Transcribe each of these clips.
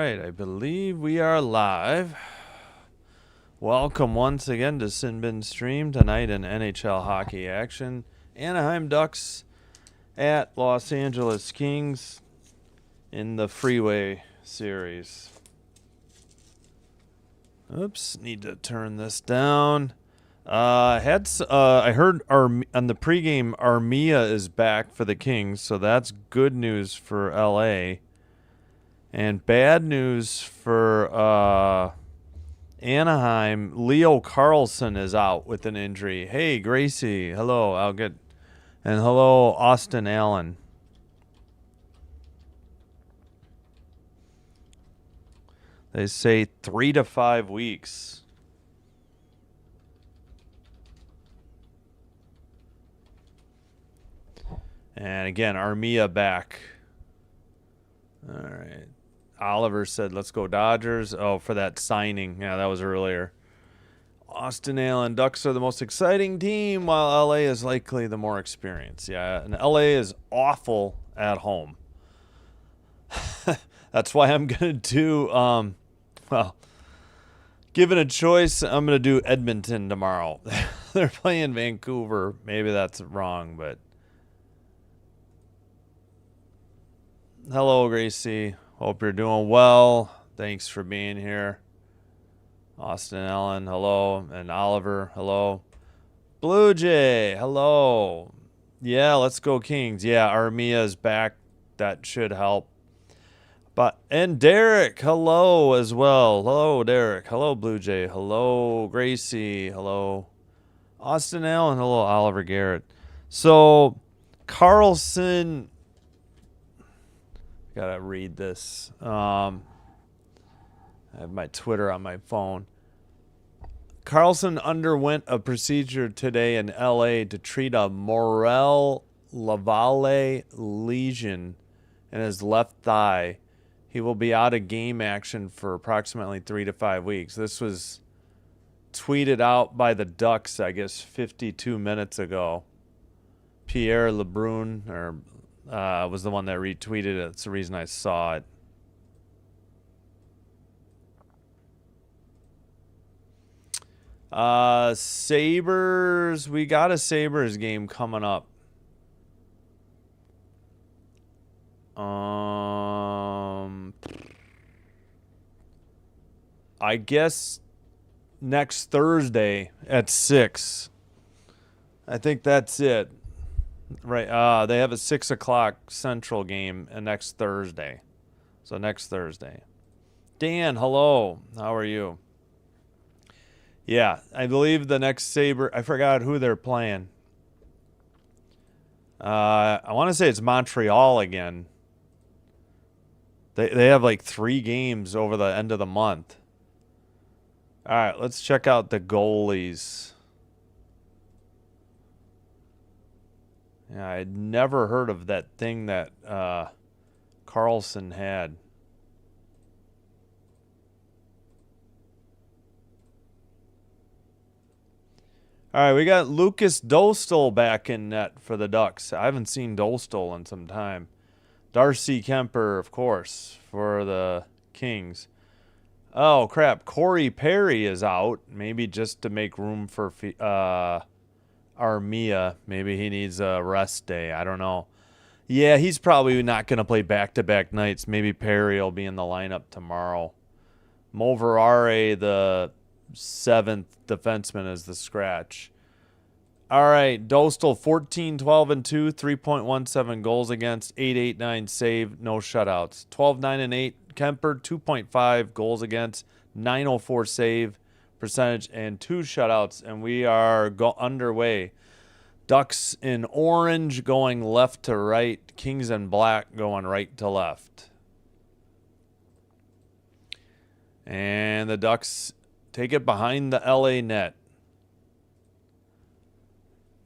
right, I believe we are live. Welcome once again to Sin Bin Stream tonight in NHL hockey action. Anaheim Ducks at Los Angeles Kings in the Freeway Series. Oops, need to turn this down. I heard on the pregame Armia is back for the Kings, so that's good news for LA. And bad news for Anaheim. Leo Carlson is out with an injury. Hey, Gracie. Hello. And hello, Austin Allen. They say 3 to 5 weeks. And again, Armia back. All right. Oliver said, let's go Dodgers. Oh, for that signing. Yeah, that was earlier. Austin Allen, Ducks are the most exciting team, while LA is likely the more experienced. Yeah, and LA is awful at home. That's why I'm going to do, given a choice, I'm going to do Edmonton tomorrow. They're playing Vancouver. Maybe that's wrong, but. Hello, Gracie. Hope you're doing well. Thanks for being here. Austin Allen, hello. And Oliver, hello. Blue Jay, hello. Yeah, let's go Kings. Yeah, Armia's back. That should help. And Derek, hello as well. Hello, Derek. Hello, Blue Jay. Hello, Gracie. Hello. Austin Allen, hello, Oliver Garrett. So, Carlson... Gotta read this. I have my Twitter on my phone. Carlson underwent a procedure today in LA to treat a Morel Lavalle lesion in his left thigh. He will be out of game action for approximately 3 to 5 weeks. This was tweeted out by the Ducks, I guess, 52 minutes ago. Pierre Lebrun, was the one that retweeted it. That's the reason I saw it. Sabres. We got a Sabres game coming up. I guess next Thursday at 6. I think that's it. Right. They have a 6 o'clock Central game next Thursday. So next Thursday. Dan, hello. How are you? Yeah, I believe the next Sabre, I forgot who they're playing. I want to say it's Montreal again. They have like 3 games over the end of the month. All right, let's check out the goalies. Yeah, I'd never heard of that thing that Carlson had. All right, we got Lucas Dostal back in net for the Ducks. I haven't seen Dostal in some time. Darcy Kemper, of course, for the Kings. Oh, crap. Corey Perry is out. Maybe just to make room for Armia. Maybe he needs a rest day. I don't know. Yeah, he's probably not going to play back-to-back nights. Maybe Perry will be in the lineup tomorrow. Moverare, the 7th defenseman, is the scratch. All right, Dostal, 14, 12, and 2, 3.17 goals against, 8.89 save, no shutouts. 12, 9, and 8, Kemper, 2.5 goals against, 904 save percentage, and 2 shutouts, and we are underway. Ducks in orange going left to right, Kings in black going right to left. And the Ducks take it behind the LA net.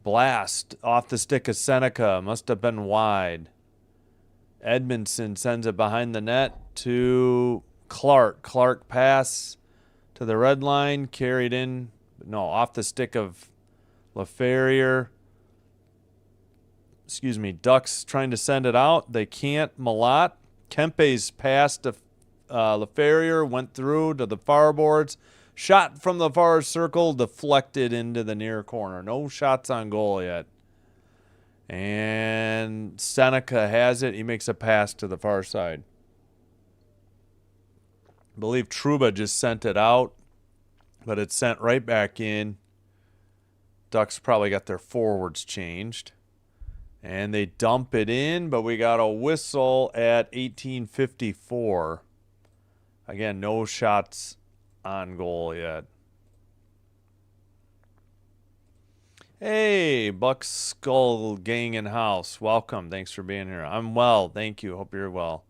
Blast off the stick of Seneca. Must have been wide. Edmondson sends it behind the net to Clark. Clark pass to the red line. Carried in. No, off the stick of LaFerriere. Ducks trying to send it out. They can't. Malott. Kempe's pass LaFerrier went through to the far boards. Shot from the far circle, deflected into the near corner. No shots on goal yet. And Seneca has it. He makes a pass to the far side. I believe Trouba just sent it out, but it's sent right back in. Ducks probably got their forwards changed. And they dump it in, but we got a whistle at 18:54. Again, no shots on goal yet. Hey, Buck Skull Gang in House. Welcome. Thanks for being here. I'm well. Thank you. Hope you're well.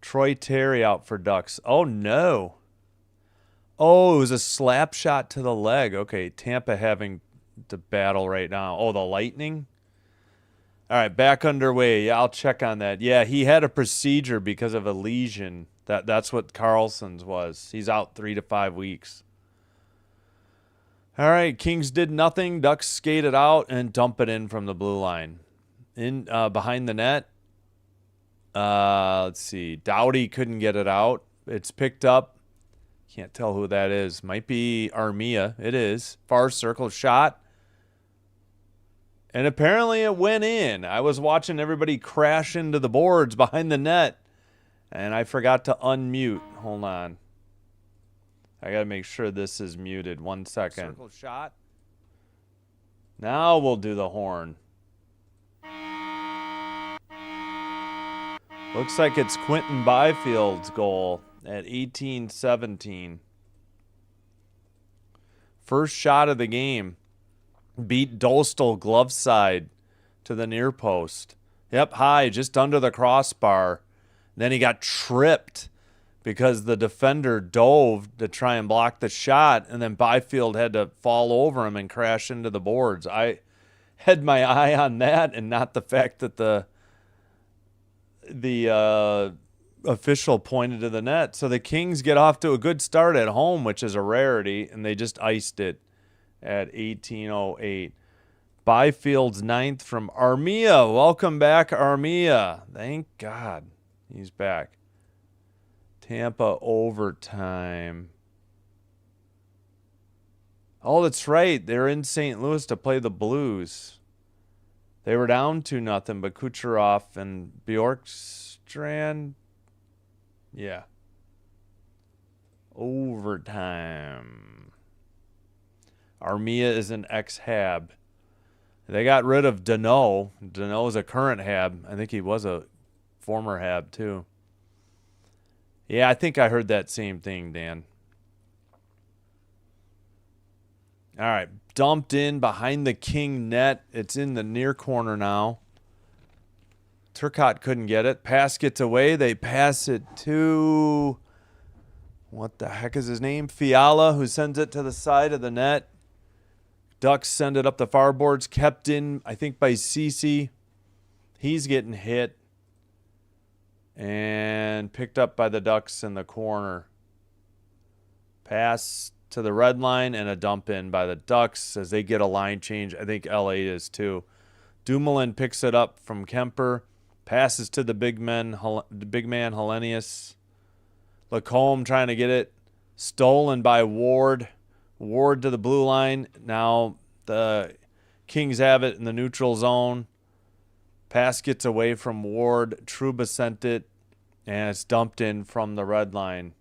Troy Terry out for Ducks. Oh, no. Oh, it was a slap shot to the leg. Okay, Tampa having to battle right now. Oh, the Lightning? All right, back underway. Yeah, I'll check on that. Yeah, he had a procedure because of a lesion. That's what Carlson's was. He's out 3 to 5 weeks. All right, Kings did nothing. Ducks skated out and dump it in from the blue line. In behind the net. Let's see. Doughty couldn't get it out. It's picked up. Can't tell who that is. Might be Armia. It is. Far circle shot. And apparently it went in. I was watching everybody crash into the boards behind the net. And I forgot to unmute. Hold on. I got to make sure this is muted. 1 second. Circle shot. Now we'll do the horn. Looks like it's Quentin Byfield's goal at 18-17. First shot of the game. Beat Dostal glove side to the near post. Yep, high, just under the crossbar. Then he got tripped because the defender dove to try and block the shot, and then Byfield had to fall over him and crash into the boards. I had my eye on that and not the fact that the official pointed to the net. So the Kings get off to a good start at home, which is a rarity, and they just iced it at 18:08. Byfield's ninth from Armia. Welcome back, Armia. Thank God he's back. Tampa overtime. Oh, that's right. They're in St. Louis to play the Blues. They were down 2-0, but Kucherov and Bjorkstrand. Yeah. Overtime. Armia is an ex-Hab. They got rid of Dano. Dano is a current Hab. I think he was a former Hab, too. Yeah, I think I heard that same thing, Dan. All right, dumped in behind the King net. It's in the near corner now. Turcotte couldn't get it. Pass gets away. They pass it to, what the heck is his name? Fiala, who sends it to the side of the net. Ducks send it up the far boards. Kept in, I think, by Cece. He's getting hit. And picked up by the Ducks in the corner. Pass to the red line and a dump in by the Ducks as they get a line change. I think LA is too. Dumoulin picks it up from Kemper. Passes to the big man Hellenius. Lacombe trying to get it. Stolen by Ward. Ward to the blue line. Now the Kings have it in the neutral zone. Pass gets away from Ward. Trouba sent it, and it's dumped in from the red line.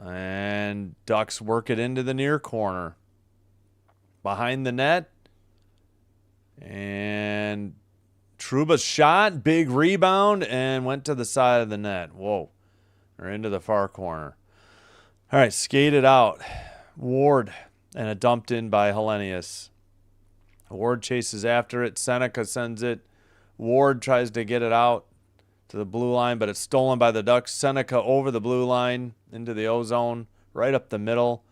And Ducks work it into the near corner. Behind the net. And Trouba shot, big rebound, and went to the side of the net. Whoa. Or into the far corner. All right, skated out. Ward, and it dumped in by Hellenius. Ward chases after it. Seneca sends it. Ward tries to get it out to the blue line, but it's stolen by the Ducks. Seneca over the blue line into the O-zone, right up the middle.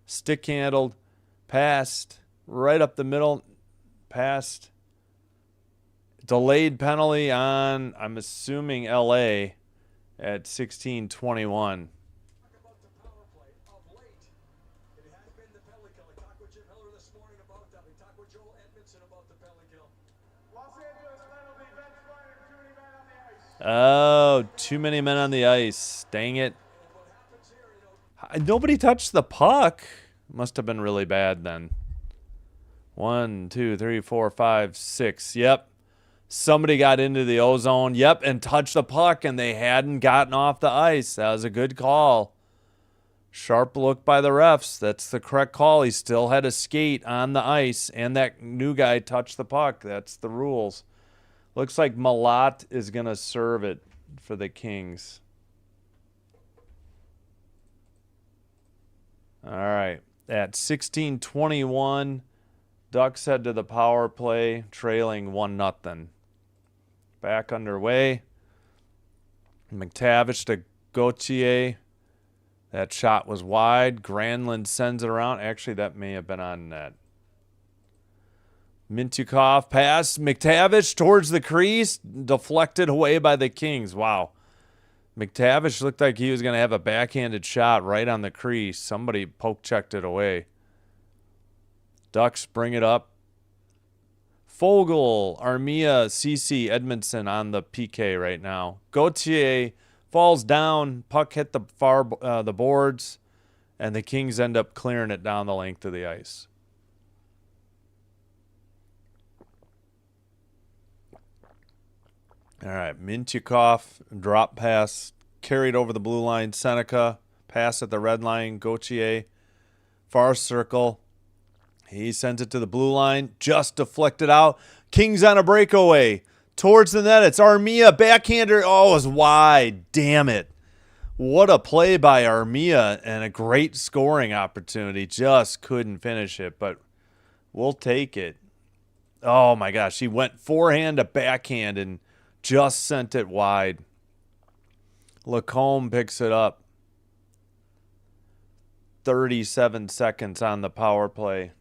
Stick handled, passed, right up the middle, passed. Delayed penalty on, I'm assuming, LA at 16:21. Los Angeles penalty, bench fire, 2 men on the ice. Oh, too many men on the ice. Dang it. Nobody touched the puck. Must have been really bad then. 1, 2, 3, 4, 5, 6. Yep. Somebody got into the ozone. Yep. And touched the puck, and they hadn't gotten off the ice. That was a good call. Sharp look by the refs. That's the correct call. He still had a skate on the ice, and that new guy touched the puck. That's the rules. Looks like Malat is going to serve it for the Kings. All right. At 16:21, Ducks head to the power play, trailing 1-0. Back underway. McTavish to Gauthier. That shot was wide. Granlund sends it around. Actually, that may have been on net. Mintyukov pass. McTavish towards the crease. Deflected away by the Kings. Wow. McTavish looked like he was going to have a backhanded shot right on the crease. Somebody poke-checked it away. Ducks bring it up. Fogle, Armia, Ceci, Edmondson on the PK right now. Gauthier falls down. Puck hit the boards, and the Kings end up clearing it down the length of the ice. All right, Mintyukov, drop pass, carried over the blue line. Seneca, pass at the red line. Gauthier, far circle. He sends it to the blue line, just deflected out. Kings on a breakaway. Towards the net, it's Armia, backhander. Oh, it was wide. Damn it. What a play by Armia and a great scoring opportunity. Just couldn't finish it, but we'll take it. Oh, my gosh. He went forehand to backhand and just sent it wide. Lacombe picks it up. 37 seconds on the power play.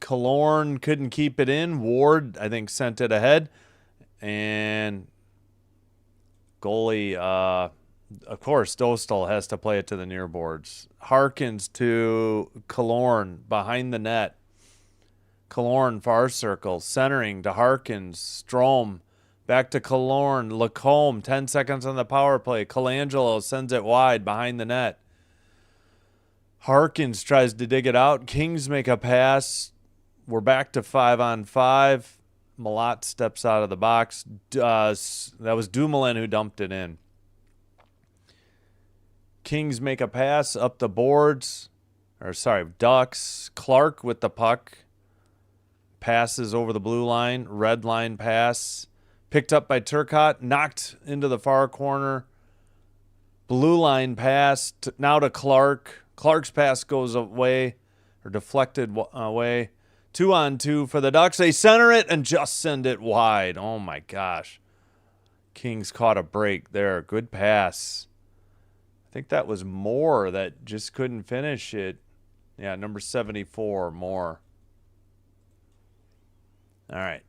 Killorn couldn't keep it in. Ward, I think, sent it ahead. And goalie, of course, Dostal has to play it to the near boards. Harkins to Killorn behind the net. Killorn far circle, centering to Harkins. Strome back to Killorn. Lacombe, 10 seconds on the power play. Colangelo sends it wide behind the net. Harkins tries to dig it out. Kings make a pass. We're back to 5-on-5. Malat steps out of the box. That was Dumoulin who dumped it in. Kings make a pass up the boards. Ducks. Clark with the puck. Passes over the blue line. Red line pass. Picked up by Turcotte. Knocked into the far corner. Blue line pass. Now to Clark. Clark's pass goes away, or deflected away. 2-on-2 for the Ducks. They center it and just send it wide. Oh, my gosh. Kings caught a break there. Good pass. I think that was Moore that just couldn't finish it. Yeah, number 74, Moore. All right.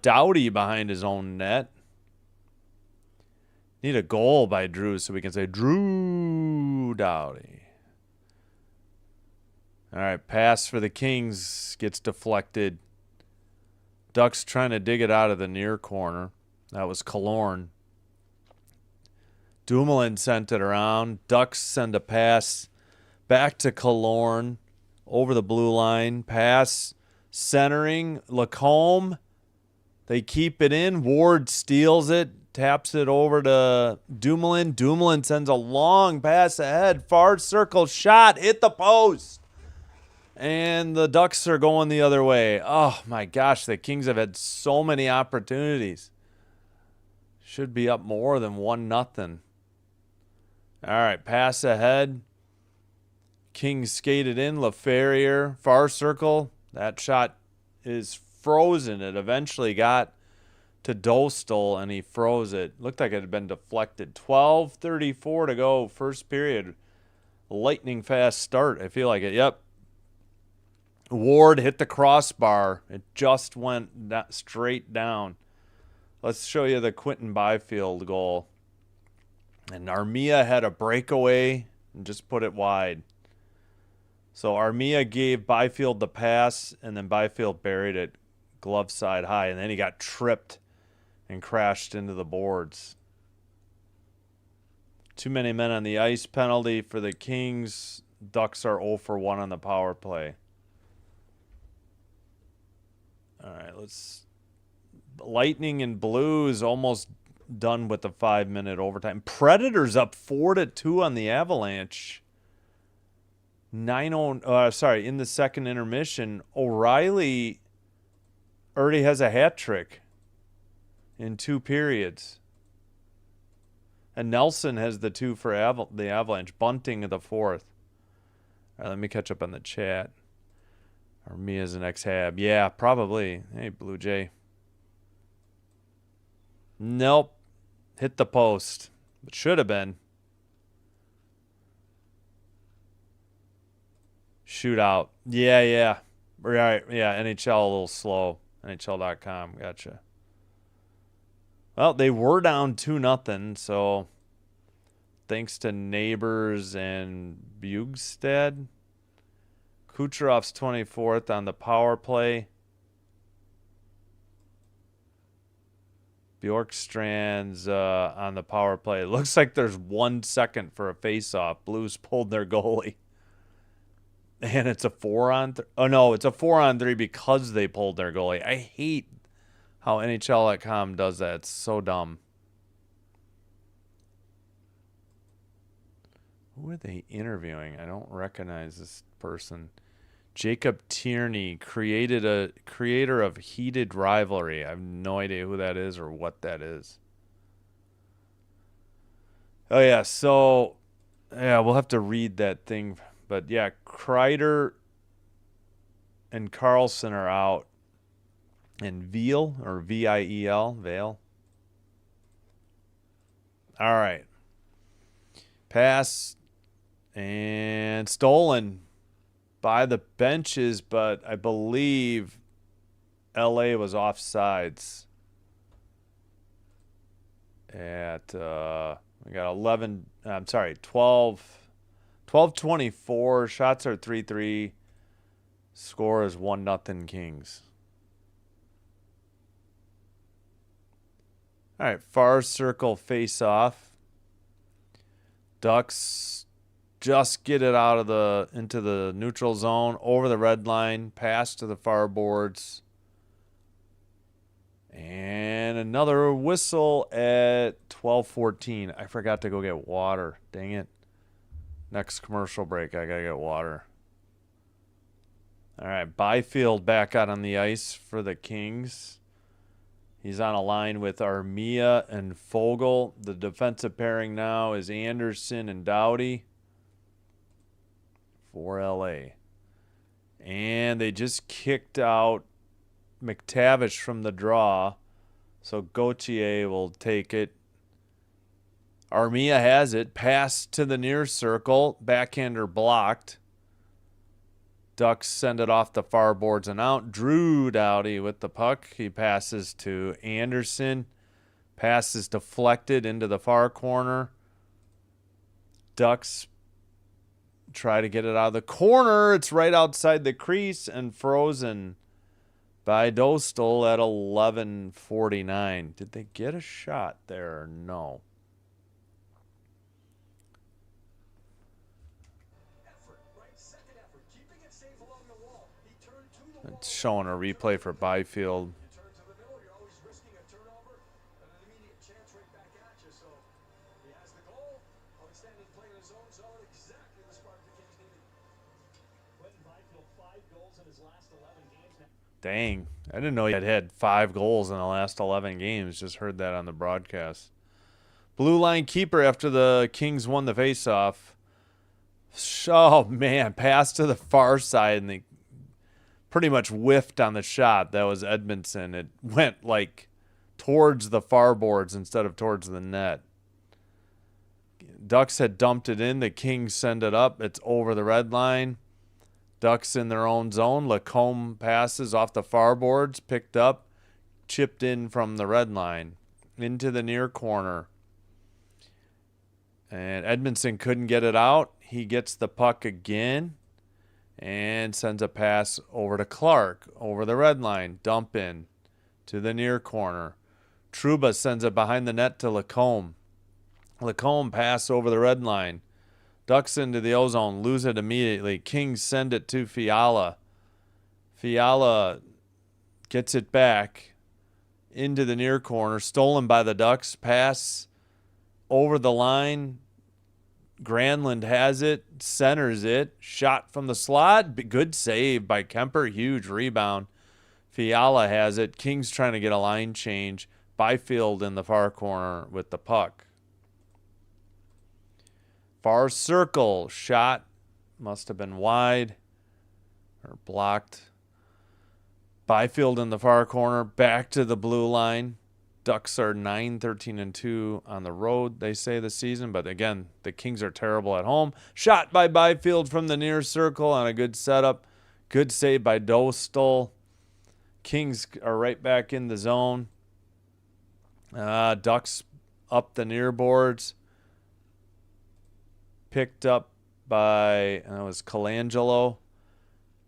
Doughty behind his own net. Need a goal by Drew so we can say Drew Doughty. All right, pass for the Kings gets deflected. Ducks trying to dig it out of the near corner. That was Killorn. Dumoulin sent it around. Ducks send a pass back to Killorn over the blue line. Pass centering. Lacombe. They keep it in. Ward steals it. Taps it over to Dumoulin. Dumoulin sends a long pass ahead. Far circle shot. Hit the post. And the Ducks are going the other way. Oh, my gosh. The Kings have had so many opportunities. Should be up more than 1-0. All right. Pass ahead. Kings skated in. LaFerriere. Far circle. That shot is frozen. It eventually got to Dostal, and he froze it. Looked like it had been deflected. 12:34 to go. First period. Lightning fast start. I feel like it. Yep. Ward hit the crossbar. It just went straight down. Let's show you the Quentin Byfield goal. And Armia had a breakaway and just put it wide. So Armia gave Byfield the pass, and then Byfield buried it. glove side high, and then he got tripped and crashed into the boards. Too many men on the ice penalty for the Kings. Ducks are 0 for 1 on the power play. All right, Lightning and Blues almost done with the 5-minute overtime. Predators up 4-2 on the Avalanche. 9-0. In the second intermission, O'Reilly already has a hat trick in 2 periods. And Nelson has the 2 for the Avalanche. Bunting of the 4th. All right, let me catch up on the chat. Or me as an ex-Hab. Yeah, probably. Hey, Blue Jay. Nope. Hit the post. It should have been. Shootout. Yeah. Right. Yeah, NHL a little slow. NHL.com. Gotcha. Well, they were down 2-0, so thanks to Neighbors and Bugstad. Kucherov's 24th on the power play. Bjorkstrand's on the power play. It looks like there's 1 second for a face-off. Blues pulled their goalie. And it's a 4-on-3. Oh, no, it's a 4-on-3 because they pulled their goalie. I hate how NHL.com does that. It's so dumb. Who are they interviewing? I don't recognize this person. Jacob Tierney, creator of Heated Rivalry. I have no idea who that is or what that is. Oh, yeah. So, yeah, we'll have to read that thing. But, yeah, Kreider and Carlson are out. And Veal, or V-I-E-L, Vale. All right. Pass and stolen by the benches, but I believe LA was offsides at we got 12:24. Shots are 3-3. Score is 1-0 Kings. All right, far circle face off. Ducks just get it out of into the neutral zone, over the red line, pass to the far boards. And another whistle at 12:14. I forgot to go get water. Dang it. Next commercial break, I got to get water. All right, Byfield back out on the ice for the Kings. He's on a line with Armia and Fogle. The defensive pairing now is Anderson and Doughty for LA. And they just kicked out McTavish from the draw. So Gauthier will take it. Armia has it. Pass to the near circle. Backhander blocked. Ducks send it off the far boards and out. Drew Doughty with the puck. He passes to Anderson. Pass is deflected into the far corner. Ducks try to get it out of the corner. It's right outside the crease and frozen by Dostal at 11:49. Did they get a shot there or no? It's showing a replay for Byfield. Dang. I didn't know he had 5 goals in the last 11 games. Just heard that on the broadcast. Blue line keeper after the Kings won the faceoff. Oh, man. Pass to the far side, and they pretty much whiffed on the shot. That was Edmondson. It went like towards the far boards instead of towards the net. Ducks had dumped it in. The Kings send it up. It's over the red line. Ducks in their own zone. Lacombe passes off the far boards, picked up, chipped in from the red line into the near corner. And Edmondson couldn't get it out. He gets the puck again. and sends a pass over to Clark over the red line. Dump in to the near corner. Trouba sends it behind the net to Lacombe. Lacombe pass over the red line. Ducks into the O-zone, lose it immediately. Kings send it to Fiala. Fiala gets it back into the near corner, stolen by the Ducks. Pass over the line. Granlund has it, centers it, shot from the slot. Good save by Kemper, huge rebound. Fiala has it. Kings trying to get a line change. Byfield in the far corner with the puck. Far circle, shot, must have been wide or blocked. Byfield in the far corner, back to the blue line. Ducks are 9-13-2 on the road, they say, this season. But again, the Kings are terrible at home. Shot by Byfield from the near circle on a good setup. Good save by Dostal. Kings are right back in the zone. Ducks up the near boards. Picked up by, it was Colangelo.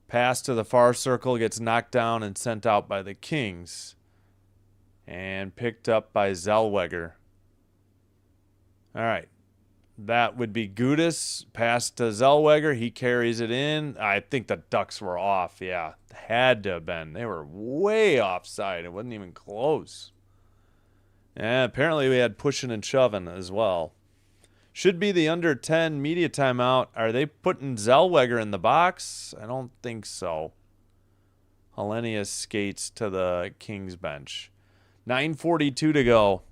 Pass to the far circle, gets knocked down and sent out by the Kings. And picked up by Zellweger. All right. That would be Gudis. Pass to Zellweger. He carries it in. I think the Ducks were off. Yeah, had to have been. They were way offside. It wasn't even close. And apparently we had pushing and shoving as well. Should be the under 10 media timeout. Are they putting Zellweger in the box? I don't think so. Hellenius skates to the Kings bench. 9:42 to go.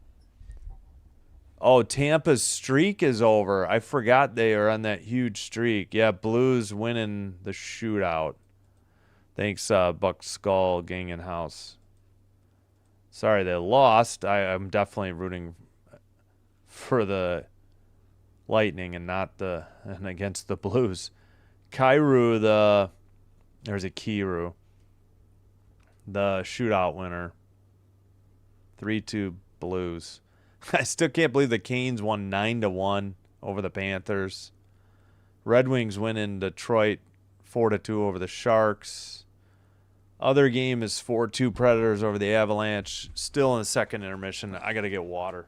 Oh, Tampa's streak is over. I forgot they are on that huge streak. Yeah, Blues winning the shootout. Thanks, Buck Skull, Gang and House. Sorry they lost. I'm definitely rooting for the Lightning and not and against the Blues. Kairu, there's a Kiru, the shootout winner. 3-2 Blues. I still can't believe the Canes won 9-1 over the Panthers. Red Wings win in Detroit 4-2 over the Sharks. Other game is 4-2 Predators over the Avalanche. Still in the second intermission. I got to get water.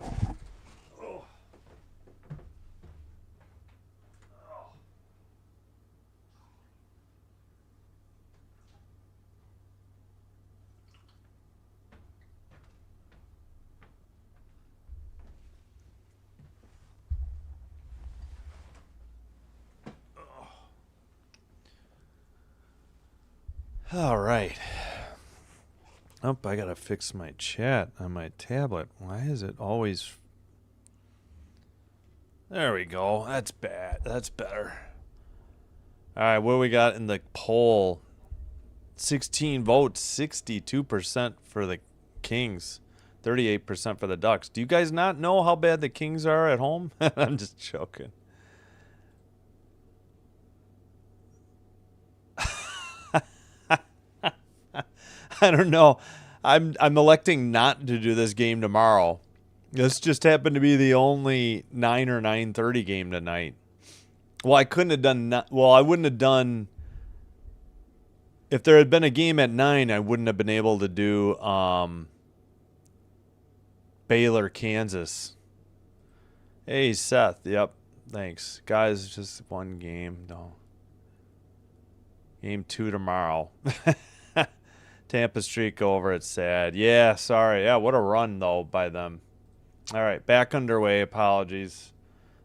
All right. Oh, I got to fix my chat on my tablet. Why is it always... There we go. That's bad. That's better. All right, what do we got in the poll? 16 votes, 62% for the Kings, 38% for the Ducks. Do you guys not know how bad the Kings are at home? I'm just joking. I don't know. I'm electing not to do this game tomorrow. This just happened to be the only 9 or 9:30 game tonight. Well, I couldn't have done. I wouldn't have done. If there had been a game at 9, I wouldn't have been able to do Baylor, Kansas. Hey, Seth. Yep. Thanks, guys. Just one game. No. Game 2 tomorrow. Tampa streak over. It's sad. Yeah, sorry. Yeah, what a run, though, by them. All right, back underway. Apologies.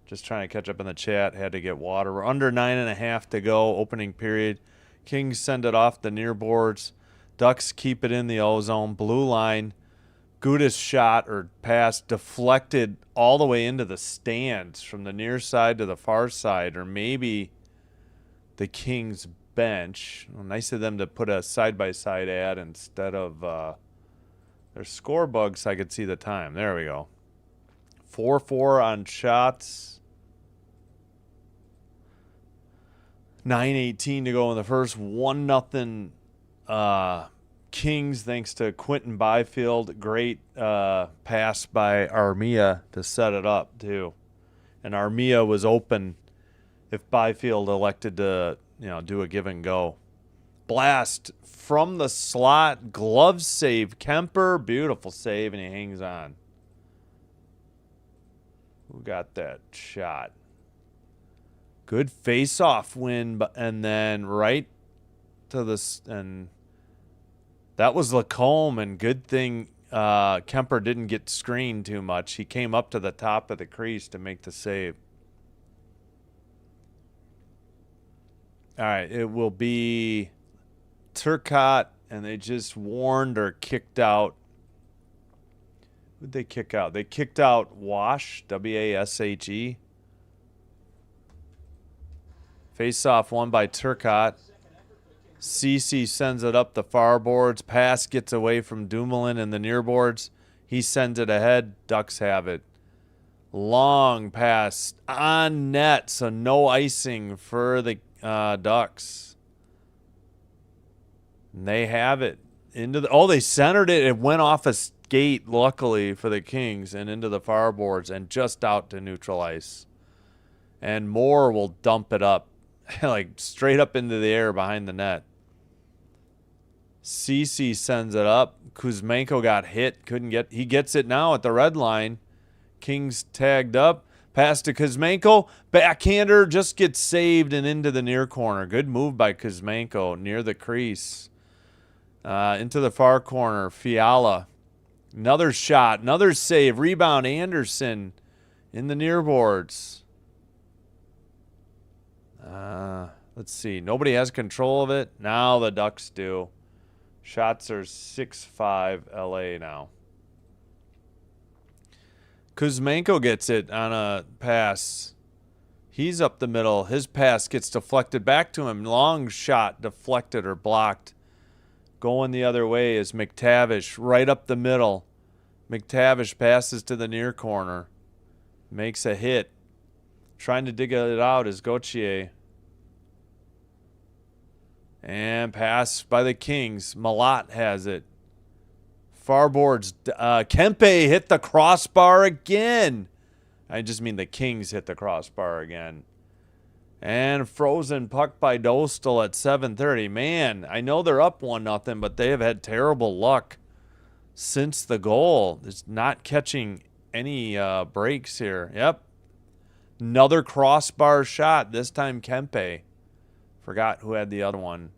Just trying to catch up in the chat. Had to get water. We're under 9.5 to go. Opening period. Kings send it off the near boards. Ducks keep it in the O-zone. Blue line. Gudis shot or pass deflected all the way into the stands from the near side to the far side, or maybe the Kings bench. Well, nice of them to put a side-by-side ad instead of their score bug so I could see the time. There we go. 4-4 on shots. 9:18 to go in the first. 1-0 Kings thanks to Quentin Byfield. Great pass by Armia to set it up too. And Armia was open if Byfield elected to, do a give and go. Blast from the slot. Glove save. Kemper. Beautiful save, and he hangs on. Who got that shot? Good face-off win, and then right to this, and that was Lacombe, and good thing Kemper didn't get screened too much. He came up to the top of the crease to make the save. All right, it will be Turcotte, and they just warned or kicked out. Who'd they kick out? They kicked out Wash, W-A-S-H-E. Face-off won by Turcotte. Cece sends it up the far boards. Pass gets away from Dumoulin in the near boards. He sends it ahead. Ducks have it. Long pass on net, so no icing for the Ducks. And they have it. They centered it. It went off a skate, luckily, for the Kings, and into the far boards and just out to neutral ice. And Moore will dump it up, like straight up into the air behind the net. Cece sends it up. Kuzmenko got hit. He gets it now at the red line. Kings tagged up. Pass to Kuzmenko. Backhander just gets saved and into the near corner. Good move by Kuzmenko near the crease. Into the far corner. Fiala. Another shot. Another save. Rebound. Anderson in the near boards. Let's see. Nobody has control of it. Now the Ducks do. Shots are 6-5 LA now. Kuzmenko gets it on a pass. He's up the middle. His pass gets deflected back to him. Long shot deflected or blocked. Going the other way is McTavish right up the middle. McTavish passes to the near corner. Makes a hit. Trying to dig it out is Gauthier. And pass by the Kings. Malat has it. Far boards. Kempe hit the crossbar again. I just mean the Kings hit the crossbar again. And frozen puck by Dostal at 7:30. Man, I know they're up 1-0, but they have had terrible luck since the goal. It's not catching any breaks here. Yep. Another crossbar shot. This time Kempe. Forgot who had the other one.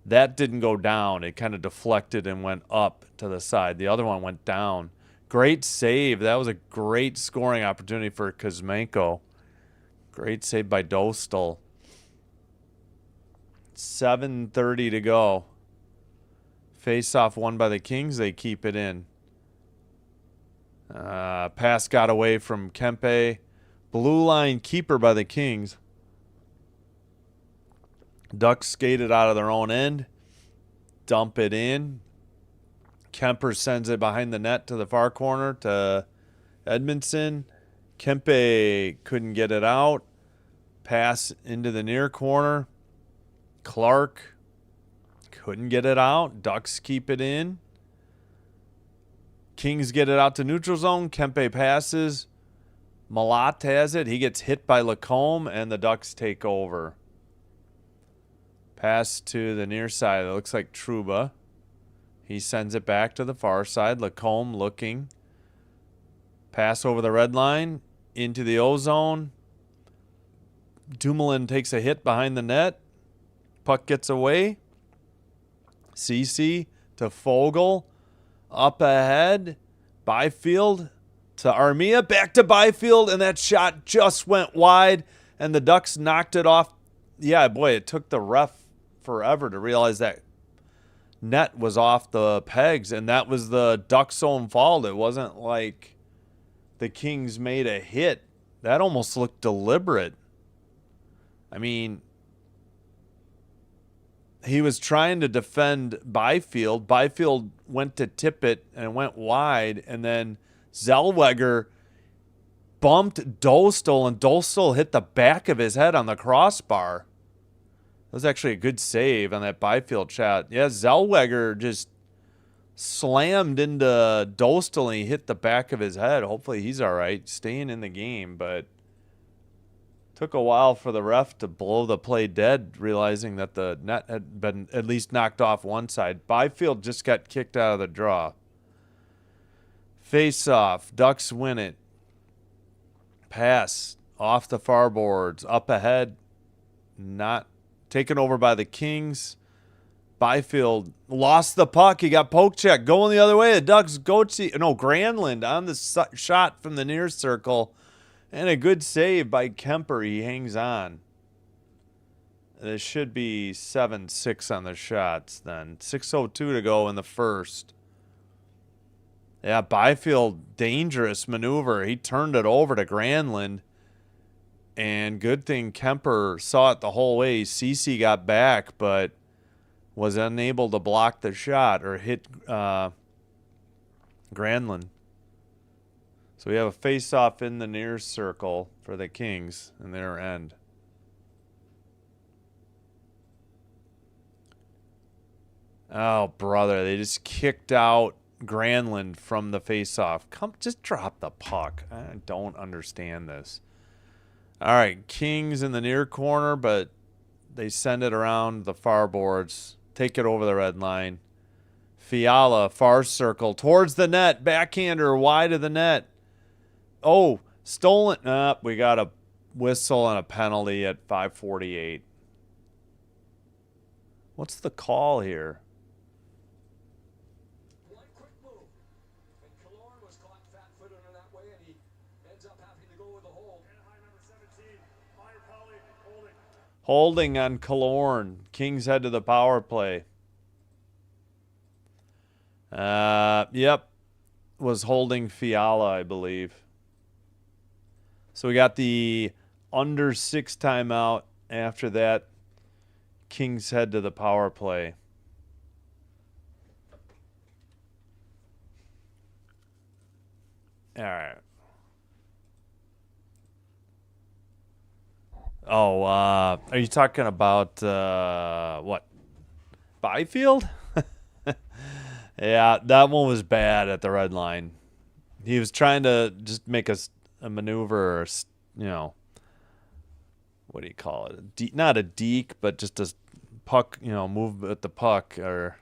That didn't go down. It kind of deflected and went up to the side. The other one went down. Great save. That was a great scoring opportunity for Kuzmenko. Great save by Dostal. 7:30 to go. Face-off won by the Kings. They keep it in. Pass got away from Kempe. Blue line keeper by the Kings. Ducks skated out of their own end. Dump it in. Kemper sends it behind the net to the far corner to Edmondson. Kempe couldn't get it out. Pass into the near corner. Clark couldn't get it out. Ducks keep it in. Kings get it out to neutral zone. Kempe passes. Malat has it. He gets hit by Lacombe, and the Ducks take over. Pass to the near side. It looks like Trouba. He sends it back to the far side. Lacombe looking. Pass over the red line. Into the O-zone. Dumoulin takes a hit behind the net. Puck gets away. Cece to Fogle. Up ahead. Byfield to Armia. Back to Byfield. And that shot just went wide. And the Ducks knocked it off. Yeah, boy, it took the ref forever to realize that net was off the pegs. And that was the Ducks' own fault. It wasn't like the Kings made a hit. That almost looked deliberate. I mean, he was trying to defend Byfield. Byfield went to tip it and went wide. And then Zellweger bumped Dostal, and Dostal hit the back of his head on the crossbar. That was actually a good save on that Byfield shot. Yeah, Zellweger just slammed into Dostal, and he hit the back of his head. Hopefully he's all right, staying in the game. But Took a while for the ref to blow the play dead, realizing that the net had been at least knocked off one side. Byfield just got kicked out of the draw. Face off. Ducks win it. Pass off the far boards. Up ahead. Not taken over by the Kings. Byfield lost the puck. He got poke check. Going the other way. The Ducks go to... No, Granlund on the shot from the near circle. And a good save by Kemper. He hangs on. There should be 7-6 on the shots then. 6:02 to go in the first. Yeah, Byfield, dangerous maneuver. He turned it over to Granlund. And good thing Kemper saw it the whole way. Cece got back, but was unable to block the shot or hit Granlund. So we have a face-off in the near circle for the Kings in their end. Oh, brother. They just kicked out Granlund from the face-off. Come, just drop the puck. I don't understand this. All right, Kings in the near corner, but they send it around the far boards. Take it over the red line. Fiala, far circle, towards the net. Backhander, wide of the net. Oh, stolen. We got a whistle and a penalty at 5:48. What's the call here? One quick move. And Killorn was caught fat-footed in that way, and he ends up having to go with the hold. Anaheim number 17, Meyer Pelly, holding. Holding on Killorn. Kings head to the power play. Yep. Was holding Fiala, I believe. So we got the under 6 timeout. After that, Kings head to the power play. All right. Oh, are you talking about what? Byfield? Yeah, that one was bad at the red line. He was trying to just make a maneuver, or, you know, what do you call it? Not a deke, but just a puck, you know, move at the puck or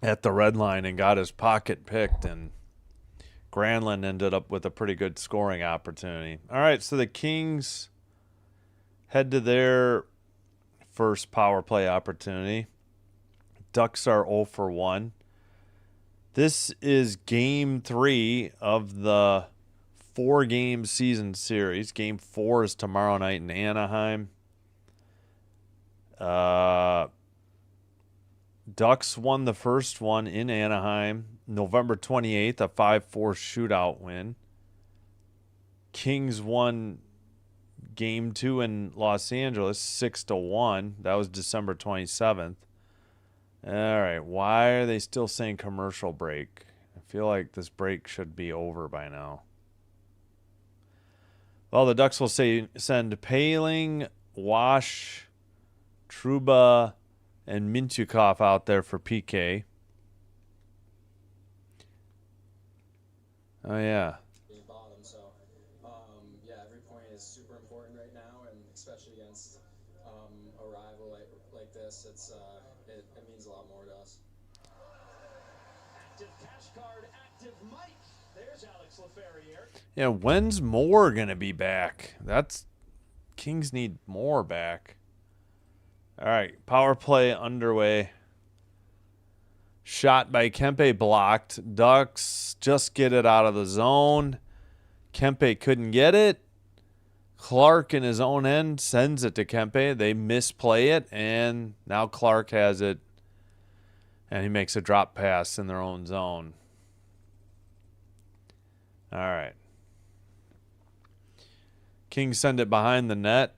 at the red line and got his pocket picked, and Granlund ended up with a pretty good scoring opportunity. All right, so the Kings head to their first power play opportunity. Ducks are 0 for 1. This is Game 3 of the 4-game season series. Game 4 is tomorrow night in Anaheim. Ducks won the first one in Anaheim, November 28th, a 5-4 shootout win. Kings won Game 2 in Los Angeles, 6-1. That was December 27th. All right, why are they still saying commercial break? I feel like this break should be over by now. Well, the Ducks will send Paling, Wash, Truba, and Mintyukov out there for PK. Oh, yeah. Bottom, so yeah, every point is super important right now, and especially against a rival like this, it means a lot more to us. Active cash card, active Mike. There's Alex Laferriere. Yeah, when's Moore going to be back? Kings need Moore back. All right, power play underway. Shot by Kempe blocked. Ducks just get it out of the zone. Kempe couldn't get it. Clark in his own end sends it to Kempe. They misplay it, and now Clark has it. And he makes a drop pass in their own zone. All right. Kings send it behind the net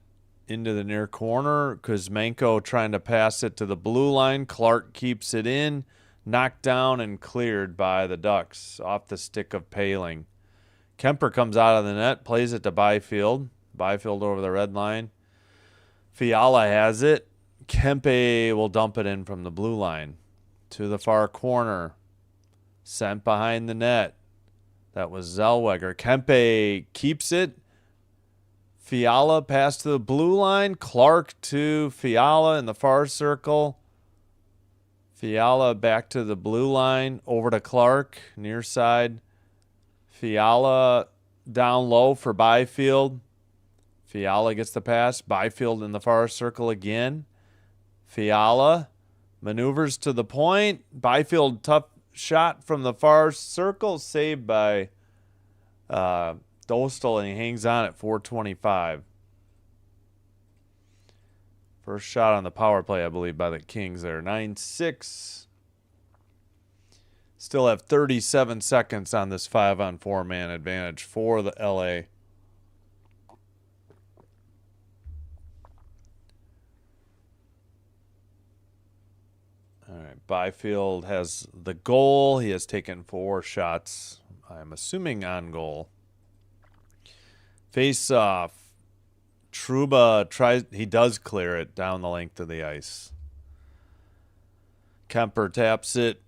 into the near corner. Kuzmenko trying to pass it to the blue line. Clark keeps it in. Knocked down and cleared by the Ducks off the stick of Paling. Kemper comes out of the net, plays it to Byfield. Byfield over the red line. Fiala has it. Kempe will dump it in from the blue line to the far corner. Sent behind the net. That was Zellweger. Kempe keeps it. Fiala pass to the blue line. Clark to Fiala in the far circle. Fiala back to the blue line. Over to Clark, near side. Fiala down low for Byfield. Fiala gets the pass. Byfield in the far circle again. Fiala maneuvers to the point. Byfield, tough shot from the far circle. Saved by Dostal, and he hangs on at 4:25. First shot on the power play, I believe, by the Kings there. 9-6. Still have 37 seconds on this 5-on-4 man advantage for the LA. All right, Byfield has the goal. He has taken 4 shots, I'm assuming on goal. Face off. Trouba tries, he does clear it down the length of the ice. Kemper taps it.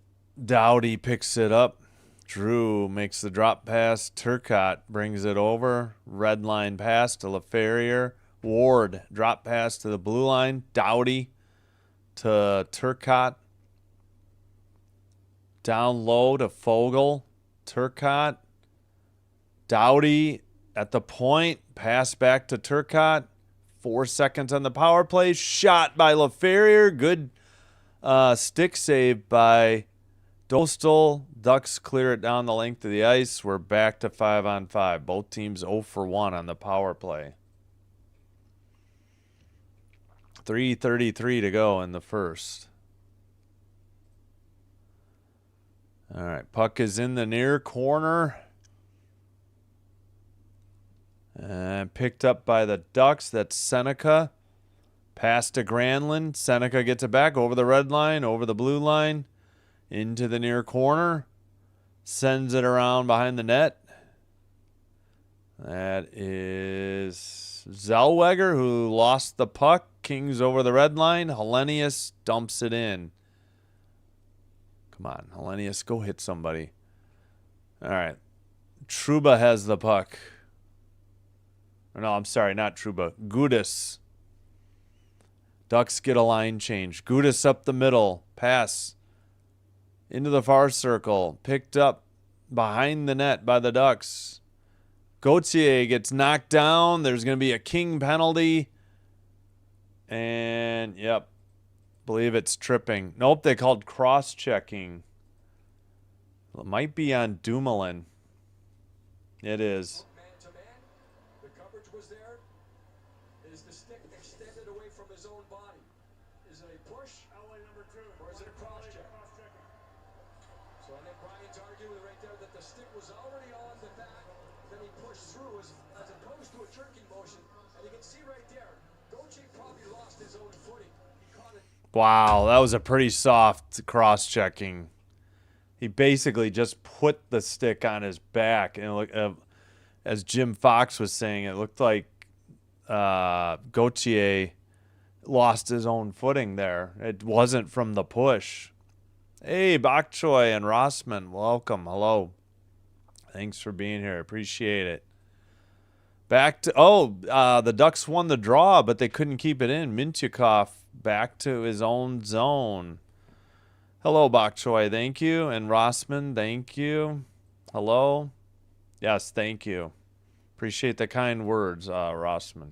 Doughty picks it up. Drew makes the drop pass. Turcotte brings it over. Red line pass to LaFerriere. Ward drop pass to the blue line. Doughty to Turcotte. Down low to Fogle. Turcotte. Doughty at the point. Pass back to Turcotte. 4 seconds on the power play. Shot by LaFerriere. Good stick save by Dostal. Ducks clear it down the length of the ice. We're back to 5-on-5. Both teams 0 for 1 on the power play. 3:33 to go in the first. All right, puck is in the near corner. And picked up by the Ducks. That's Seneca. Pass to Granlund. Seneca gets it back over the red line, over the blue line, into the near corner. Sends it around behind the net. That is Zellweger, who lost the puck. Kings over the red line. Hellenius dumps it in. Come on, Hellenius, go hit somebody. All right. Trouba has the puck. No, I'm sorry, not Trouba. Gudis. Ducks get a line change. Gudis up the middle. Pass into the far circle. Picked up behind the net by the Ducks. Gauthier gets knocked down. There's going to be a King penalty. And, yep, believe it's tripping. Nope, they called cross-checking. Well, it might be on Dumoulin. It is. Man-to-man, the coverage was there. Is the stick extended away from his own body? Is it a push? LA number 2. Or is it a cross-check? So I think Brian's arguing right there that the stick was already on the back, then he pushed through as opposed to a jerking motion. And you can see right there, Gauthier probably lost his own footing. He caught it. Wow, that was a pretty soft cross-checking. He basically just put the stick on his back, and look, as Jim Fox was saying, it looked like Gauthier lost his own footing there. It wasn't from the push. Hey, Bok Choy and Rossman, welcome. Hello. Thanks for being here. Appreciate it. Back to the Ducks won the draw, but they couldn't keep it in. Mintyukov back to his own zone. Hello, Bok Choy. Thank you. And Rossman, thank you. Hello. Yes, thank you. Appreciate the kind words, Rossman.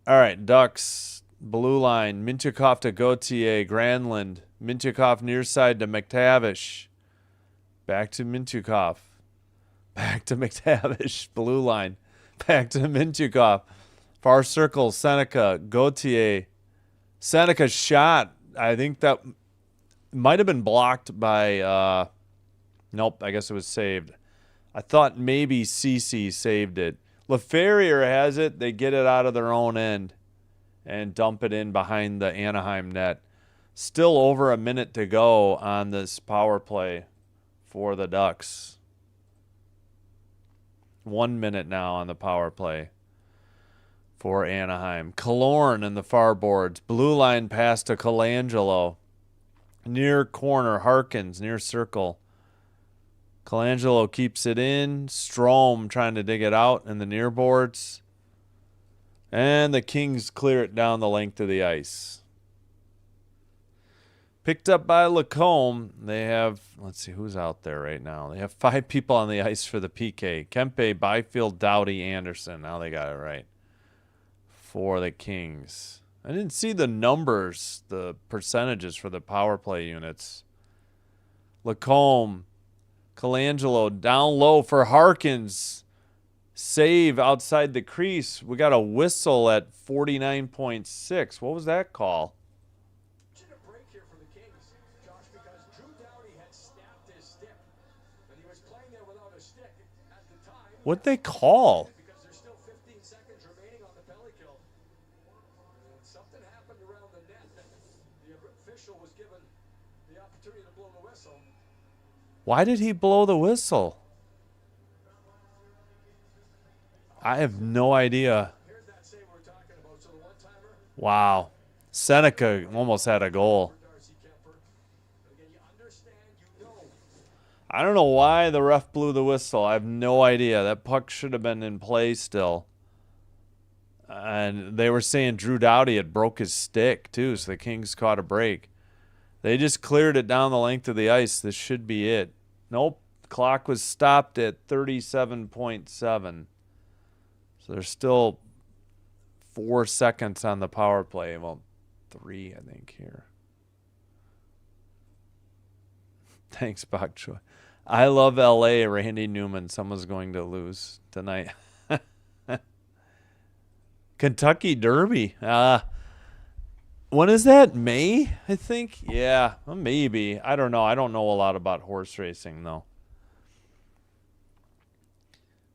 All right, Ducks, blue line. Mintyukov to Gauthier. Granlund. Mintyukov near side to McTavish. Back to Mintyukov. Back to McTavish. Blue line. Back to Mintyukov. Far circle, Seneca. Gauthier. Seneca's shot. I think that might have been blocked by... nope, I guess it was saved. I thought maybe CC saved it. LaFerriere has it. They get it out of their own end and dump it in behind the Anaheim net. Still over a minute to go on this power play for the Ducks. 1 minute now on the power play for Anaheim. Killorn in the far boards. Blue line pass to Colangelo. Near corner, Harkins, near circle. Colangelo keeps it in. Strome trying to dig it out in the near boards. And the Kings clear it down the length of the ice. Picked up by Lacombe. They have, let's see who's out there right now. They have 5 people on the ice for the PK. Kempe, Byfield, Doughty, Anderson. Now they got it right. For the Kings. I didn't see the numbers, the percentages for the power play units. Lacombe, Colangelo down low for Harkins. Save outside the crease. We got a whistle at 49.6. What was that call? A break here for the Kings, Josh, because Drew Doughty had snapped his stick, and he was playing there without a stick at the time. What'd they call? Because there's still 15 seconds remaining on the penalty kill. And something happened around the net that the official was given the opportunity to blow the whistle. Why did he blow the whistle? I have no idea. Here's that save we're talking about. So the one-timer, Wow. Seneca almost had a goal. Darcy Kemper. Again, you understand, you know. I don't know why the ref blew the whistle. I have no idea. That puck should have been in play still. And they were saying Drew Doughty had broke his stick, too, so the Kings caught a break. They just cleared it down the length of the ice. This should be it. Nope. The clock was stopped at 37.7. So there's still 4 seconds on the power play. Well, 3, I think, here. Thanks, Bok Choy. I love L.A., Randy Newman. Someone's going to lose tonight. Kentucky Derby. When is that? May, I think? Yeah, well, maybe. I don't know. I don't know a lot about horse racing, though.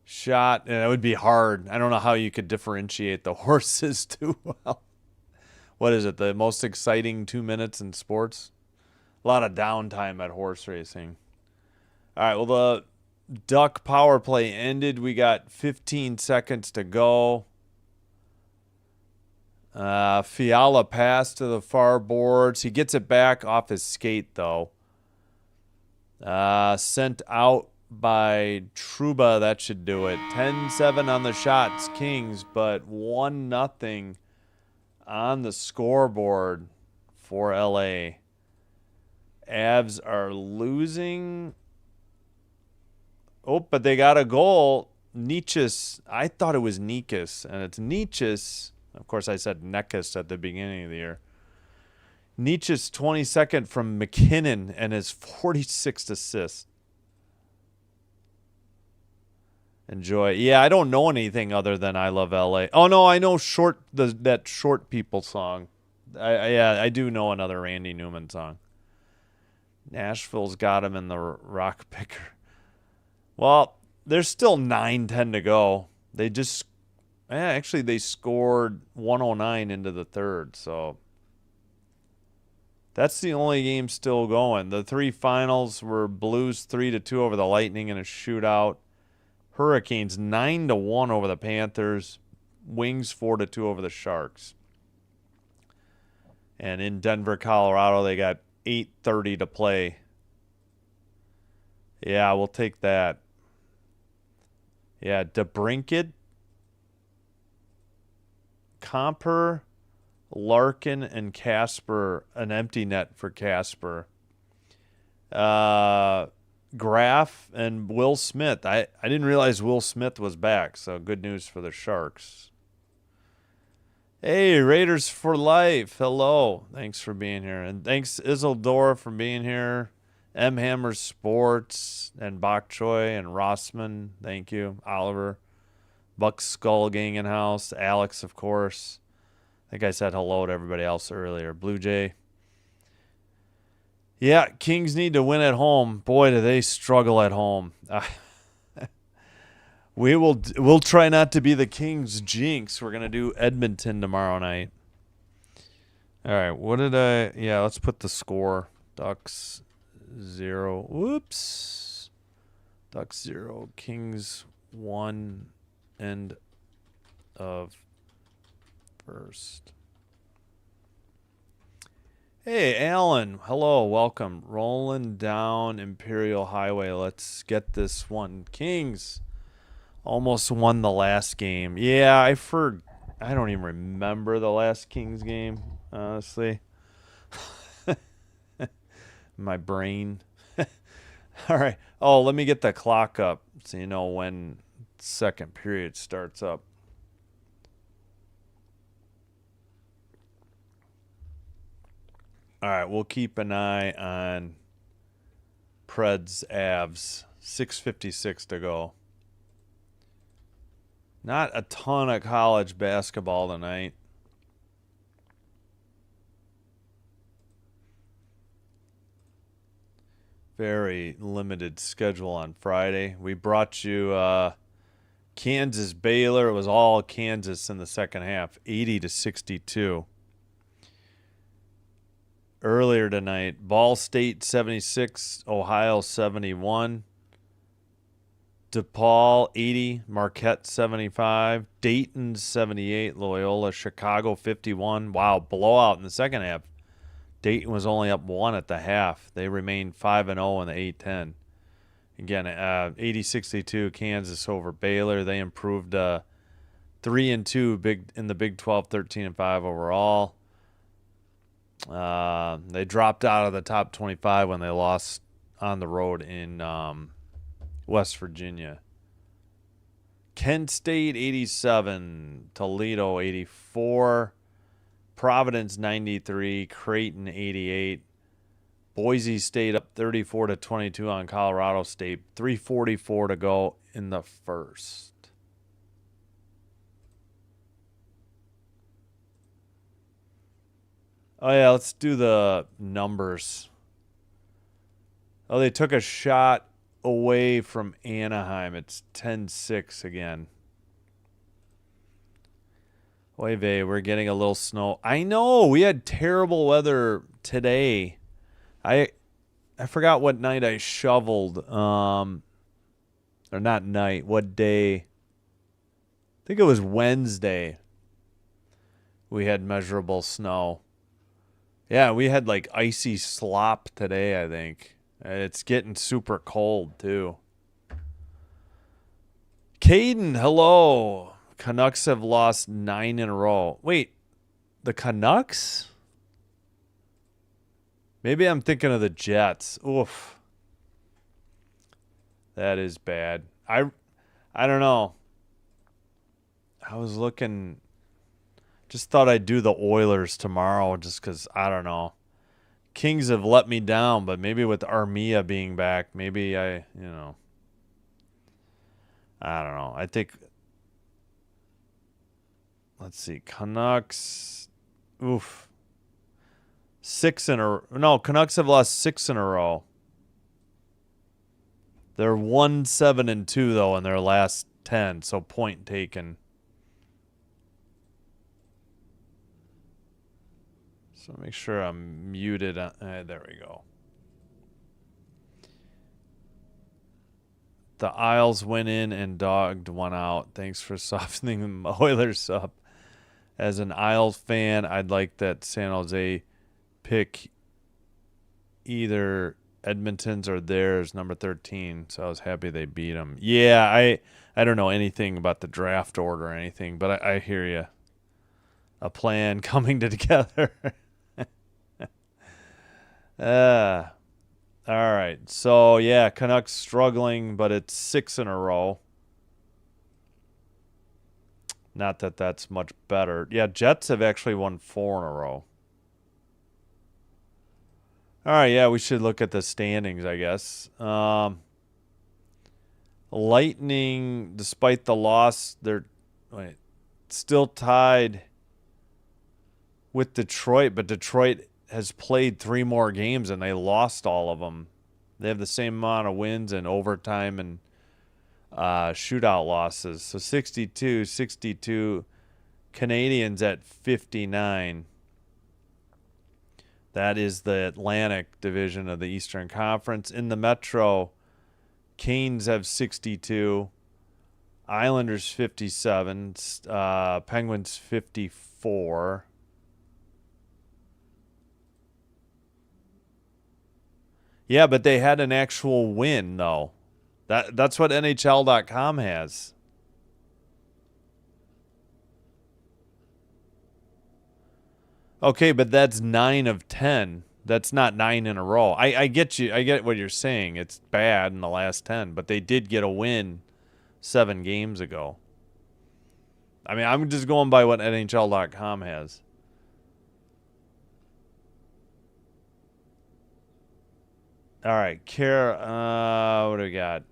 Shot, and it would be hard. I don't know how you could differentiate the horses too well. What is it? The most exciting 2 minutes in sports? A lot of downtime at horse racing. All right, well, the Duck power play ended. We got 15 seconds to go. Fiala pass to the far boards. He gets it back off his skate, though. Sent out by Trouba. That should do it. 10-7 on the shots, Kings, but 1-0 on the scoreboard for LA. Avs are losing. Oh, but they got a goal. Nietzsche's. I thought it was Nikas, and it's Nietzsche's. Of course, I said Nekas at the beginning of the year. Nietzsche's 22nd from McKinnon and his 46th assist. Enjoy. Yeah, I don't know anything other than I Love LA. Oh, no, I know that Short People song. I do know another Randy Newman song. Nashville's got him in the rock picker. Well, there's still 9:10 to go. They just... actually, they scored 109 into the third, so that's the only game still going. The 3 finals were Blues 3-2 over the Lightning in a shootout. Hurricanes 9-1 over the Panthers. Wings 4-2 over the Sharks. And in Denver, Colorado, they got 8:30 to play. Yeah, we'll take that. Yeah, DeBrincat, Comper, Larkin, and Casper. An empty net for Casper. Graf and Will Smith. I didn't realize Will Smith was back, so good news for the Sharks. Hey, Raiders for life. Hello. Thanks for being here. And thanks, Isildur, for being here. M. Hammer Sports and Bok Choy and Rossman. Thank you. Oliver. Buck Skull Gang in house. Alex, of course. I think I said hello to everybody else earlier. Blue Jay. Yeah, Kings need to win at home. Boy, do they struggle at home. We'll try not to be the Kings jinx. We're going to do Edmonton tomorrow night. All right, let's put the score. Ducks 0. Whoops. Ducks 0. Kings 1. End of first. Hey, Alan. Hello. Welcome. Rolling down Imperial Highway. Let's get this one. Kings almost won the last game. Yeah, I forgot I don't even remember the last Kings game, honestly. My brain. All right. Oh, let me get the clock up so you know when second period starts up. All right, we'll keep an eye on Preds Avs. 6:56 to go. Not a ton of college basketball tonight. Very limited schedule on Friday. We brought you Kansas Baylor. It was all Kansas in the second half, 80-62. Earlier tonight, Ball State 76, Ohio 71. DePaul 80, Marquette 75, Dayton 78, Loyola Chicago 51. Wow, blowout in the second half. Dayton was only up 1 at the half. They remained 5-0 in the A-10. Again, 80-62 Kansas over Baylor. They improved 3-2 in the Big 12, 13-5 overall. They dropped out of the top 25 when they lost on the road in West Virginia. Kent State 87, Toledo 84, Providence 93, Creighton 88, Boise State up 34-22 on Colorado State. 3:44 to go in the first. Oh yeah, let's do the numbers. Oh, they took a shot away from Anaheim. It's 10-6 again. Oy vey, we're getting a little snow. I know, we had terrible weather today. I forgot what night I shoveled. Or not night, what day. I think it was Wednesday. We had measurable snow. Yeah, we had like icy slop today, I think. It's getting super cold, too. Caden, hello. Canucks have lost 9 in a row. Wait, the Canucks? Maybe I'm thinking of the Jets. Oof. That is bad. I don't know. I was looking. Just thought I'd do the Oilers tomorrow just because, I don't know. Kings have let me down, but maybe with Armia being back, maybe I don't know. I think, let's see, Canucks, oof. Canucks have lost 6 in a row. They're 1-7-2, though, in their last 10, so point taken. So make sure I'm muted. There we go. The Isles went in and dogged one out. Thanks for softening the Oilers up. As an Isles fan, I'd like that San Jose pick either Edmonton's or theirs, number 13. So I was happy they beat them. Yeah, I don't know anything about the draft order or anything, but I hear you. A plan coming together. All right. So, yeah, Canucks struggling, but it's 6 in a row. Not that that's much better. Yeah, Jets have actually won 4 in a row. All right, yeah, we should look at the standings, I guess. Lightning, despite the loss, they're still tied with Detroit, but Detroit has played 3 more games and they lost all of them. They have the same amount of wins and overtime and shootout losses. So 62. Canadians at 59. That is the Atlantic division of the Eastern Conference. In the Metro, Canes have 62. Islanders 57. Penguins 54. Yeah, but they had an actual win, though. That's what NHL.com has. Okay, but that's 9 of 10. That's not 9 in a row. I get you. I get what you're saying. It's bad in the last 10, but they did get a win 7 games ago. I mean, I'm just going by what NHL.com has. All right, what do we got?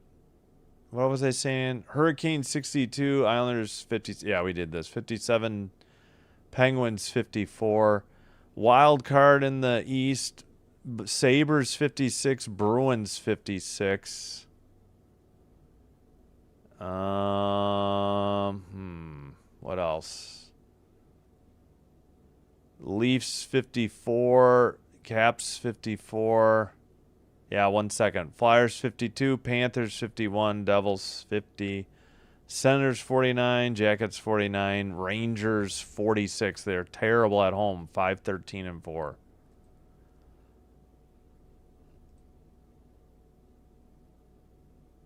What was I saying? Hurricane 62, Islanders 50. Yeah, we did this. 57, Penguins 54. Wild card in the East, Sabres 56, Bruins 56. What else? Leafs 54, Caps 54. Yeah, 1 second. Flyers 52, Panthers 51, Devils 50, Senators 49, Jackets 49, Rangers 46. They're terrible at home, 5-13-4. All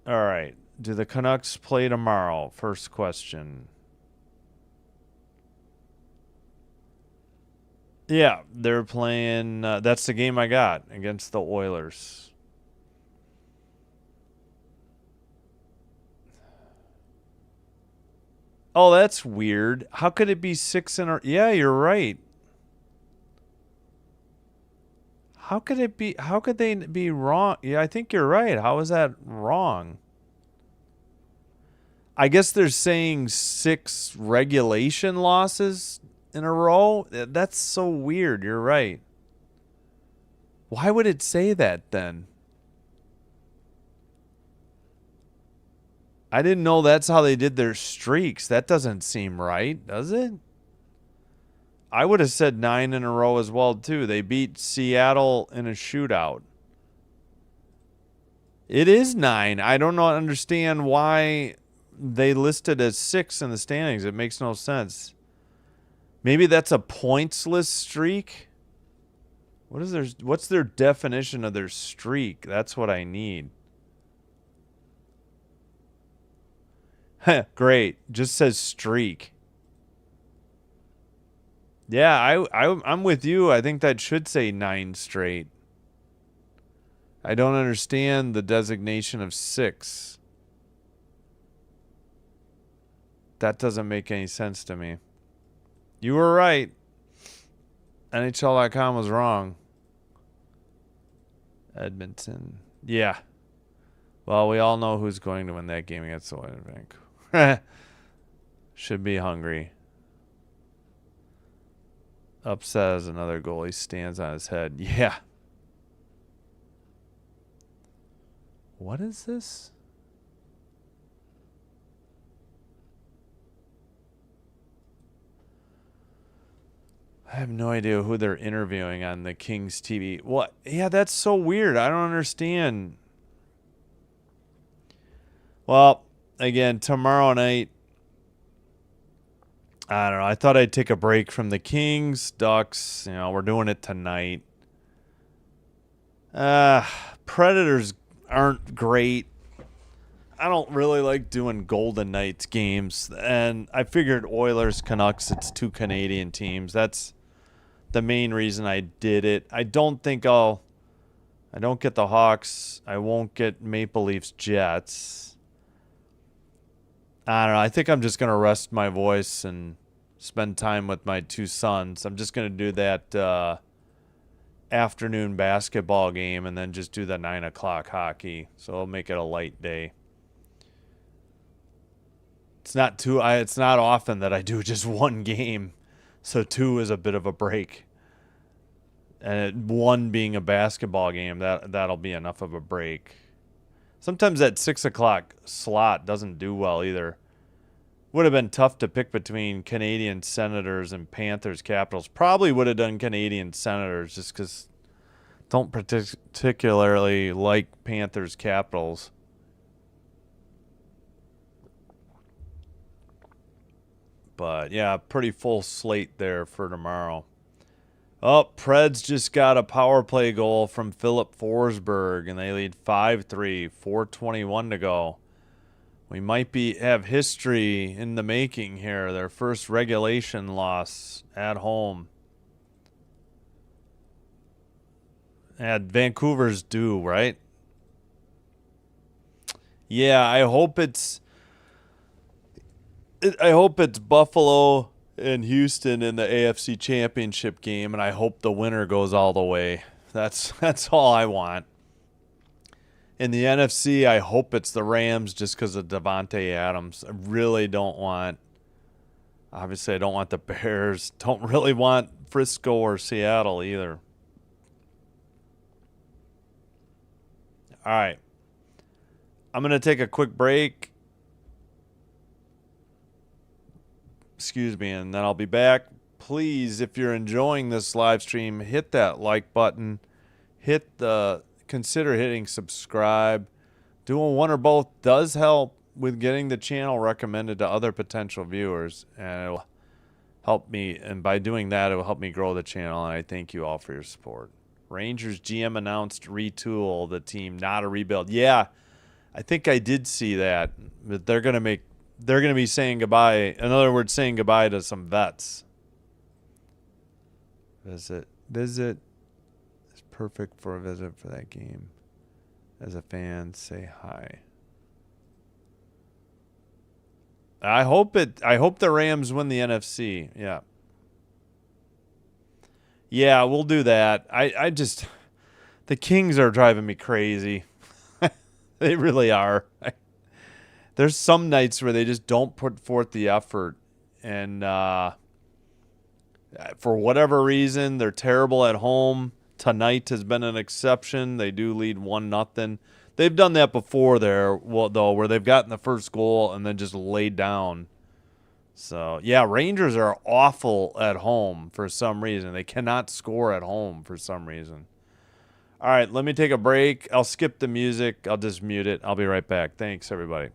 right. Do the Canucks play tomorrow? First question. Yeah, they're playing. That's the game I got against the Oilers. Oh, that's weird. How could it be 6 in a... Yeah, you're right. How could it be... How could they be wrong? Yeah, I think you're right. How is that wrong? I guess they're saying 6 regulation losses in a row. That's so weird. You're right. Why would it say that then? I didn't know that's how they did their streaks. That doesn't seem right, does it? I would have said 9 in a row as well, too. They beat Seattle in a shootout. It is 9. I don't understand why they listed as 6 in the standings. It makes no sense. Maybe that's a pointsless streak? What's their definition of their streak? That's what I need. Great. Just says streak. Yeah, I'm with you. I think that should say 9 straight. I don't understand the designation of 6. That doesn't make any sense to me. You were right. NHL.com was wrong. Edmonton. Yeah. Well, we all know who's going to win that game against the Wild Vancouver. Should be hungry. Upset as another goalie stands on his head. Yeah. What is this? I have no idea who they're interviewing on the Kings TV. What? Yeah, that's so weird. I don't understand. Well, again, tomorrow night, I don't know. I thought I'd take a break from the Kings, Ducks. You know, we're doing it tonight. Predators aren't great. I don't really like doing Golden Knights games. And I figured Oilers, Canucks, it's 2 Canadian teams. That's the main reason I did it. I don't get the Hawks. I won't get Maple Leafs, Jets. I don't know. I think I'm just going to rest my voice and spend time with my 2 sons. I'm just going to do that afternoon basketball game and then just do the 9 o'clock hockey. So I'll make it a light day. It's not often that I do just 1 game. So 2 is a bit of a break. And 1 being a basketball game, that'll be enough of a break. Sometimes that 6 o'clock slot doesn't do well either. Would have been tough to pick between Canadian Senators and Panthers Capitals. Probably would have done Canadian Senators just because don't particularly like Panthers Capitals. But yeah, pretty full slate there for tomorrow. Oh, Preds just got a power play goal from Philip Forsberg, and they lead 5-3, 4:21 to go. We might have history in the making here. Their first regulation loss at home. Yeah, Vancouver's due, right? Yeah, I hope it's Buffalo and Houston in the AFC Championship game, and I hope the winner goes all the way. That's all I want. In the NFC, I hope it's the Rams just because of Devontae Adams. I really don't want. Obviously, I don't want the Bears. Don't really want Frisco or Seattle either. All right. I'm going to take a quick break. Excuse me, and then I'll be back. Please, if you're enjoying this live stream, hit that like button. Consider hitting subscribe. Doing one or both does help with getting the channel recommended to other potential viewers, and it'll help me. And by doing that, it will help me grow the channel, and I thank you all for your support. Rangers GM announced retool the team, not a rebuild. Yeah, I think I did see that. But they're going to be saying goodbye. In other words, saying goodbye to some vets. Visit is perfect for a visit for that game. As a fan, say hi. I hope the Rams win the NFC. Yeah. Yeah, we'll do that. The Kings are driving me crazy. They really are. There's some nights where they just don't put forth the effort, and for whatever reason, they're terrible at home. Tonight has been an exception. They do lead 1-0. They've done that before there, though, where they've gotten the first goal and then just laid down. So, yeah, Rangers are awful at home for some reason. They cannot score at home for some reason. All right, let me take a break. I'll skip the music. I'll just mute it. I'll be right back. Thanks, everybody.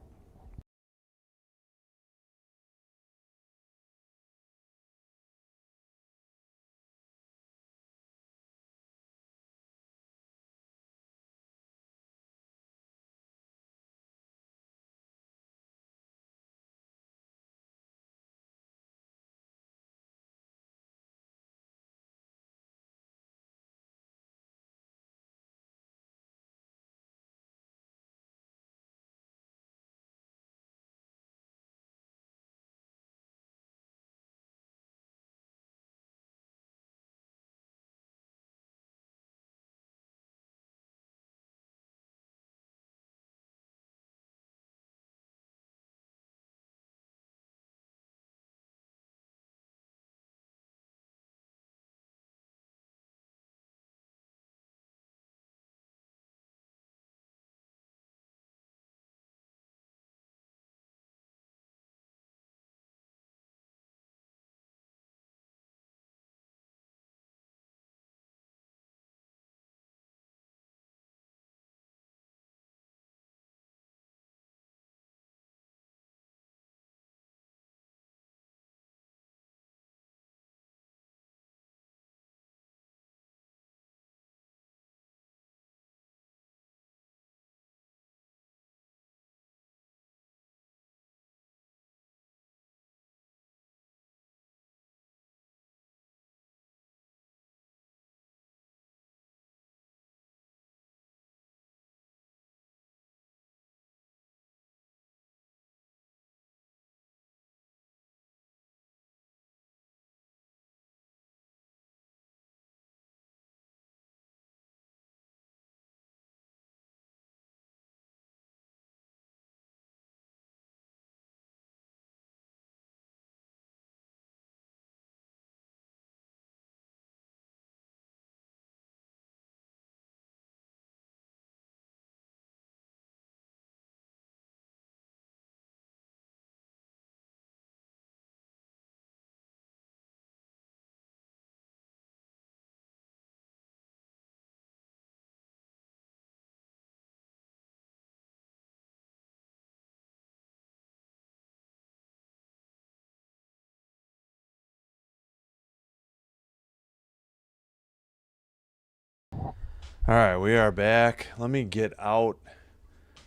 All right, we are back. Let me get out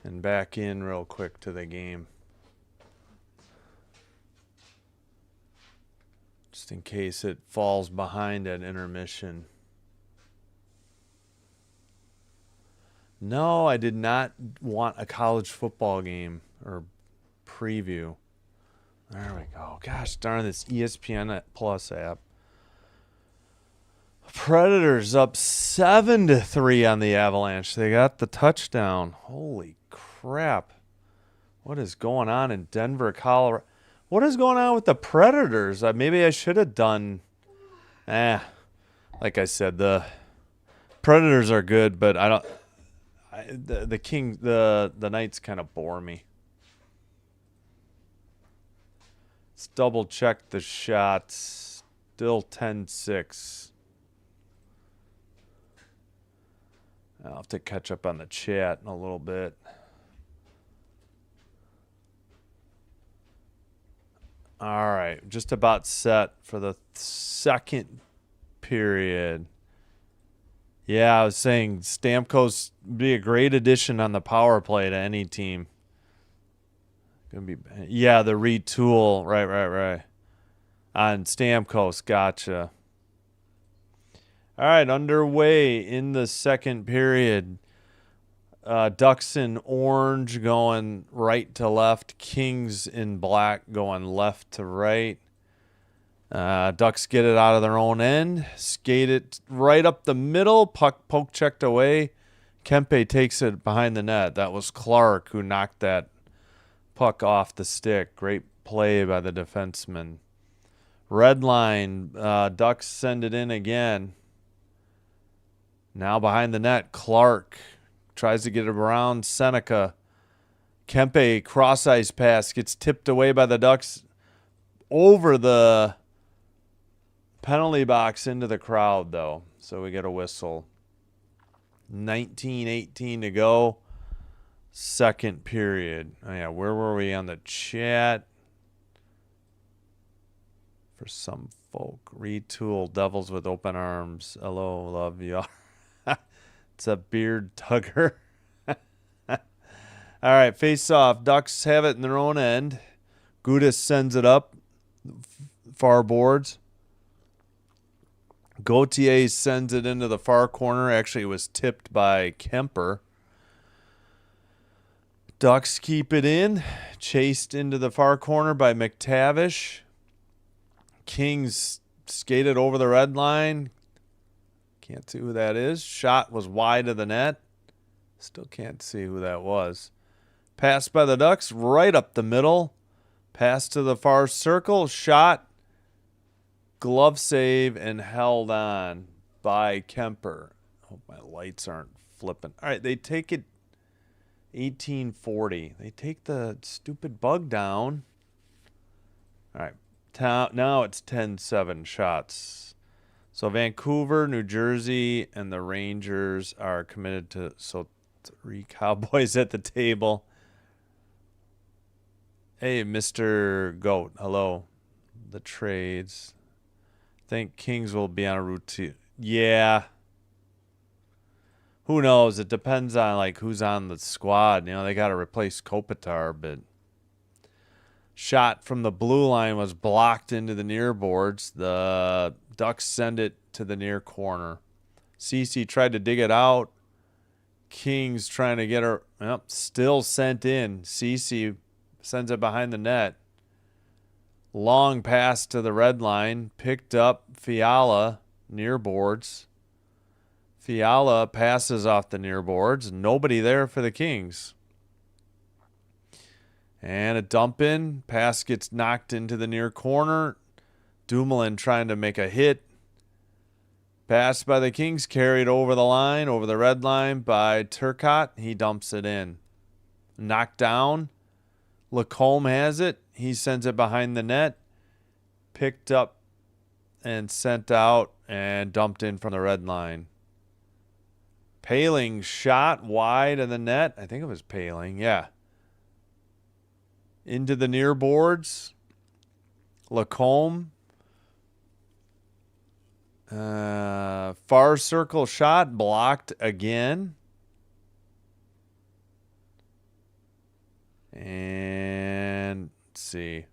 and back in real quick to the game. Just in case it falls behind at intermission. No, I did not want a college football game or preview. There we go. Gosh darn this ESPN Plus app. Predators up 7-3 on the Avalanche. They got the touchdown. Holy crap. What is going on in Denver, Colorado? What is going on with the Predators? Maybe I should have done... like I said, the Predators are good, but I don't... The Knights kind of bore me. Let's double check the shots. Still 10-6. I'll have to catch up on the chat in a little bit. All right, just about set for the second period. Yeah, I was saying Stamkos would be a great addition on the power play to any team. Gonna be, yeah, the retool, right. On Stamkos, gotcha. All right, underway in the second period. Ducks in orange going right to left. Kings in black going left to right. Ducks get it out of their own end. Skate it right up the middle. Puck poke checked away. Kempe takes it behind the net. That was Clark who knocked that puck off the stick. Great play by the defenseman. Red line. Ducks send it in again. Now behind the net, Clark tries to get it around Seneca. Kempe cross-ice pass gets tipped away by the Ducks over the penalty box into the crowd, though. So we get a whistle. 19:18 to go. Second period. Oh, yeah, where were we on the chat? For some folk. Retool Devils with open arms. Hello, love y'all. It's a beard tugger. All right, face off. Ducks have it in their own end. Gudis sends it up. Far boards. Gauthier sends it into the far corner. Actually, it was tipped by Kemper. Ducks keep it in. Chased into the far corner by McTavish. Kings skated over the red line. Can't see who that is. Shot was wide of the net. Still can't see who that was. Pass by the Ducks right up the middle. Pass to the far circle. Shot. Glove save and held on by Kemper. Hope my lights aren't flipping. All right, they take it 1840. They take the stupid bug down. All right, now it's 10-7 shots. So Vancouver, New Jersey, and the Rangers are committed to, so 3 Cowboys at the table. Hey, Mr. Goat, hello. The trades. I think Kings will be on a route. Yeah. Who knows? It depends on like who's on the squad. You know, they got to replace Kopitar, but shot from the blue line was blocked into the near boards. The Ducks send it to the near corner. Cece tried to dig it out. Kings trying to get her. Yep, still sent in. Cece sends it behind the net. Long pass to the red line. Picked up Fiala near boards. Fiala passes off the near boards. Nobody there for the Kings. And a dump in. Pass gets knocked into the near corner. Dumoulin trying to make a hit. Pass by the Kings. Carried over the line. Over the red line by Turcotte. He dumps it in. Knocked down. Lacombe has it. He sends it behind the net. Picked up and sent out and dumped in from the red line. Paling shot wide of the net. I think it was Paling. Yeah. Into the near boards. Lacombe. Far circle shot blocked again. And let's see.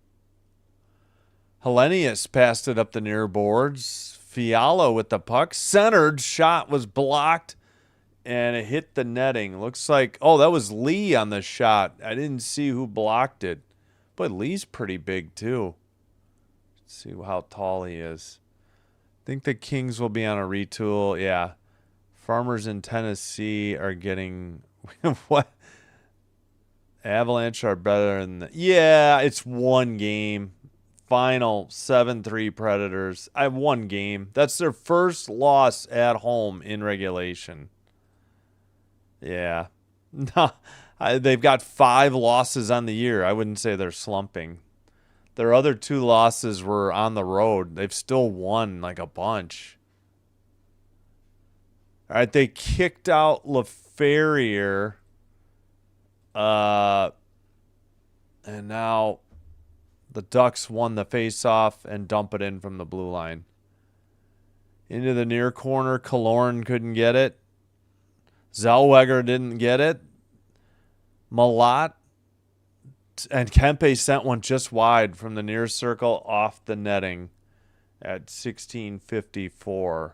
Hellenius passed it up the near boards. Fiala with the puck. Centered shot was blocked and it hit the netting. Looks like, oh, that was Lee on the shot. I didn't see who blocked it. But Lee's pretty big, too. Let's see how tall he is. I think the Kings will be on a retool. Yeah. Farmers in Tennessee are getting... what? Avalanche are better than... yeah, it's one game. Final 7-3 Predators. I have one game. That's their first loss at home in regulation. Yeah. No, they've got 5 losses on the year. I wouldn't say they're slumping. Their other 2 losses were on the road. They've still won like a bunch. All right, they kicked out LaFerriere. And now the Ducks won the face-off and dump it in from the blue line. Into the near corner, Killorn couldn't get it. Zellweger didn't get it. Malat and Kempe sent one just wide from the near circle off the netting at 16:54.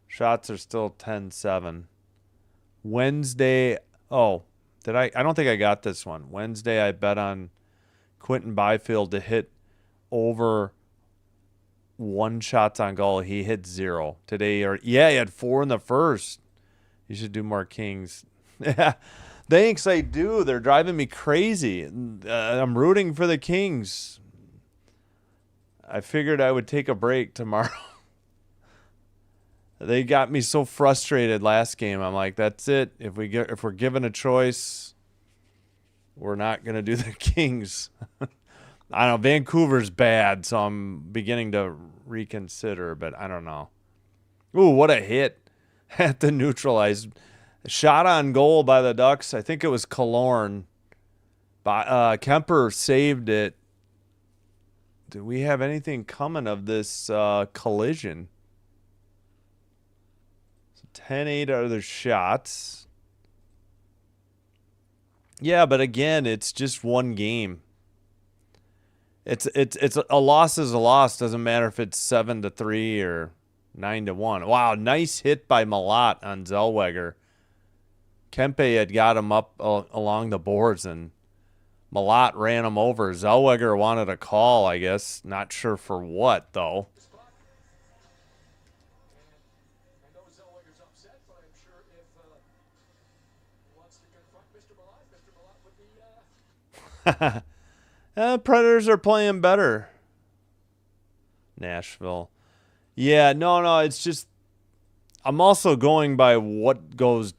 Shots are still 10-7. Wednesday, I don't think I got this one. Wednesday I bet on Quentin Byfield to hit over 1 shots on goal. He hit 0 today. He had 4 in the first. You should do more Kings. Yeah, thanks, I do. They're driving me crazy. I'm rooting for the Kings. I figured I would take a break tomorrow. They got me so frustrated last game. I'm like, that's it. If we're given a choice, we're not going to do the Kings. I don't know. Vancouver's bad, so I'm beginning to reconsider, but I don't know. Ooh, what a hit at the neutralized. Shot on goal by the Ducks. I think it was Killorn. Kemper saved it. Do we have anything coming of this collision? 10-8 other shots. Yeah, but again, it's just one game. It's a loss is a loss. Doesn't matter if it's 7-3 or 9-1. Wow, nice hit by Malat on Zellweger. Kempe had got him up along the boards, and Malat ran him over. Zellweger wanted a call, I guess. Not sure for what, though. I know Zellweger's upset, but I'm sure if he wants to confront Mr. Malat would be... Predators are playing better. Nashville. Yeah, no, it's just... I'm also going by what goes...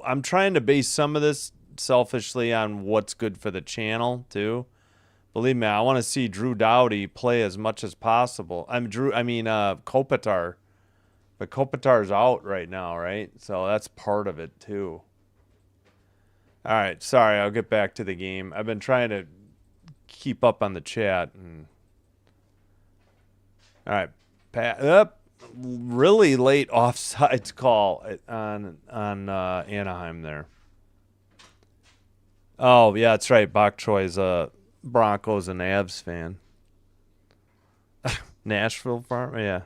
I'm trying to base some of this selfishly on what's good for the channel, too. Believe me, I want to see Drew Doughty play as much as possible. Kopitar. But Kopitar's out right now, right? So that's part of it, too. All right, sorry, I'll get back to the game. I've been trying to keep up on the chat. All right, really late offsides call on Anaheim there. Oh, yeah, that's right. Bok Choi's a Broncos and Avs fan. Nashville farm, yeah.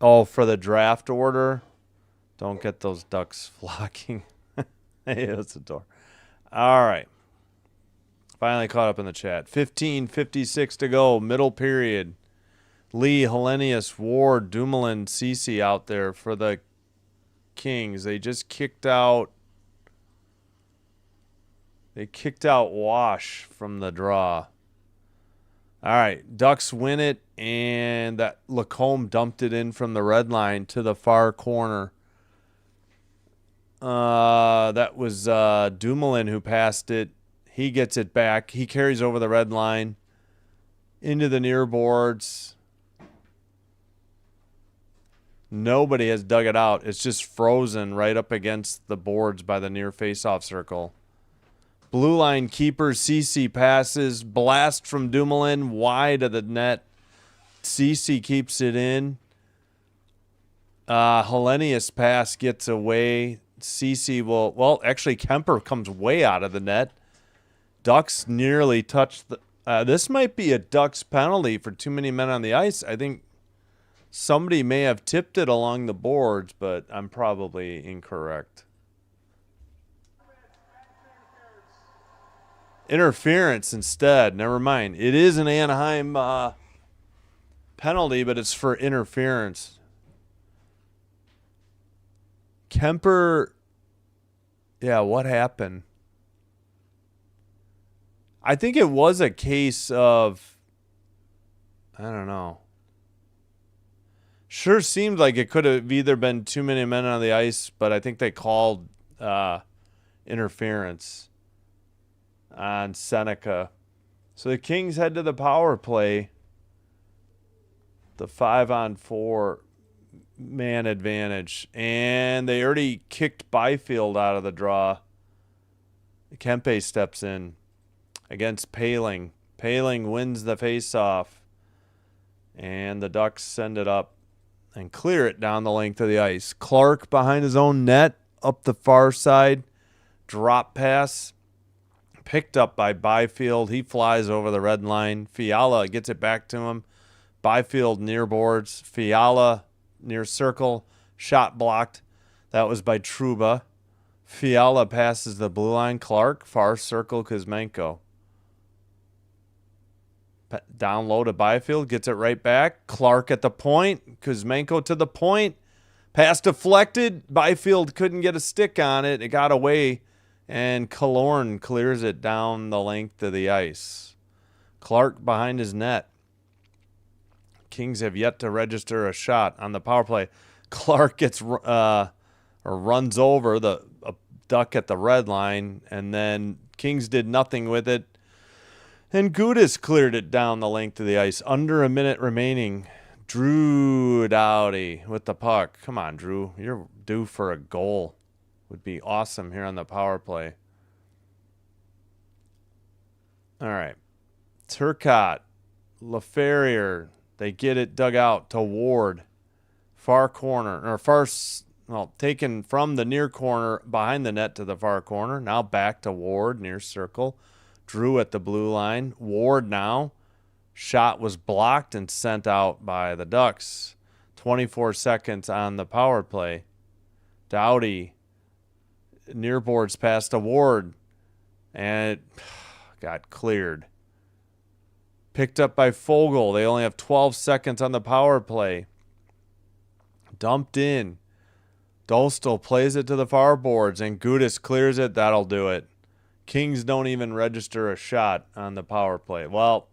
Oh, for the draft order? Don't get those Ducks flocking. Hey, that's a door. All right. Finally caught up in the chat. 15:56 to go, middle period. Lee, Hellenius, Ward, Dumoulin, Ceci out there for the Kings. They just kicked out. They kicked out Wash from the draw. All right, Ducks win it, and that Lacombe dumped it in from the red line to the far corner. That was Dumoulin who passed it. He gets it back. He carries over the red line into the near boards. Nobody has dug it out. It's just frozen right up against the boards by the near face-off circle. Blue line keeper, Ceci passes. Blast from Dumoulin, wide of the net. Ceci keeps it in. Hellenius pass gets away. Ceci will... Well, actually, Kemper comes way out of the net. Ducks nearly touched the... this might be a Ducks penalty for too many men on the ice. I think Somebody may have tipped it along the boards, but I'm probably incorrect. Interference instead. Never mind. It is an Anaheim penalty, but it's for interference. Kemper, yeah, what happened? I think it was a case of, I don't know. Sure seemed like it could have either been too many men on the ice, but I think they called interference on Seneca. So the Kings head to the power play. The 5-on-4 man advantage. And they already kicked Byfield out of the draw. Kempe steps in against Paling. Paling wins the faceoff. And the Ducks send it up and clear it down the length of the ice. Clark behind his own net, up the far side. Drop pass. Picked up by Byfield. He flies over the red line. Fiala gets it back to him. Byfield near boards. Fiala near circle. Shot blocked. That was by Trouba. Fiala passes the blue line. Clark, far circle, Kuzmenko. Down low to Byfield. Gets it right back. Clark at the point. Kuzmenko to the point. Pass deflected. Byfield couldn't get a stick on it. It got away. And Killorn clears it down the length of the ice. Clark behind his net. Kings have yet to register a shot on the power play. Clark gets or runs over the Duck at the red line, and then Kings did nothing with it. And Gudis cleared it down the length of the ice. Under a minute remaining. Drew Doughty with the puck. Come on, Drew. You're due for a goal. Would be awesome here on the power play. All right. Turcotte, LaFerriere, they get it dug out to Ward. Far corner, or taken from the near corner behind the net to the far corner. Now back to Ward, near circle. Drew at the blue line. Ward now. Shot was blocked and sent out by the Ducks. 24 seconds on the power play. Doughty. Near boards past a Ward, and it got cleared. Picked up by Fogle. They only have 12 seconds on the power play. Dumped in. Dostal plays it to the far boards, and Gudis clears it. That'll do it. Kings don't even register a shot on the power play. Well,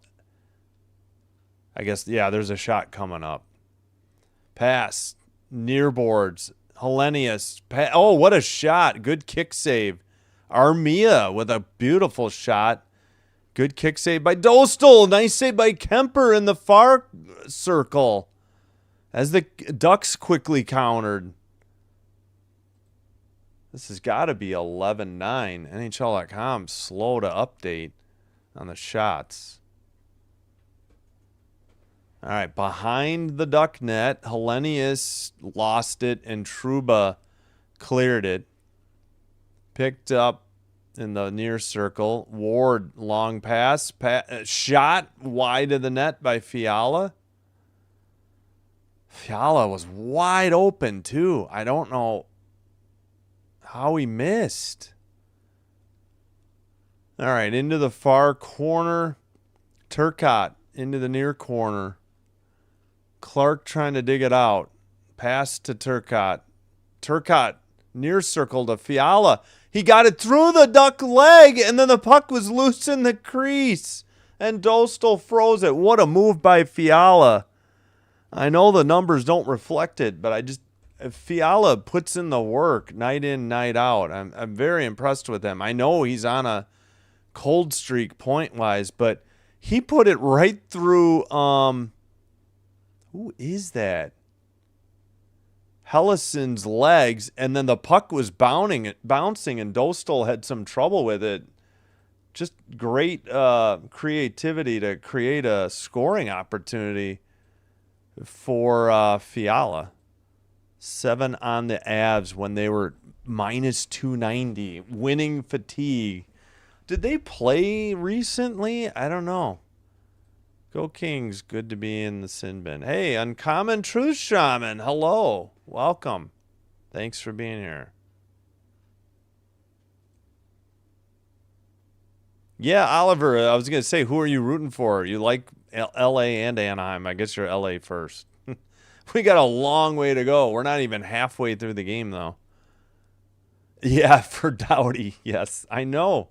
I guess, yeah, there's a shot coming up. Pass. Near boards. Hellenius. Oh, what a shot. Good kick save. Armia with a beautiful shot. Good kick save by Dostal. Nice save by Kemper in the far circle. As the Ducks quickly countered. This has got to be 11-9. NHL.com slow to update on the shots. All right, behind the Duck net, Hellenius lost it, and Trouba cleared it. Picked up in the near circle. Ward, long pass. Shot wide of the net by Fiala. Fiala was wide open, too. I don't know how he missed. All right, into the far corner. Turcotte into the near corner. Clark trying to dig it out. Pass to Turcotte. Turcotte near circle to Fiala. He got it through the Duck leg, and then the puck was loose in the crease. And Dostal froze it. What a move by Fiala. I know the numbers don't reflect it, but if Fiala puts in the work night in, night out, I'm very impressed with him. I know he's on a cold streak point-wise, but he put it right through... who is that? Hellison's legs, and then the puck was bouncing, and Dostal had some trouble with it. Just great creativity to create a scoring opportunity for Fiala. 7 on the Avs when they were minus 290, winning fatigue. Did they play recently? I don't know. Go Kings. Good to be in the sin bin. Hey, Uncommon Truth Shaman. Hello. Welcome. Thanks for being here. Yeah, Oliver, I was going to say, who are you rooting for? You like L.A. and Anaheim. I guess you're L.A. first. We got a long way to go. We're not even halfway through the game, though. Yeah, for Doughty. Yes, I know.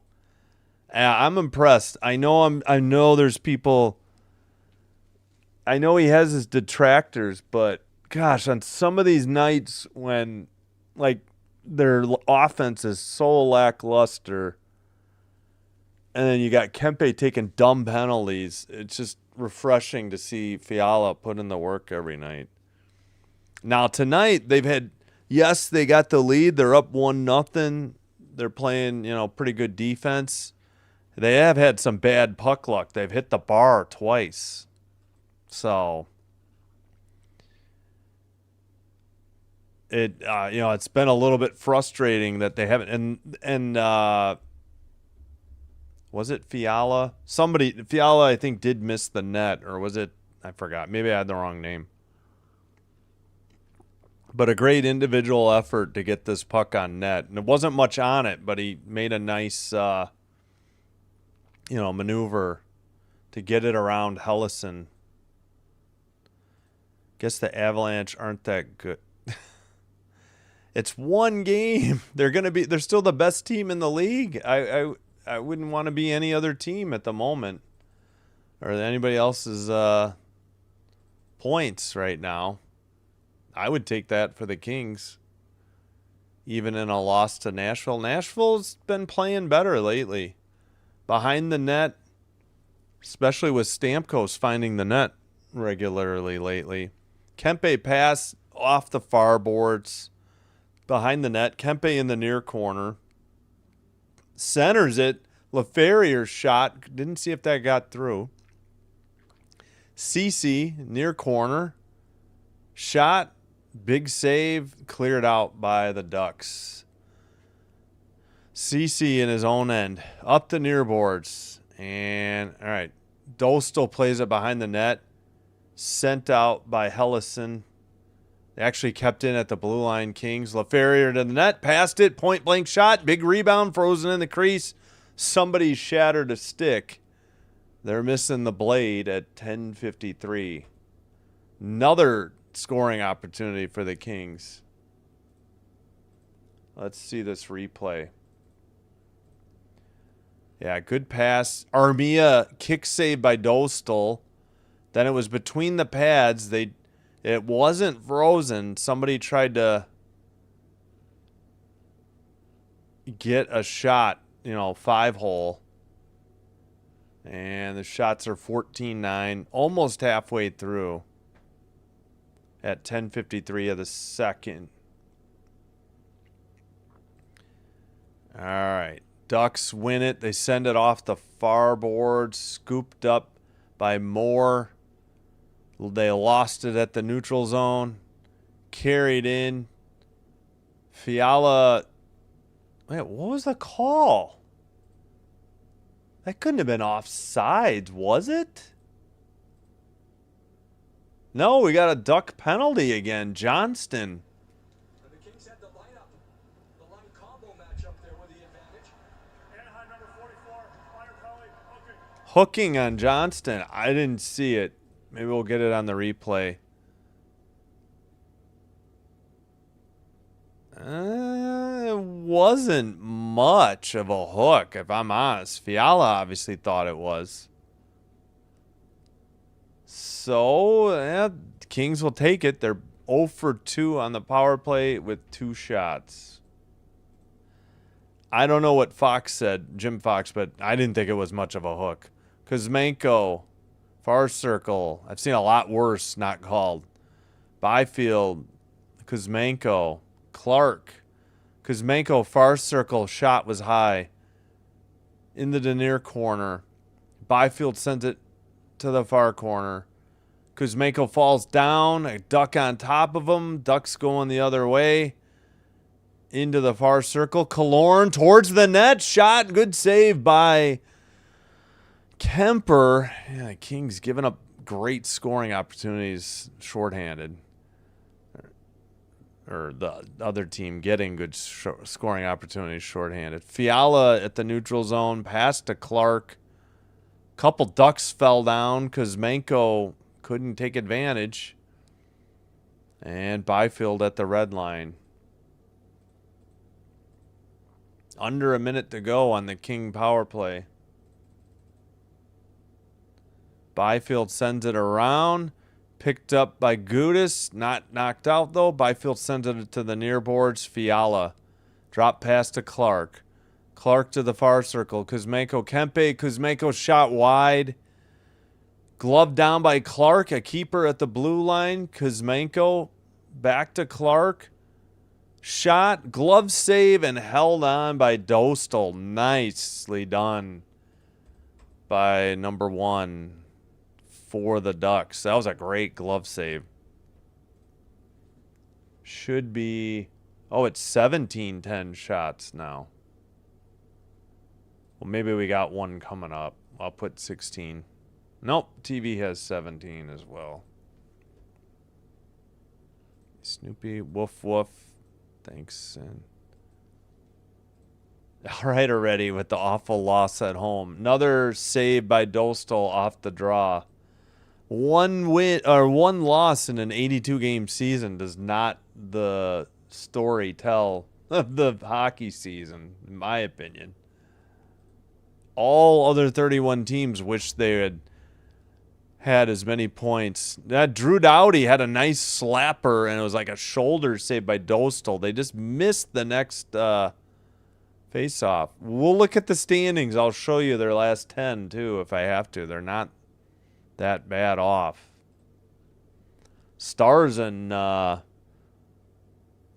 I'm impressed. I know there's people. I know he has his detractors, but gosh, on some of these nights when like their offense is so lackluster, and then you got Kempe taking dumb penalties, it's just refreshing to see Fiala put in the work every night. Now tonight they got the lead. They're up 1-0. They're playing, pretty good defense. They have had some bad puck luck. They've hit the bar twice. So it's been a little bit frustrating that they haven't. And was it Fiala? Fiala, I think, did miss the net, or was it? I forgot. Maybe I had the wrong name. But a great individual effort to get this puck on net. And it wasn't much on it, but he made a nice, maneuver to get it around Hellison. Guess the Avalanche aren't that good. It's one game. They're still the best team in the league. I wouldn't want to be any other team at the moment, or anybody else's points right now. I would take that for the Kings, even in a loss to Nashville. Nashville's been playing better lately. Behind the net, especially with Stamkos finding the net regularly lately. Kempe pass off the far boards. Behind the net, Kempe in the near corner. Centers it. LaFerrier's shot. Didn't see if that got through. Ceci, near corner. Shot. Big save, cleared out by the Ducks. Ceci in his own end, up the near boards. And, all right, Dostal plays it behind the net. Sent out by Hellison. They actually kept in at the blue line, Kings. LaFerrier to the net, passed it, point-blank shot, big rebound, frozen in the crease. Somebody shattered a stick. They're missing the blade at 10:53. Another scoring opportunity for the Kings. Let's see this replay. Yeah, good pass. Armia kick save by Dostal. Then it was between the pads. It wasn't frozen. Somebody tried to get a shot, 5-hole. And the shots are 14-9, almost halfway through. At 10:53 of the second. All right. Ducks win it. They send it off the far board. Scooped up by Moore. They lost it at the neutral zone. Carried in. Fiala. Wait, what was the call? That couldn't have been offsides, was it? No, we got a Duck penalty again. Johnston. And the Kings had the lineup. The line combo matchup there with the advantage. Anaheim number 44, minor penalty, Hooking on Johnston. I didn't see it. Maybe we'll get it on the replay. It wasn't much of a hook, if I'm honest. Fiala obviously thought it was. So, Kings will take it. They're 0 for 2 on the power play with 2 shots. I don't know what Fox said, Jim Fox, but I didn't think it was much of a hook. Kuzmenko, far circle. I've seen a lot worse not called. Byfield, Kuzmenko, Clark. Kuzmenko, far circle, shot was high. In the near corner. Byfield sends it to the far corner. Kuzmenko falls down, a Duck on top of him. Ducks going the other way. Into the far circle. Killorn towards the net. Shot. Good save by Kemper, yeah, Kings giving up great scoring opportunities shorthanded. Or the other team getting good scoring opportunities shorthanded. Fiala at the neutral zone, pass to Clark. Couple Ducks fell down. Kuzmenko couldn't take advantage. And Byfield at the red line. Under a minute to go on the King power play. Byfield sends it around. Picked up by Gudis. Not knocked out, though. Byfield sends it to the near boards. Fiala. Drop pass to Clark. Clark to the far circle. Kuzmenko. Kempe. Kuzmenko shot wide. Glove down by Clark. A keeper at the blue line. Kuzmenko back to Clark. Shot. Glove save and held on by Dostal. Nicely done by number 1 for the Ducks. That was a great glove save. Should be... Oh, it's 17-10 shots now. Well, maybe we got one coming up. I'll put 16. Nope, TV has 17 as well. Snoopy, woof woof. Thanks. And all right already with the awful loss at home. Another save by Dostal off the draw. One win or one loss in an 82-game season does not the story tell of the hockey season, in my opinion. All other 31 teams wish they had as many points. Drew Doughty had a nice slapper, and it was like a shoulder save by Dostal. They just missed the next face-off. We'll look at the standings. I'll show you their last 10, too, if I have to. They're not that bad off. Stars and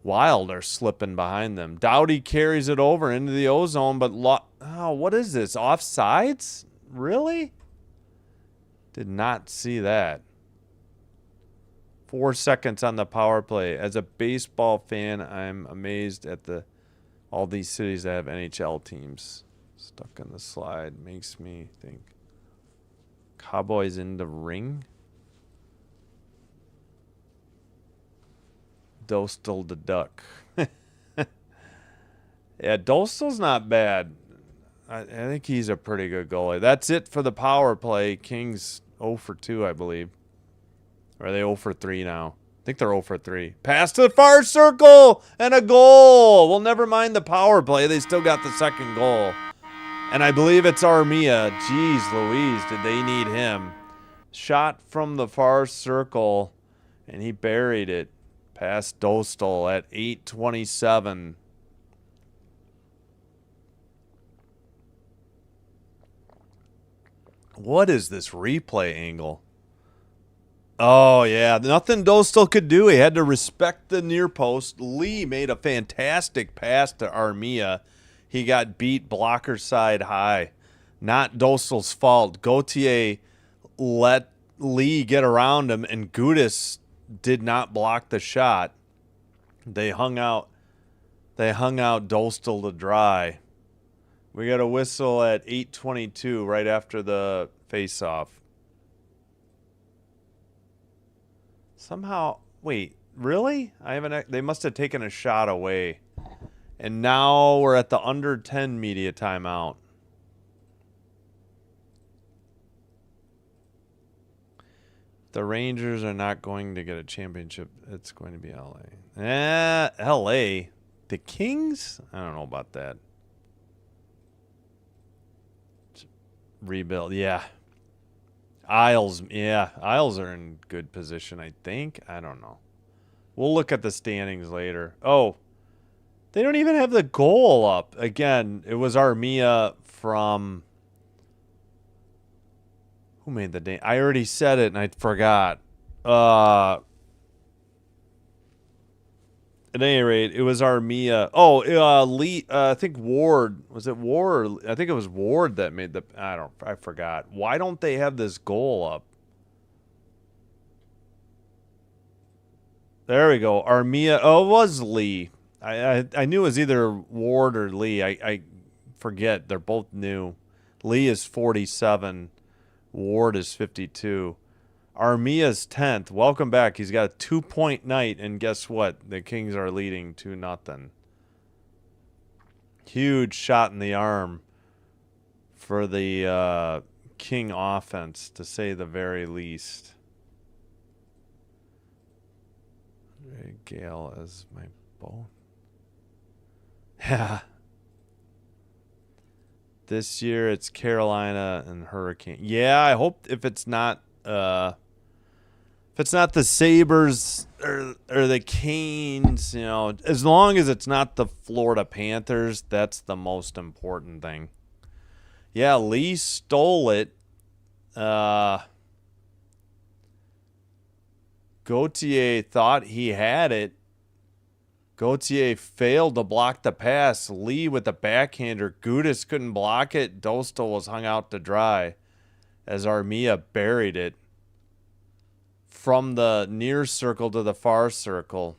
Wild are slipping behind them. Doughty carries it over into the O-zone, but what is this? Offsides? Really? Did not see that. 4 seconds on the power play. As a baseball fan, I'm amazed at all these cities that have NHL teams. Stuck in the slide makes me think. Cowboys in the ring. Dostal the Duck. Yeah, Dostal's not bad. I think he's a pretty good goalie. That's it for the power play. Kings 0 for 2, I believe. Or are they 0 for 3 now? I think they're 0 for 3. Pass to the far circle and a goal. Well, never mind the power play. They still got the second goal. And I believe it's Armia. Jeez Louise, did they need him. Shot from the far circle, and he buried it past Dostal at 8:27. What is this replay angle? Oh, yeah. Nothing Dostal could do. He had to respect the near post. Lee made a fantastic pass to Armia. He got beat blocker side high. Not Dostal's fault. Gauthier let Lee get around him, and Gudis did not block the shot. They hung out Dostal to dry. We got a whistle at 8:22 right after the face-off. Somehow, wait, really? They must have taken a shot away. And now we're at the under 10 media timeout. The Rangers are not going to get a championship. It's going to be LA. LA? The Kings? I don't know about that. Rebuild, yeah. Isles are in good position, I think. I don't know. We'll look at the standings later. Oh, they don't even have the goal up. Again, it was Armia from... Who made the name? I already said it and I forgot. At any rate, it was Armia. Oh, Lee. I think Ward. Was it Ward? I think it was Ward that made the... I forgot. Why don't they have this goal up? There we go. Armia. Oh, it was Lee. I knew it was either Ward or Lee. I forget. They're both new. Lee is 47. Ward is 52. Armia's 10th. Welcome back. He's got a 2-point night, and guess what? The Kings are leading 2-0. Huge shot in the arm for the King offense, to say the very least. Gale as my bow. Yeah. This year it's Carolina and Hurricane. Yeah, I hope if it's not the Sabres or the Canes, as long as it's not the Florida Panthers, that's the most important thing. Yeah, Lee stole it. Gauthier thought he had it. Gauthier failed to block the pass. Lee with the backhander. Gudis couldn't block it. Dostal was hung out to dry as Armia buried it from the near circle to the far circle.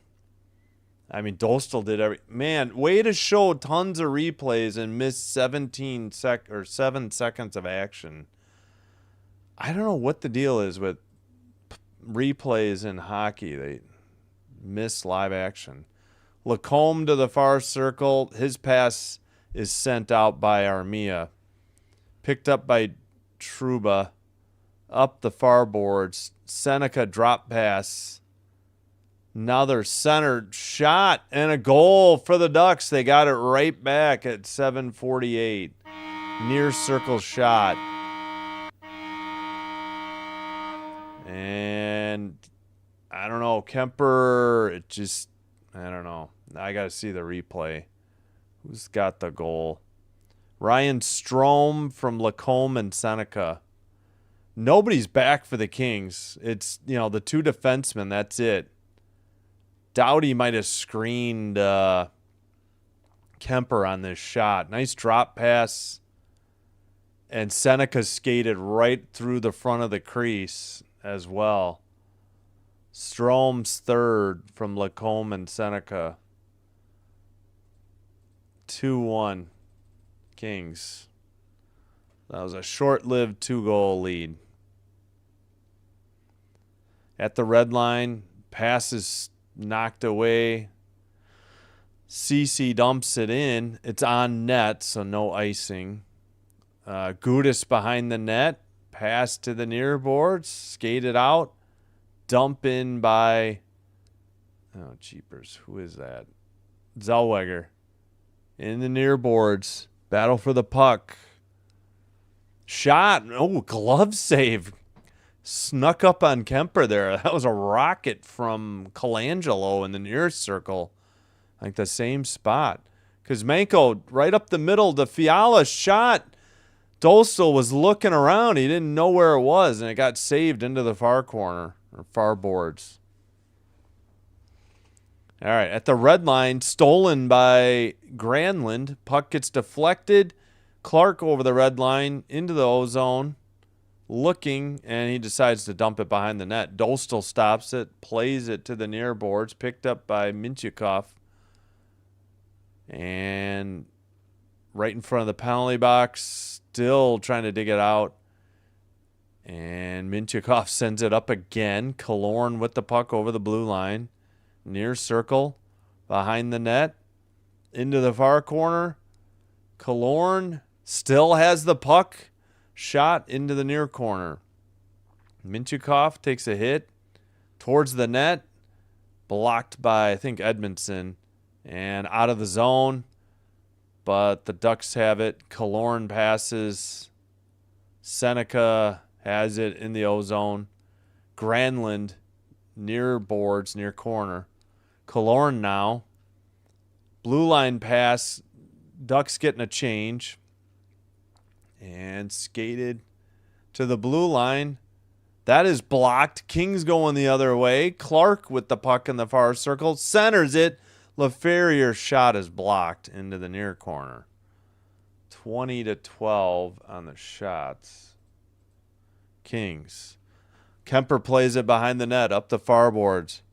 I mean, Dostal did man, way to show tons of replays and miss 7 seconds of action. I don't know what the deal is with replays in hockey. They miss live action. Lacombe to the far circle. His pass is sent out by Armia. Picked up by Trouba. Up the far boards. Seneca drop pass. Another centered shot and a goal for the Ducks. They got it right back at 7:48. Near circle shot. And I don't know. Kemper, I don't know. I got to see the replay. Who's got the goal? Ryan Strome from Lacombe and Seneca. Nobody's back for the Kings. It's, the two defensemen. That's it. Doughty might have screened Kemper on this shot. Nice drop pass. And Seneca skated right through the front of the crease as well. Strome's third from Lacombe and Seneca. 2-1 Kings. That was a short-lived 2-goal lead. At the red line, pass is knocked away. CC dumps it in. It's on net, so no icing. Gudis behind the net. Pass to the near boards. Skated out. Dump in by... Oh, jeepers. Who is that? Zellweger. In the near boards. Battle for the puck. Shot. Oh, glove save. Snuck up on Kemper there. That was a rocket from Colangelo in the near circle. Like the same spot. Kuzmenko right up the middle. The Fiala shot. Dostal was looking around. He didn't know where it was, and it got saved into the far corner, or far boards. All right, at the red line, stolen by Granlund. Puck gets deflected. Clark over the red line into the O-zone. Looking, and he decides to dump it behind the net. Dostal stops it, plays it to the near boards, picked up by Mintyukov. And right in front of the penalty box, still trying to dig it out. And Mintyukov sends it up again. Killorn with the puck over the blue line. Near circle, behind the net, into the far corner. Killorn still has the puck. Shot into the near corner. Mintyukov takes a hit towards the net. Blocked by, I think, Edmondson. And out of the zone. But the Ducks have it. Killorn passes. Seneca has it in the O-zone. Granlund near boards, near corner. Killorn now. Blue line pass. Ducks getting a change. And skated to the blue line. That is blocked. Kings going the other way. Clark with the puck in the far circle. Centers it. LaFerrier's shot is blocked into the near corner. 20-12 on the shots. Kings. Kemper plays it behind the net. Up the far boards.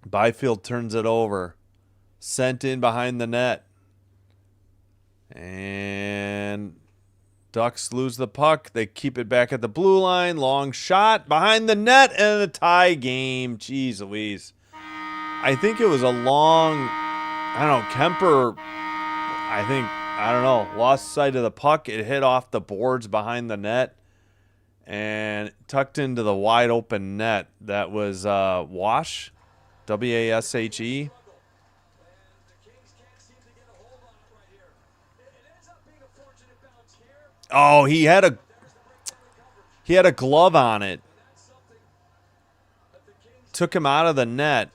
Byfield turns it over. Sent in behind the net. And Ducks lose the puck. They keep it back at the blue line. Long shot behind the net and a tie game. Jeez Louise. I think it was a long, I don't know, Kemper, lost sight of the puck. It hit off the boards behind the net and tucked into the wide open net. That was Wash, W-A-S-H-E. Oh, he had a glove on it. Took him out of the net.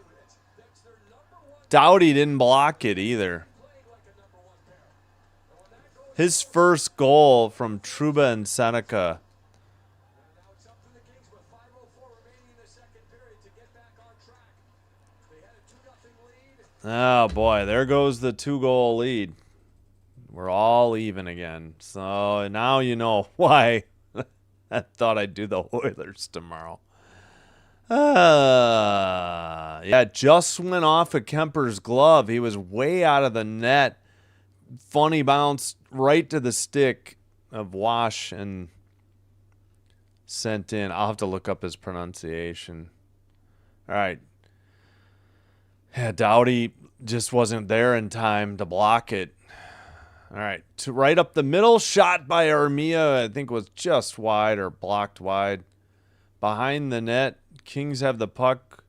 Doughty didn't block it either. His first goal from Trouba and Seneca. Oh, boy. There goes the 2-goal lead. We're all even again. So now you know why I thought I'd do the Oilers tomorrow. Yeah, just went off of Kemper's glove. He was way out of the net. Funny bounce right to the stick of Wash and sent in. I'll have to look up his pronunciation. All right. Yeah, Doughty just wasn't there in time to block it. All right, to right up the middle, shot by Armia, I think was just wide or blocked wide. Behind the net, Kings have the puck.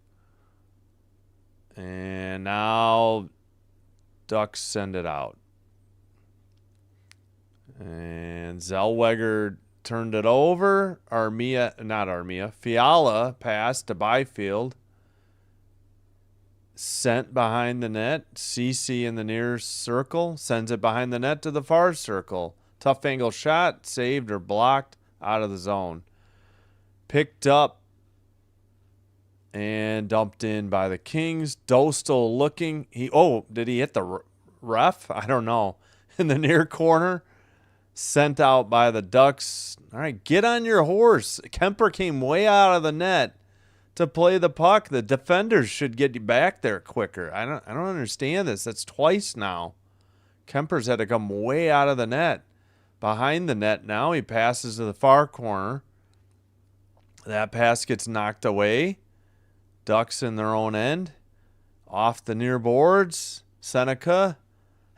And now Ducks send it out. And Zellweger turned it over. Fiala passed to Byfield. Sent behind the net. CC in the near circle. Sends it behind the net to the far circle. Tough angle shot. Saved or blocked out of the zone. Picked up and dumped in by the Kings. Dostal looking. Did he hit the ref? I don't know. In the near corner. Sent out by the Ducks. All right, get on your horse. Kemper came way out of the net to play the puck. The defenders should get you back there quicker. I don't understand this. That's twice now. Kemper's had to come way out of the net. Behind the net now. He passes to the far corner. That pass gets knocked away. Ducks in their own end. Off the near boards. Seneca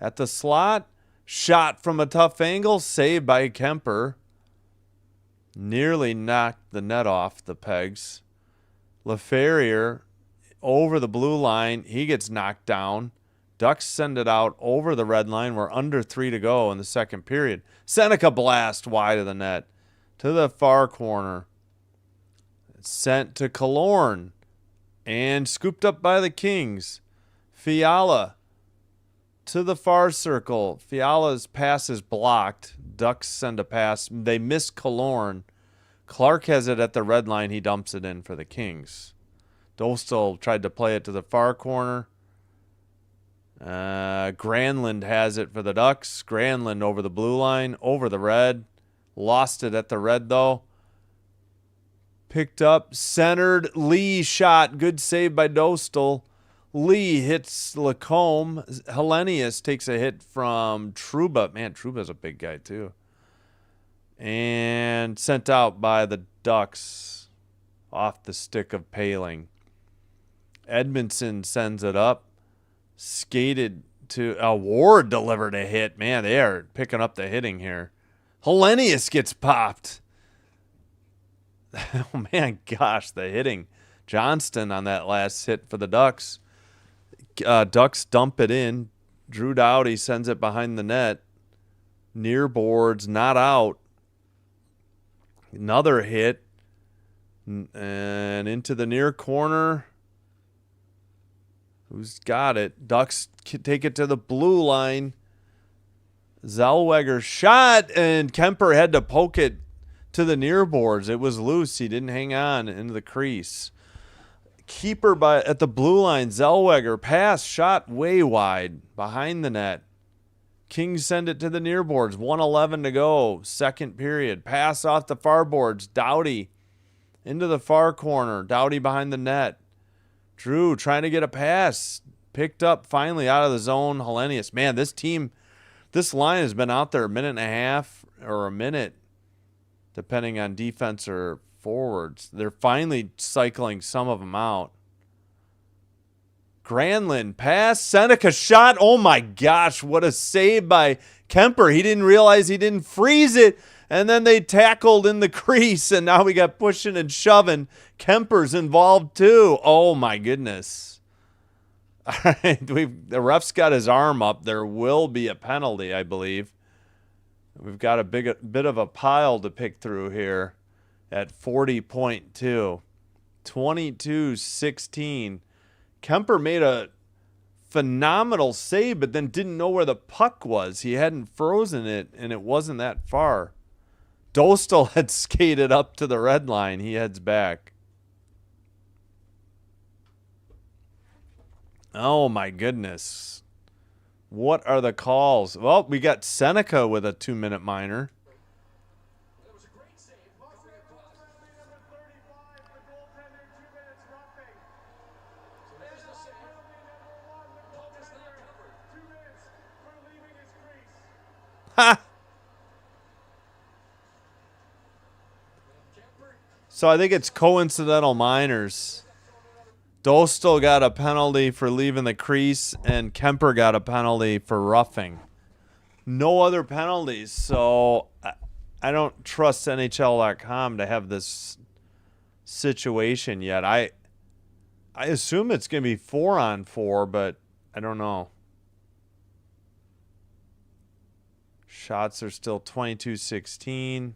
at the slot. Shot from a tough angle. Saved by Kemper. Nearly knocked the net off the pegs. LaFerrier over the blue line. He gets knocked down. Ducks send it out over the red line. We're under 3 to go in the second period. Seneca blast wide of the net to the far corner. Sent to Killorn and scooped up by the Kings. Fiala to the far circle. Fiala's pass is blocked. Ducks send a pass. They miss Killorn. Clark has it at the red line. He dumps it in for the Kings. Dostal tried to play it to the far corner. Granlund has it for the Ducks. Granlund over the blue line, over the red. Lost it at the red, though. Picked up, centered. Lee shot. Good save by Dostal. Lee hits Lacombe. Hellenius takes a hit from Trouba. Man, Trouba's a big guy, too. And sent out by the Ducks off the stick of Paling. Edmondson sends it up. Skated to Ward delivered a hit. Man, they are picking up the hitting here. Hellenius gets popped. Oh, man, gosh, the hitting. Johnston on that last hit for the Ducks. Ducks dump it in. Drew Doughty sends it behind the net. Near boards, not out. Another hit. And into the near corner. Who's got it? Ducks take it to the blue line. Zellweger shot, and Kemper had to poke it to the near boards. It was loose. He didn't hang on into the crease. Keeper at the blue line. Zellweger pass, shot way wide behind the net. Kings send it to the near boards. 1:11 to go. Second period. Pass off the far boards. Doughty into the far corner. Doughty behind the net. Drew trying to get a pass. Picked up finally out of the zone. Hellenius. Man, this team, This line has been out there a minute and a half or a minute, depending on defense or forwards. They're finally cycling some of them out. Granlund pass, Seneca shot. Oh my gosh, what a save by Kemper. He didn't realize he didn't freeze it. And then they tackled in the crease, and now we got pushing and shoving. Kemper's involved too. Oh my goodness. All right, the ref's got his arm up. There will be a penalty, I believe. We've got a bit of a pile to pick through here at 40.2. 22-16. Kemper made a phenomenal save, but then didn't know where the puck was. He hadn't frozen it, and it wasn't that far. Dostal had skated up to the red line. He heads back. Oh, my goodness. What are the calls? Well, we got Seneca with a 2-minute minor. That was a great save. Coming across. So there's the save. Puck is not covered. 2 minutes for leaving his crease. Ha! Kemper. So I think it's coincidental minors. Dostal got a penalty for leaving the crease, and Kemper got a penalty for roughing. No other penalties, so I don't trust NHL.com to have this situation yet. I assume it's going to be 4-on-4, but I don't know. Shots are still 22-16.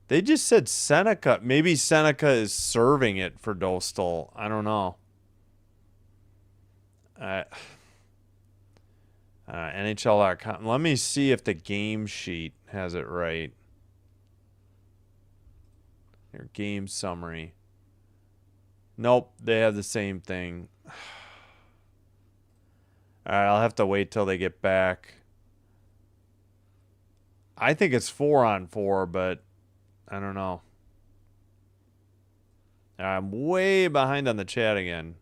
They just said Seneca. Maybe Seneca is serving it for Dostal. I don't know. NHL.com. Let me see if the game sheet has it right. Your game summary. Nope, they have the same thing. All right, I'll have to wait till they get back. I think it's 4-on-4, but I don't know. I'm way behind on the chat again.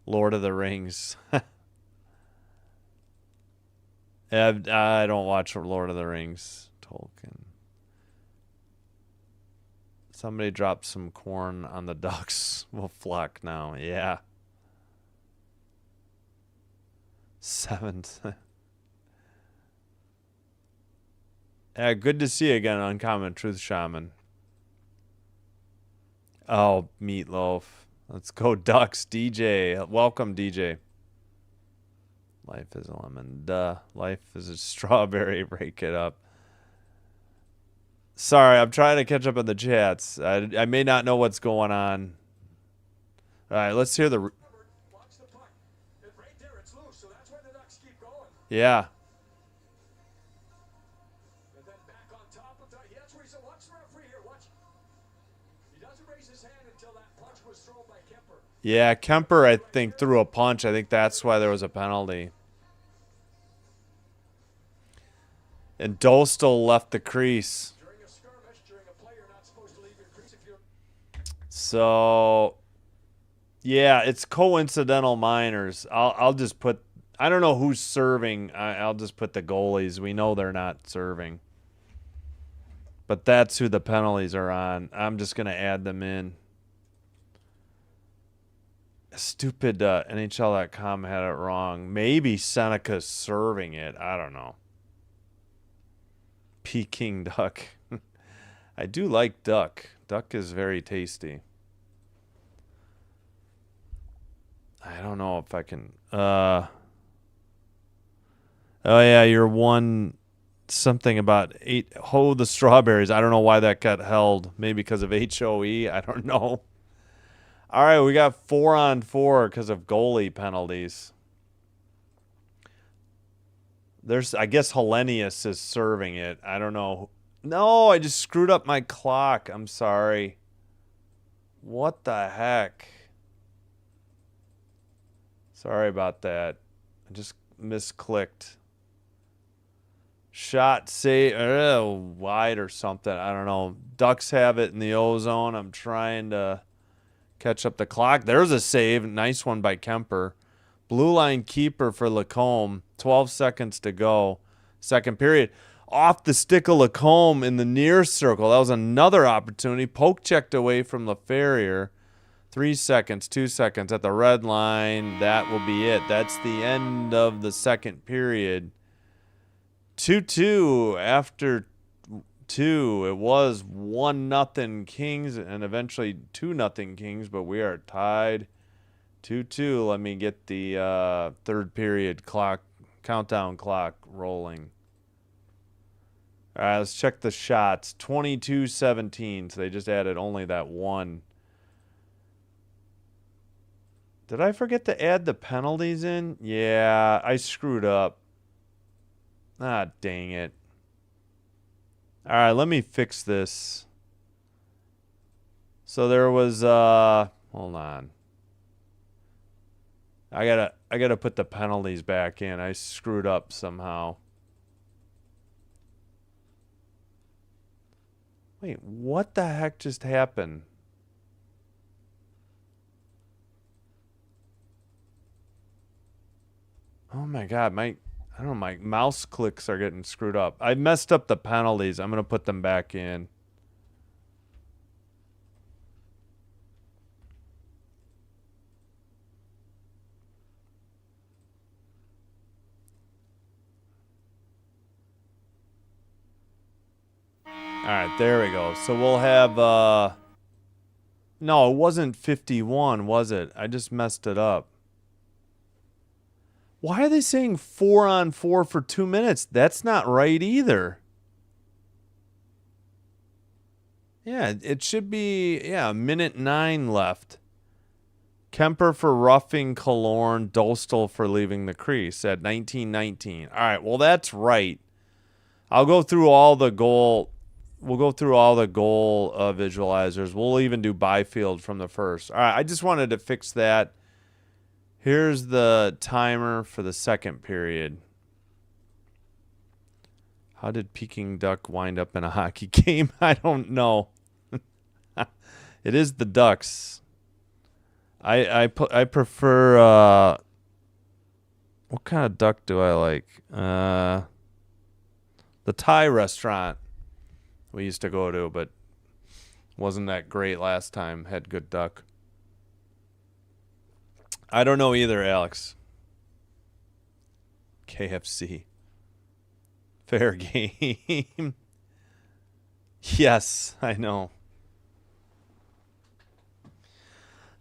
Lord of the Rings. I don't watch Lord of the Rings. Tolkien. Somebody dropped some corn on the Ducks. We'll flock now. Yeah. 7th. Yeah, good to see you again, Uncommon Truth Shaman. Oh, Meatloaf. Let's go Ducks, DJ. Welcome, DJ. Life is a lemon. Duh. Life is a strawberry. Break it up. Sorry, I'm trying to catch up on the chats. I may not know what's going on. All right, let's hear the... Watch the puck. Right there, it's loose, so that's why the Ducks keep going. Yeah. And then back on top of that. That's where he said, watch the referee here. Watch. He doesn't raise his hand until that punch was thrown by Kemper. Yeah, Kemper, I think, threw a punch. I think that's why there was a penalty. And Dostal left the crease. During a skirmish, during a play, you're not supposed to leave your crease if you're... So, yeah, it's coincidental minors. I'll just put... I don't know who's serving. I'll just put the goalies. We know they're not serving. But that's who the penalties are on. I'm just going to add them in. Stupid NHL.com had it wrong. Maybe Seneca's serving it. I don't know. Peking duck. I do like duck. Duck is very tasty. I don't know if I can... Oh, yeah, you're one... Something about the strawberries. I don't know why that got held. Maybe because of HOE. I don't know. All right, we got 4-on-4 because of goalie penalties. I guess Hellenius is serving it. I don't know. No, I just screwed up my clock. I'm sorry. What the heck? Sorry about that. I just misclicked. Shot save wide or something. I don't know. Ducks have it in the O zone. I'm trying to catch up the clock. There's a save. Nice one by Kemper. Blue line keeper for Lacombe. 12 seconds to go. Second period. Off the stick of Lacombe in the near circle. That was another opportunity. Poke checked away from LaFerrier. 3 seconds, 2 seconds at the red line. That will be it. That's the end of the second period. 2-2 after 2. It was 1-0 Kings and eventually 2-0 Kings, but we are tied 2-2. Let me get the third period countdown clock rolling. All right, let's check the shots. 22-17, so they just added only that one. Did I forget to add the penalties in? Yeah, I screwed up. Ah, dang it. All right, let me fix this. So there was hold on. I gotta put the penalties back in. I screwed up somehow. Wait, what the heck just happened? Oh my god, I don't know, my mouse clicks are getting screwed up. I messed up the penalties. I'm going to put them back in. All right, there we go. So we'll have no, it wasn't 51, was it? I just messed it up. Why are they saying 4-on-4 for 2 minutes? That's not right either. Yeah, it should be, yeah, 1:09 left. Kemper for roughing Killorn, Dostal for leaving the crease at 19-19. All right, well, that's right. I'll go through all the goal. We'll go through all the goal visualizers. We'll even do Byfield from the first. All right, I just wanted to fix that. Here's the timer for the second period. How did Peking Duck wind up in a hockey game? I don't know. It is the Ducks. I prefer what kind of duck do I like? The Thai restaurant we used to go to, but wasn't that great last time. Had good duck. I don't know either, Alex. KFC. Fair game. Yes, I know.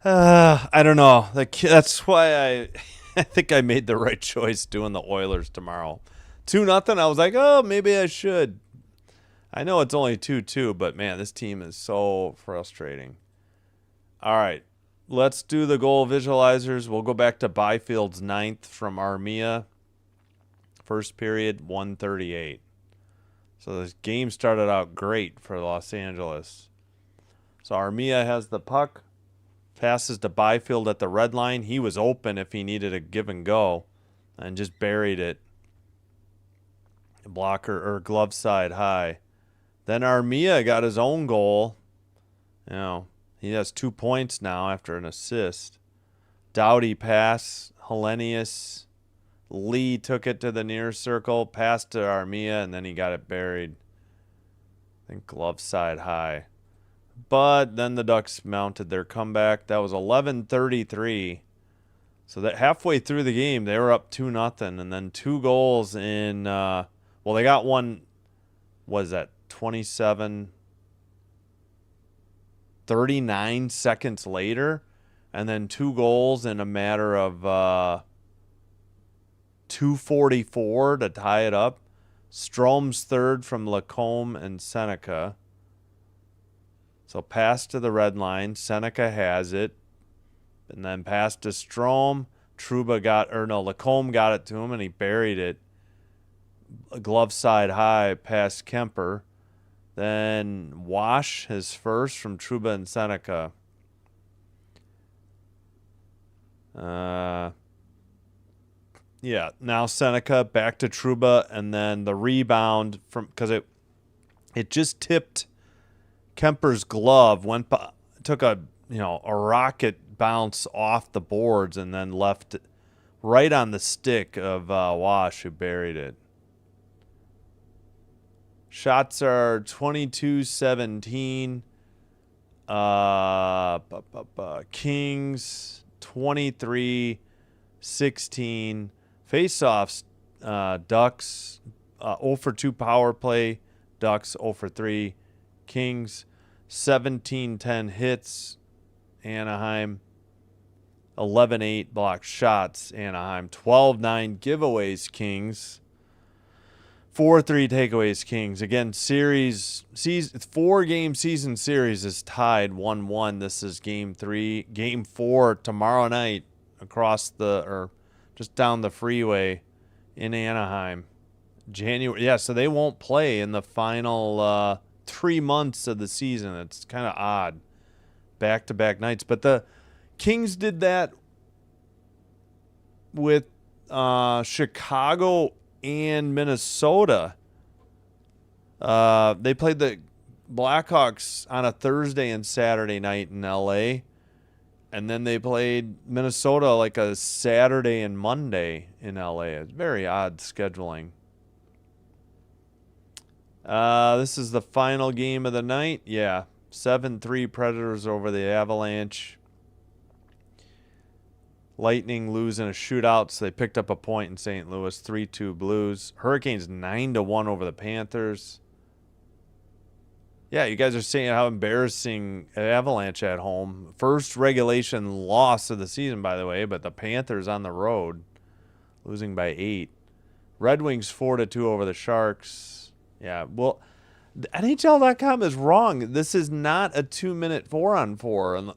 I don't know. That's why I think I made the right choice doing the Oilers tomorrow. 2-0. I was like, oh, maybe I should. I know it's only 2-2, but man, this team is so frustrating. All right. Let's do the goal visualizers. We'll go back to Byfield's 9th from Armia. First period, 1:38. So this game started out great for Los Angeles. So Armia has the puck. Passes to Byfield at the red line. He was open if he needed a give and go. And just buried it. Blocker or glove side high. Then Armia got his own goal. You know. He has 2 points now after an assist. Doughty pass. Hellenius. Lee took it to the near circle. Passed to Armia, and then he got it buried. I think glove side high. But then the Ducks mounted their comeback. That was 11:33. So that halfway through the game, they were up 2-0. And then 2 goals in, well, they got one, was that 39 seconds later, and then 2 goals in a matter of 2:44 to tie it up. Strome's third from Lacombe and Seneca. So pass to the red line. Seneca has it. And then pass to Strome. Lacombe got it to him, and he buried it. Glove side high past Kemper. Then Wash, his first from Trouba and Seneca. Yeah, now Seneca back to Trouba, and then the rebound from because it just tipped Kemper's glove, took a a rocket bounce off the boards and then left right on the stick of Wash, who buried it. Shots are 22-17. Kings 23-16. Face-offs, Ducks 0 for 2 power play. Ducks 0 for 3. Kings 17-10 hits. Anaheim 11-8 blocked shots. Anaheim 12-9 giveaways. Kings 4-3 takeaways. Kings. Again, series 4-game season series is tied 1-1. This is game 3. Game 4 tomorrow night just down the freeway in Anaheim. January. Yeah, so they won't play in the final 3 months of the season. It's kind of odd. Back-to-back nights. But the Kings did that with Chicago and Minnesota. They played the Blackhawks on a Thursday and Saturday night in LA. And then they played Minnesota like a Saturday and Monday in LA. It's very odd scheduling. This is the final game of the night. Yeah. 7-3 Predators over the Avalanche. Lightning losing a shootout, so they picked up a point in St. Louis. 3-2 Blues. Hurricanes 9-1 over the Panthers. Yeah, you guys are seeing how embarrassing Avalanche at home. First regulation loss of the season, by the way, but the Panthers on the road losing by 8. Red Wings 4-2 over the Sharks. Yeah, well, NHL.com is wrong. This is not a 2-minute 4-on-4.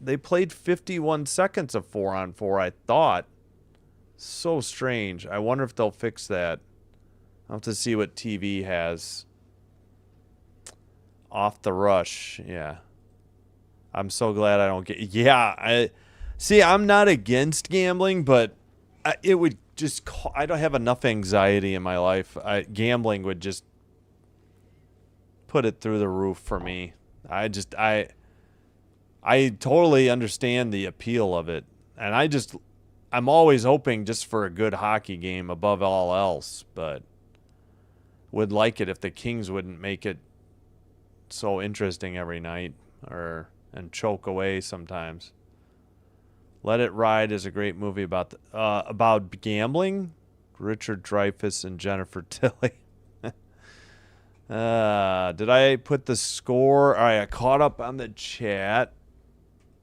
They played 51 seconds of 4-on-4, I thought. So strange. I wonder if they'll fix that. I'll have to see what TV has. Off the rush. Yeah. I'm so glad I don't get... Yeah. I'm not against gambling, but it would just... I don't have enough anxiety in my life. Gambling would just put it through the roof for me. I totally understand the appeal of it. And I'm always hoping just for a good hockey game above all else, but would like it if the Kings wouldn't make it so interesting every night and choke away sometimes. Let It Ride is a great movie about gambling. Richard Dreyfuss and Jennifer Tilly. Did I put the score? All right, I caught up on the chat.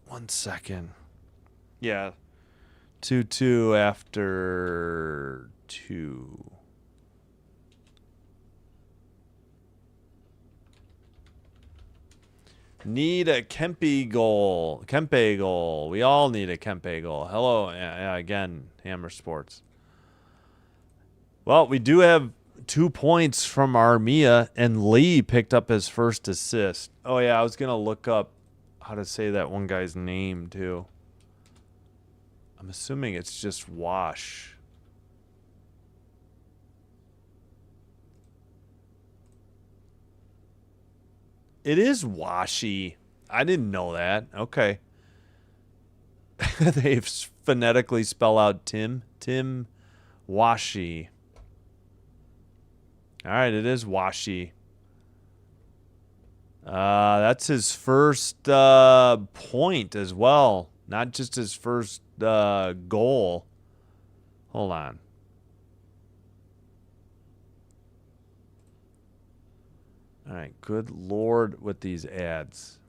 1 second. Yeah. 2-2 after 2. Need a Kempe goal. Kempe goal. We all need a Kempe goal. Hello, again, Hammer Sports. Well, we do have 2 points from Armia, and Lee picked up his first assist. Oh, yeah, I was going to look up how to say that one guy's name, too. I'm assuming it's just Wash. It is Washy. I didn't know that. Okay. They phonetically spell out Tim. Tim Washy. All right, it is Washy. That's his first point as well. Not just his first goal. Hold on. All right, good Lord with these ads.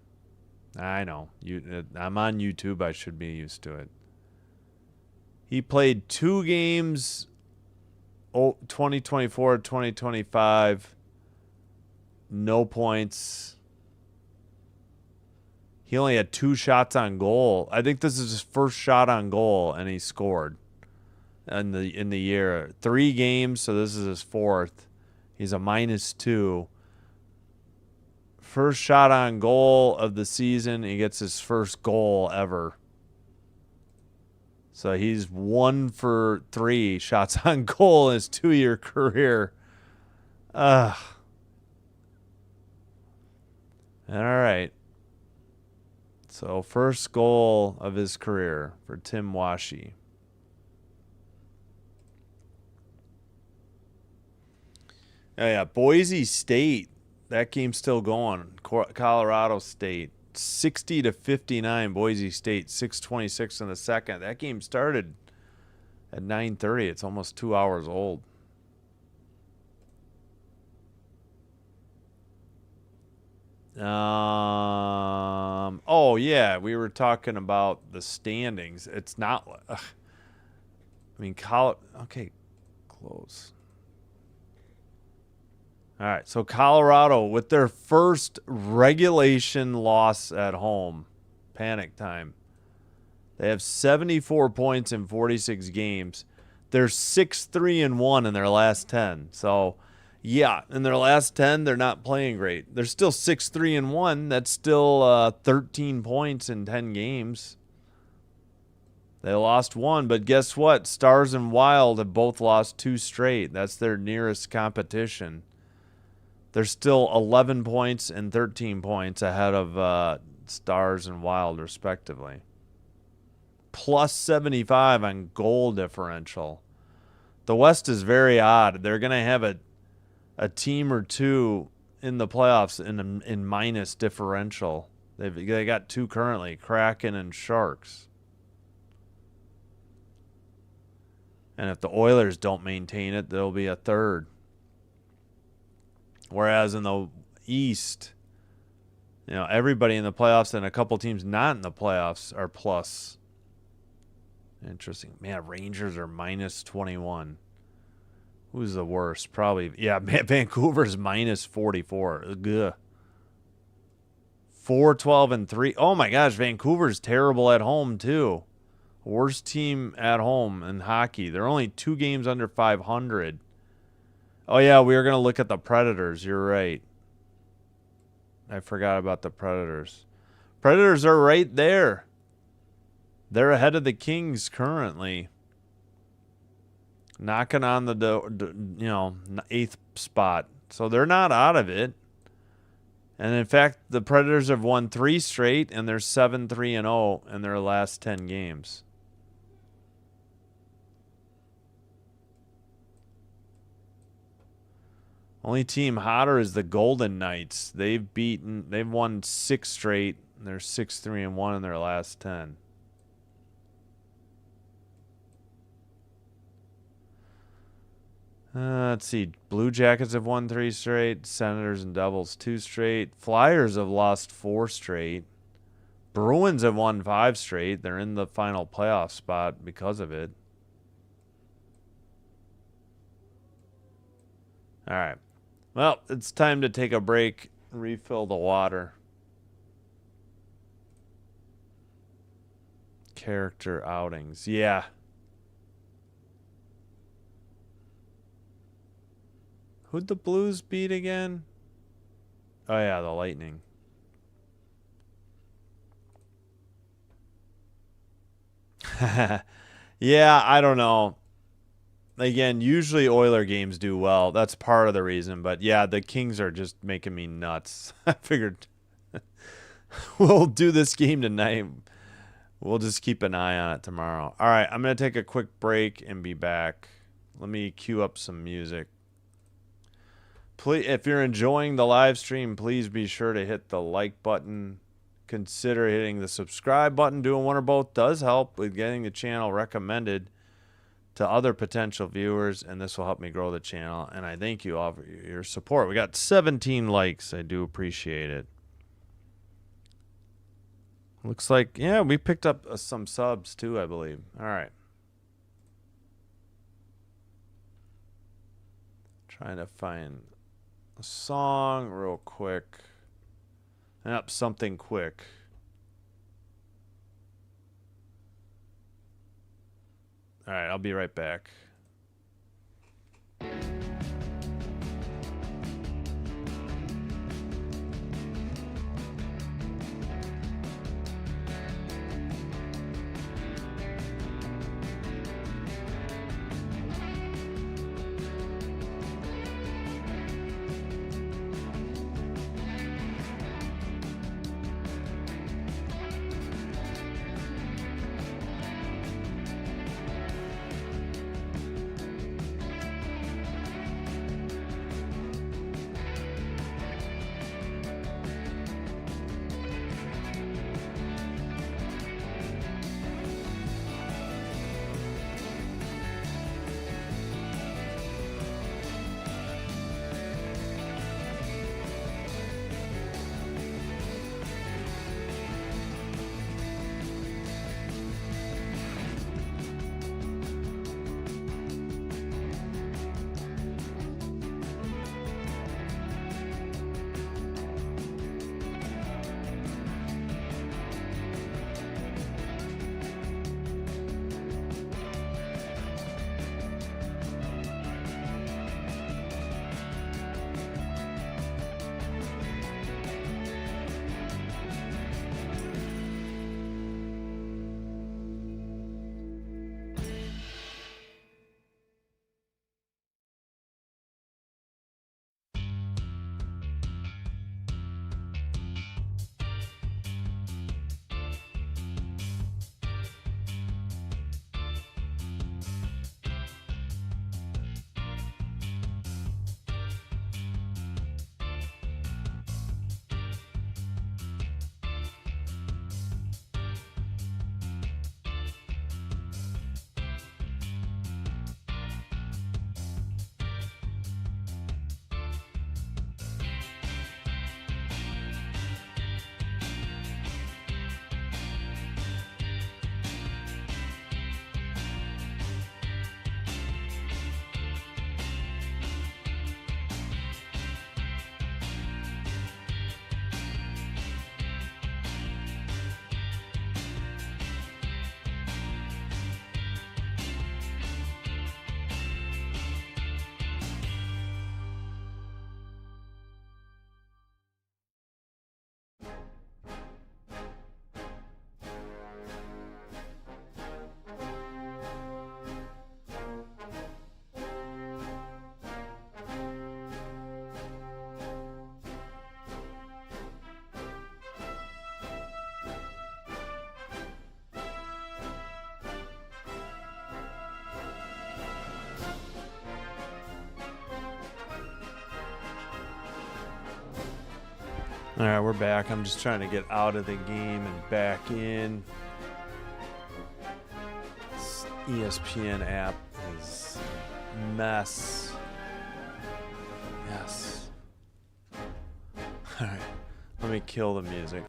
I know. I'm on YouTube. I should be used to it. He played 2 games, 2024, 2025. No points. He only had 2 shots on goal. I think this is his first shot on goal, and he scored in the year. 3 games, so this is his 4th. He's a -2. First shot on goal of the season. He gets his first goal ever. So he's 1 for 3 shots on goal in his 2-year career. All right. So first goal of his career for Tim Washi. Oh, yeah, Boise State. That game's still going. Colorado State. 60-59 Boise State. 6:26 in the second. That game started at 9:30. It's almost 2 hours old. Oh yeah, we were talking about the standings. It's not. I mean, okay, close. All right, so Colorado with their first regulation loss at home, panic time. They have 74 points in 46 games. They're 6-3-1 in their last 10. So, yeah, in their last 10, they're not playing great. They're still 6-3-1. That's still 13 points in 10 games. They lost one, but guess what? Stars and Wild have both lost 2 straight. That's their nearest competition. They're still 11 points and 13 points ahead of Stars and Wild, respectively. Plus 75 on goal differential. The West is very odd. They're going to have a team or two in the playoffs in minus differential. They got 2 currently, Kraken and Sharks. And if the Oilers don't maintain it, there'll be a third. Whereas in the East, everybody in the playoffs and a couple teams not in the playoffs are plus. Interesting. Man, Rangers are minus 21. Who's the worst? Probably, yeah, Vancouver's minus 44. Ugh. 4-12-3. Oh my gosh, Vancouver's terrible at home too. Worst team at home in hockey. They're only 2 games under 500. Oh, yeah, we were going to look at the Predators. You're right. I forgot about the Predators. Predators are right there. They're ahead of the Kings currently. Knocking on the 8th spot. So they're not out of it. And in fact, the Predators have won 3 straight, and they're 7-3-0 in their last 10 games. Only team hotter is the Golden Knights. They've won 6 straight. And they're 6-3-1 in their last 10. Let's see. Blue Jackets have won 3 straight. Senators and Devils 2 straight. Flyers have lost 4 straight. Bruins have won 5 straight. They're in the final playoff spot because of it. All right. Well, it's time to take a break, refill the water. Character outings. Yeah. Who'd the Blues beat again? Oh, yeah, the Lightning. Yeah, I don't know. Again, usually Oiler games do well. That's part of the reason. But, yeah, the Kings are just making me nuts. I figured we'll do this game tonight. We'll just keep an eye on it tomorrow. All right, I'm going to take a quick break and be back. Let me cue up some music. Please, if you're enjoying the live stream, please be sure to hit the like button. Consider hitting the subscribe button. Doing one or both does help with getting the channel recommended to other potential viewers, and this will help me grow the channel. And I thank you all for your support. We got 17 likes. I do appreciate it. Looks like, yeah, we picked up some subs too, I believe. All right. Trying to find a song real quick. Yep, something quick. All right, I'll be right back. All right, we're back. I'm just trying to get out of the game and back in. This ESPN app is a mess. Yes. All right, let me kill the music.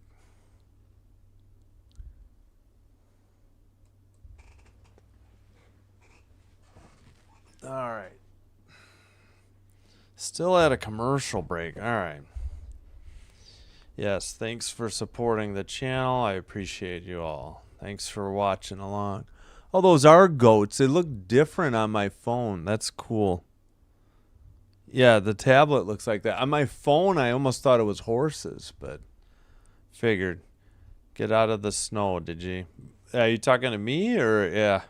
All right. Still at a commercial break. All right. Yes, thanks for supporting the channel. I appreciate you all. Thanks for watching along. Oh, those are goats. They look different on my phone. That's cool. Yeah, the tablet looks like that. On my phone, I almost thought it was horses, but figured. Get out of the snow, did you? Are you talking to me or yeah?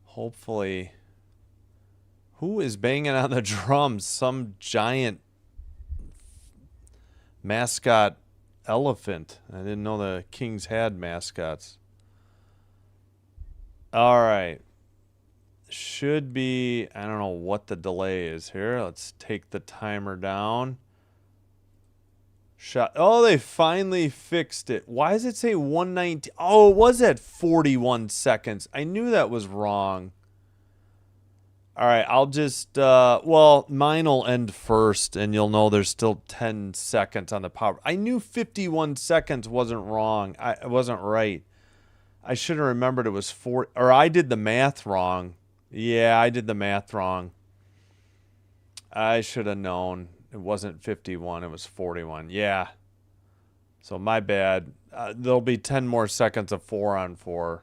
Hopefully. Who is banging on the drums? Some giant mascot elephant. I didn't know the Kings had mascots. All right. Should be, I don't know what the delay is here. Let's take the timer down. Shot. Oh, they finally fixed it. Why does it say 119? Oh, it was at 41 seconds. I knew that was wrong. All right, I'll just, well, mine will end first, and you'll know there's still 10 seconds on the power. I knew 51 seconds wasn't wrong. It wasn't right. I should have remembered it was 4, or I did the math wrong. Yeah, I did the math wrong. I should have known. It wasn't 51, it was 41. Yeah. So my bad. There'll be 10 more seconds of 4-on-4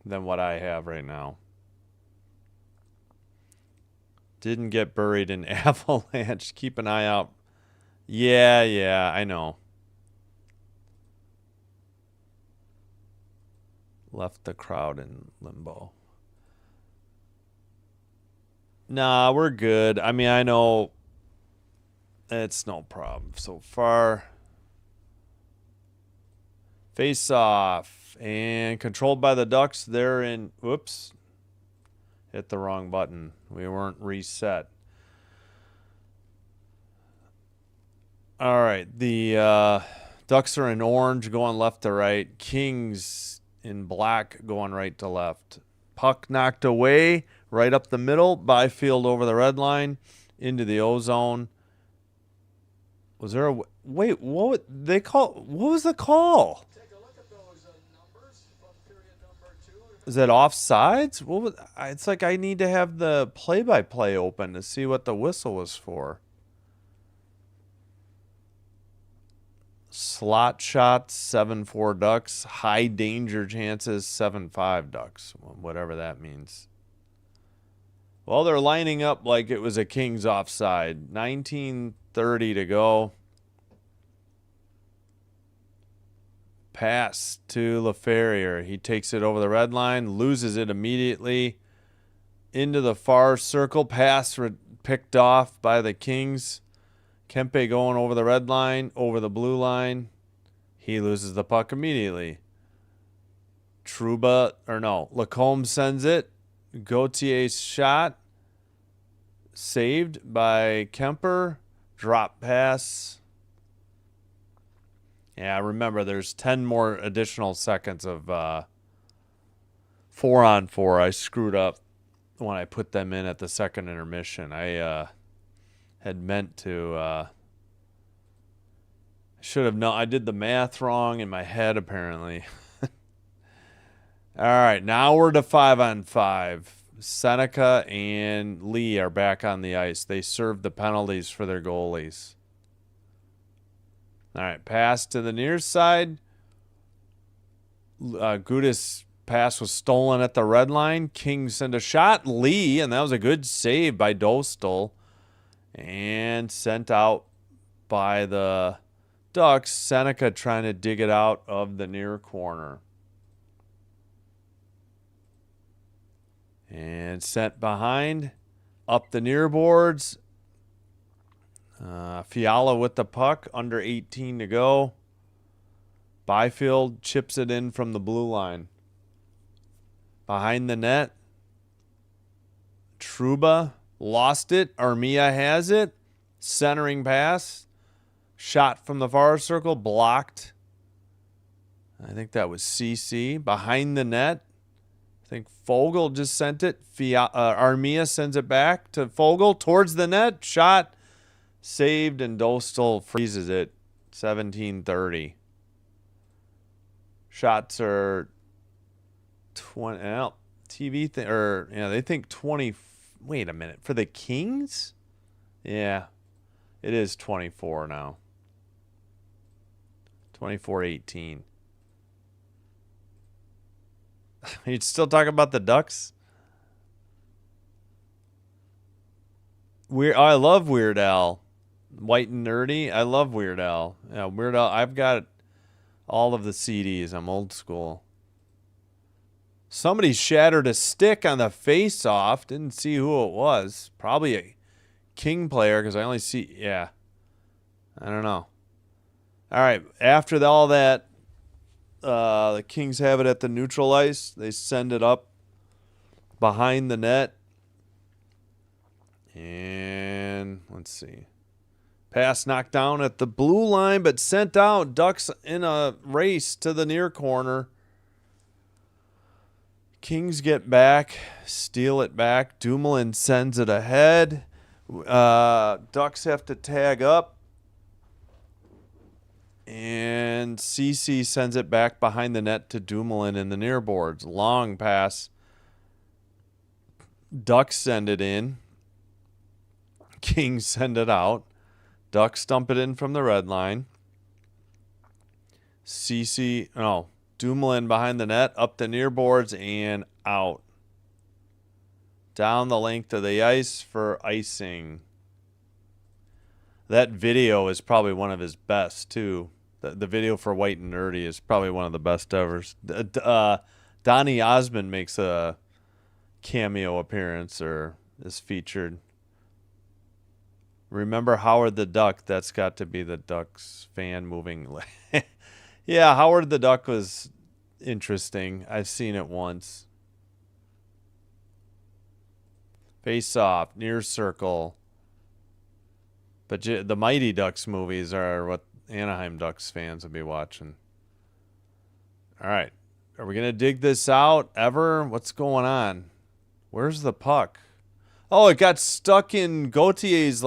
than what I have right now. Didn't get buried in avalanche. Keep an eye out. Yeah, I know. Left the crowd in limbo. Nah, we're good. I mean, I know it's no problem so far. Face off and controlled by the Ducks. They're in. Whoops. Hit the wrong button. We weren't reset. All right. The Ducks are in orange going left to right. Kings in black going right to left. Puck knocked away right up the middle. Byfield over the red line into the O-zone. Was there a wait? What they call? What was the call? Take a look at those numbers from period number 2. Is that offsides? What was? It's like I need to have the play-by-play open to see what the whistle was for. Slot shots 7-4 Ducks. High danger chances 7-5 Ducks. Whatever that means. Well, they're lining up like it was a Kings offside. 19:30 to go. Pass to LaFerrier. He takes it over the red line, loses it immediately. Into the far circle. Pass picked off by the Kings. Kempe going over the red line, over the blue line. He loses the puck immediately. Lacombe sends it. Gautier's shot. Saved by Kemper. Drop pass. Yeah, remember there's 10 more additional seconds of 4-on-4. I screwed up when I put them in at the second intermission. I had meant to should have known. I did the math wrong in my head apparently. All right, now we're to 5-on-5. Seneca and Lee are back on the ice. They served the penalties for their goalies. All right, pass to the near side. Gudis' pass was stolen at the red line. Kings send a shot. Lee, and that was a good save by Dostal. And sent out by the Ducks. Seneca trying to dig it out of the near corner. And sent behind. Up the near boards. Fiala with the puck. Under 18 to go. Byfield chips it in from the blue line. Behind the net. Trouba lost it. Armia has it. Centering pass. Shot from the far circle. Blocked. I think that was CC. Behind the net. I think Fogle just sent it. Armia sends it back to Fogle. Towards the net. Shot. Saved, and Dostal freezes it. 17:30. Shots are 20. Well, TV they think 20. Wait a minute, for the Kings? Yeah, it is 24 now. 24-18. You'd still talk about the Ducks? I love Weird Al. White and Nerdy. I love Weird Al. Yeah, Weird Al. I've got all of the CDs. I'm old school. Somebody shattered a stick on the face-off. Didn't see who it was. Probably a King player because I only see... Yeah. I don't know. All right. After all that, the Kings have it at the neutral ice. They send it up behind the net. And let's see. Pass knocked down at the blue line, but sent out. Ducks in a race to the near corner. Kings get back, steal it back. Dumoulin sends it ahead. Ducks have to tag up. And CC sends it back behind the net to Dumoulin in the near boards. Long pass. Ducks send it in. Kings send it out. Ducks dump it in from the red line. Dumoulin behind the net, up the near boards, and out. Down the length of the ice for icing. That video is probably one of his best, too. The video for White and Nerdy is probably one of the best ever. Donny Osmond makes a cameo appearance or is featured. Remember Howard the Duck? That's got to be the Ducks fan moving. Yeah, Howard the Duck was interesting. I've seen it once. Face off, near circle. But the Mighty Ducks movies are what Anaheim Ducks fans will be watching. All right. Are we going to dig this out ever? What's going on? Where's the puck? Oh, it got stuck in Gautier's,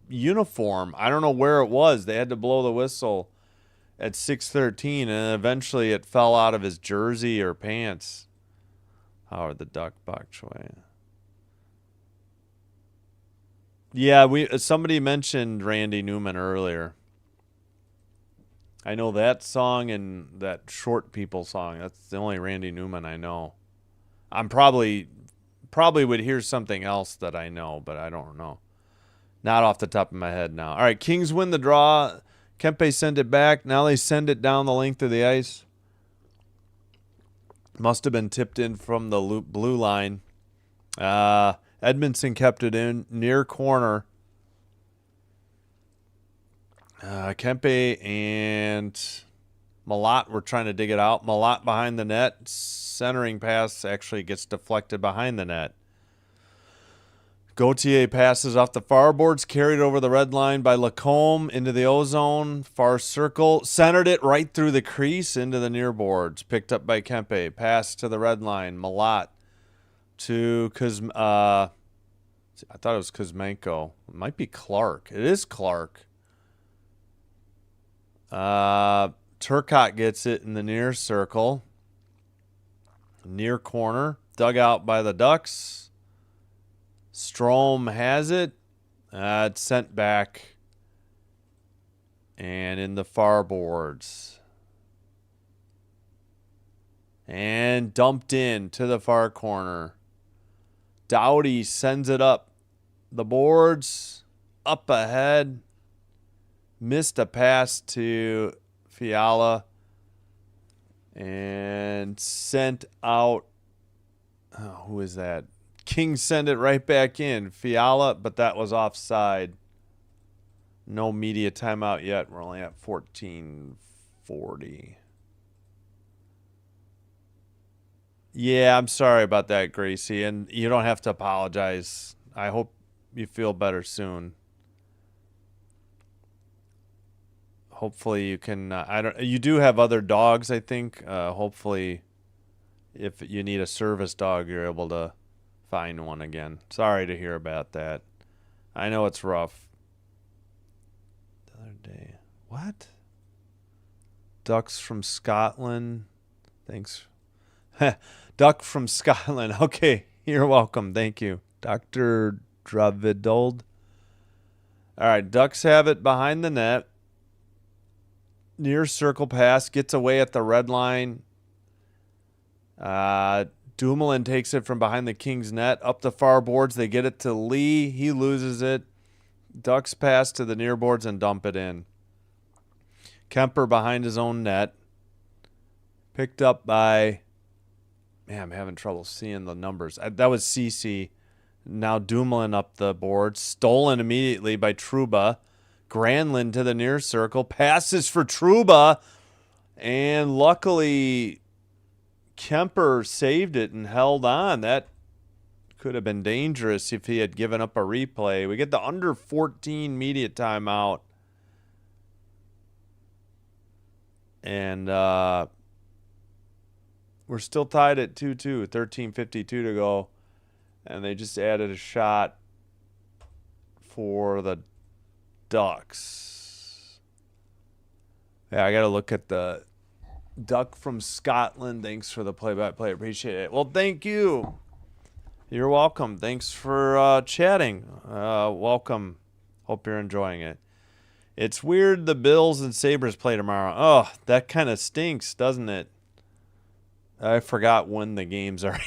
uniform. I don't know where it was. They had to blow the whistle at 6:13, and eventually it fell out of his jersey or pants. Howard the Duck, Bok Choy. Yeah, somebody mentioned Randy Newman earlier. I know that song and that Short People song. That's the only Randy Newman I know. I'm probably would hear something else that I know, but I don't know. Not off the top of my head now. All right, Kings win the draw. Kempe send it back. Now they send it down the length of the ice. Must have been tipped in from the blue line. Edmondson kept it in near corner. Kempe and Malott were trying to dig it out. Malott behind the net. Centering pass actually gets deflected behind the net. Gauthier passes off the far boards, carried over the red line by Lacombe into the O-zone, far circle, centered it right through the crease into the near boards, picked up by Kempe, pass to the red line, Malott to I thought it was Kuzmenko. It might be Clark. It is Clark. Turcotte gets it in the near circle, near corner, dug out by the Ducks. Strome has it. It's sent back. And in the far boards. And dumped in to the far corner. Doughty sends it up the boards. Up ahead. Missed a pass to Fiala. And sent out. Oh, who is that? Kings send it right back in. Fiala, but that was offside. No media timeout yet. We're only at 14:40. Yeah, I'm sorry about that, Gracie. And you don't have to apologize. I hope you feel better soon. hopefully you can. You do have other dogs, I think. Hopefully, if you need a service dog, you're able to find one again. Sorry to hear about that. I know it's rough. The other day, what? Ducks from Scotland. Thanks. Duck from Scotland. Okay, you're welcome. Thank you, Dr. Dravidold. All right, Ducks have it behind the net. Near circle pass, gets away at the red line. Dumoulin takes it from behind the Kings net. Up the far boards, they get it to Lee. He loses it. Ducks pass to the near boards and dump it in. Kemper behind his own net. Picked up by... Man, I'm having trouble seeing the numbers. That was CC. Now Dumoulin up the board. Stolen immediately by Trouba. Granlund to the near circle. Passes for Trouba. And luckily, Kemper saved it and held on. That could have been dangerous if he had given up a replay. We get the under 14 media timeout. And we're still tied at 2-2. 13:52 to go. And they just added a shot for the Ducks. Yeah, I got to look at the Duck from Scotland. Thanks for the play-by-play. Appreciate it. Well, thank you. You're welcome. Thanks for chatting. Welcome. Hope you're enjoying it. It's weird the Bills and Sabres play tomorrow. Oh, that kind of stinks, doesn't it? I forgot when the games are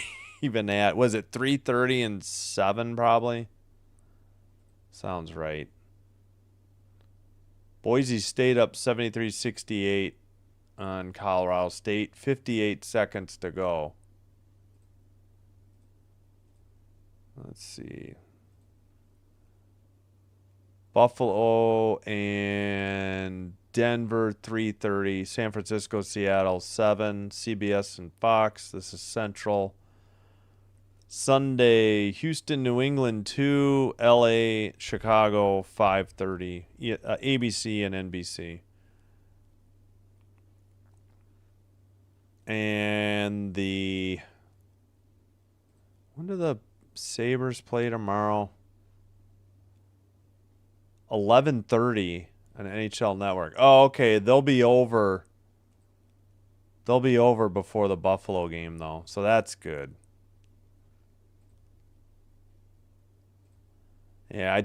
even at. Was it 3:30 and 7 probably? Sounds right. Boise State up 73-68 on Colorado State. 58 seconds to go. Let's see. Buffalo and Denver 3:30. San Francisco, Seattle 7. CBS and Fox. This is Central. Sunday, Houston, New England 2. LA, Chicago 5:30. ABC and NBC. And when do the Sabres play tomorrow? 11:30 on NHL Network. Oh, okay. They'll be over before the Buffalo game, though. So that's good. Yeah,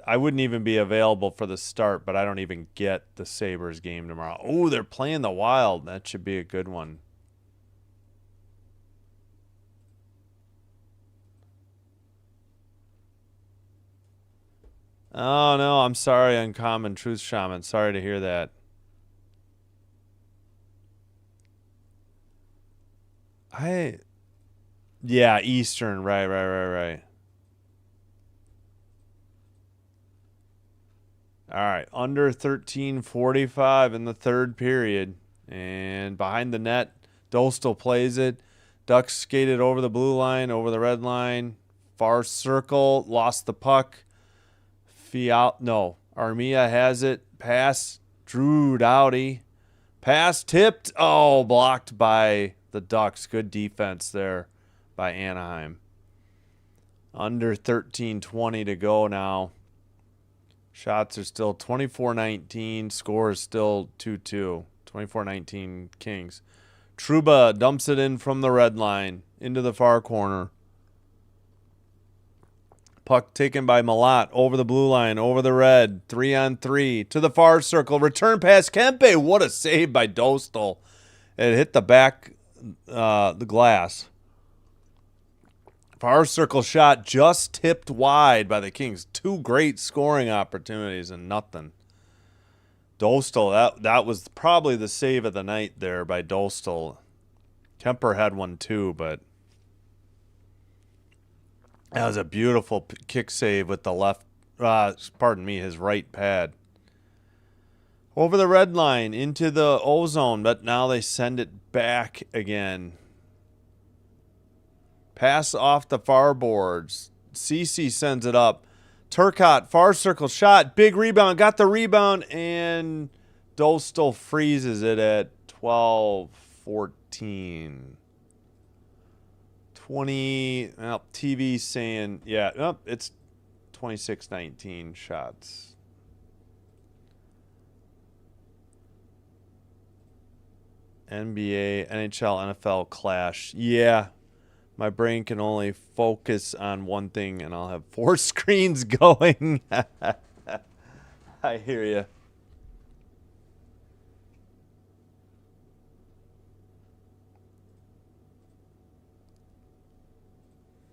I wouldn't even be available for the start, but I don't even get the Sabres game tomorrow. Oh, they're playing the Wild. That should be a good one. Oh, no, I'm sorry, Uncommon Truth Shaman. Sorry to hear that. Yeah, Eastern. Right. All right, under 13:45 in the third period. And behind the net, Dostal plays it. Ducks skated over the blue line, over the red line. Far circle, lost the puck. Armia has it. Pass, Drew Doughty. Pass tipped. Oh, blocked by the Ducks. Good defense there by Anaheim. Under 13:20 to go now. Shots are still 24-19. Score is still 2-2. 24-19 Kings. Trouba dumps it in from the red line into the far corner. Puck taken by Malat over the blue line, over the red. 3-on-3 to the far circle. Return pass Kempe. What a save by Dostal. It hit the back, the glass. Far circle shot just tipped wide by the Kings. Two great scoring opportunities and nothing. Dostal, that was probably the save of the night there by Dostal. Kemper had one too, but that was a beautiful kick save with the left, his right pad. Over the red line into the O-zone, but now they send it back again. Pass off the far boards. CC sends it up Turcotte, far circle shot. Big rebound. Got the rebound. And Dostal freezes it at 12-14. 20. Well, TV saying, yeah, oh, it's 26-19 shots. NBA, NHL, NFL clash. Yeah. My brain can only focus on one thing, and I'll have 4 screens going. I hear you.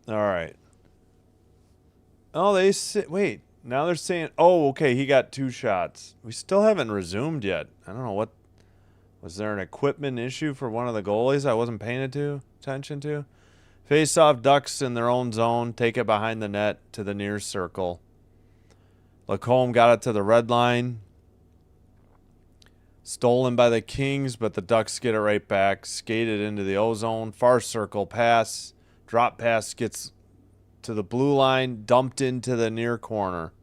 All right. Oh, they sit. Wait. Now they're saying, oh, okay, he got 2 shots. We still haven't resumed yet. I don't know what. Was there an equipment issue for one of the goalies I wasn't paying attention to? Face-off, Ducks in their own zone. Take it behind the net to the near circle. Lacombe got it to the red line. Stolen by the Kings, but the Ducks get it right back. Skated into the O-zone. Far circle pass. Drop pass gets to the blue line. Dumped into the near corner.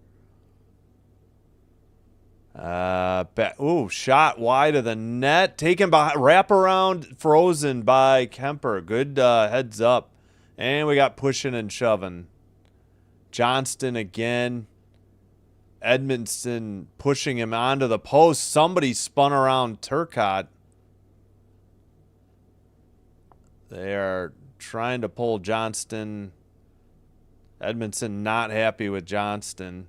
Shot wide of the net. Taken by wraparound, frozen by Kemper. Good heads up. And we got pushing and shoving. Johnston again. Edmondson pushing him onto the post. Somebody spun around Turcotte. They are trying to pull Johnston. Edmondson not happy with Johnston.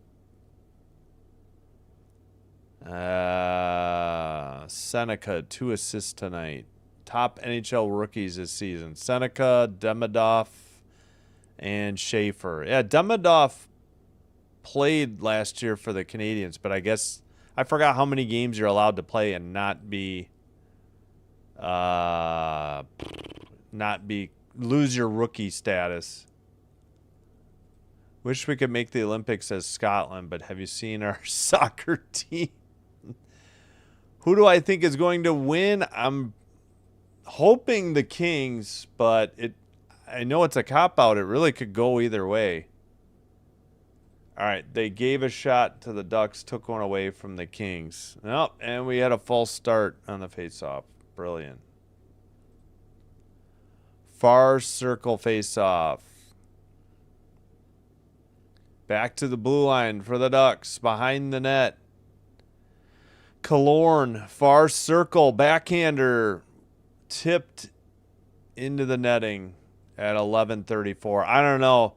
Seneca, 2 assists tonight. Top NHL rookies this season. Seneca, Demidov, and Schaefer. Yeah, Demidov played last year for the Canadiens, but I guess I forgot how many games you're allowed to play and not be lose your rookie status. Wish we could make the Olympics as Scotland, but have you seen our soccer team? Who do I think is going to win? I'm hoping the Kings, but I know it's a cop-out. It really could go either way. All right, they gave a shot to the Ducks, took one away from the Kings. Nope, and we had a false start on the face-off. Brilliant. Far circle face-off. Back to the blue line for the Ducks, behind the net. Killorn, far circle, backhander, tipped into the netting at 11:34. I don't know.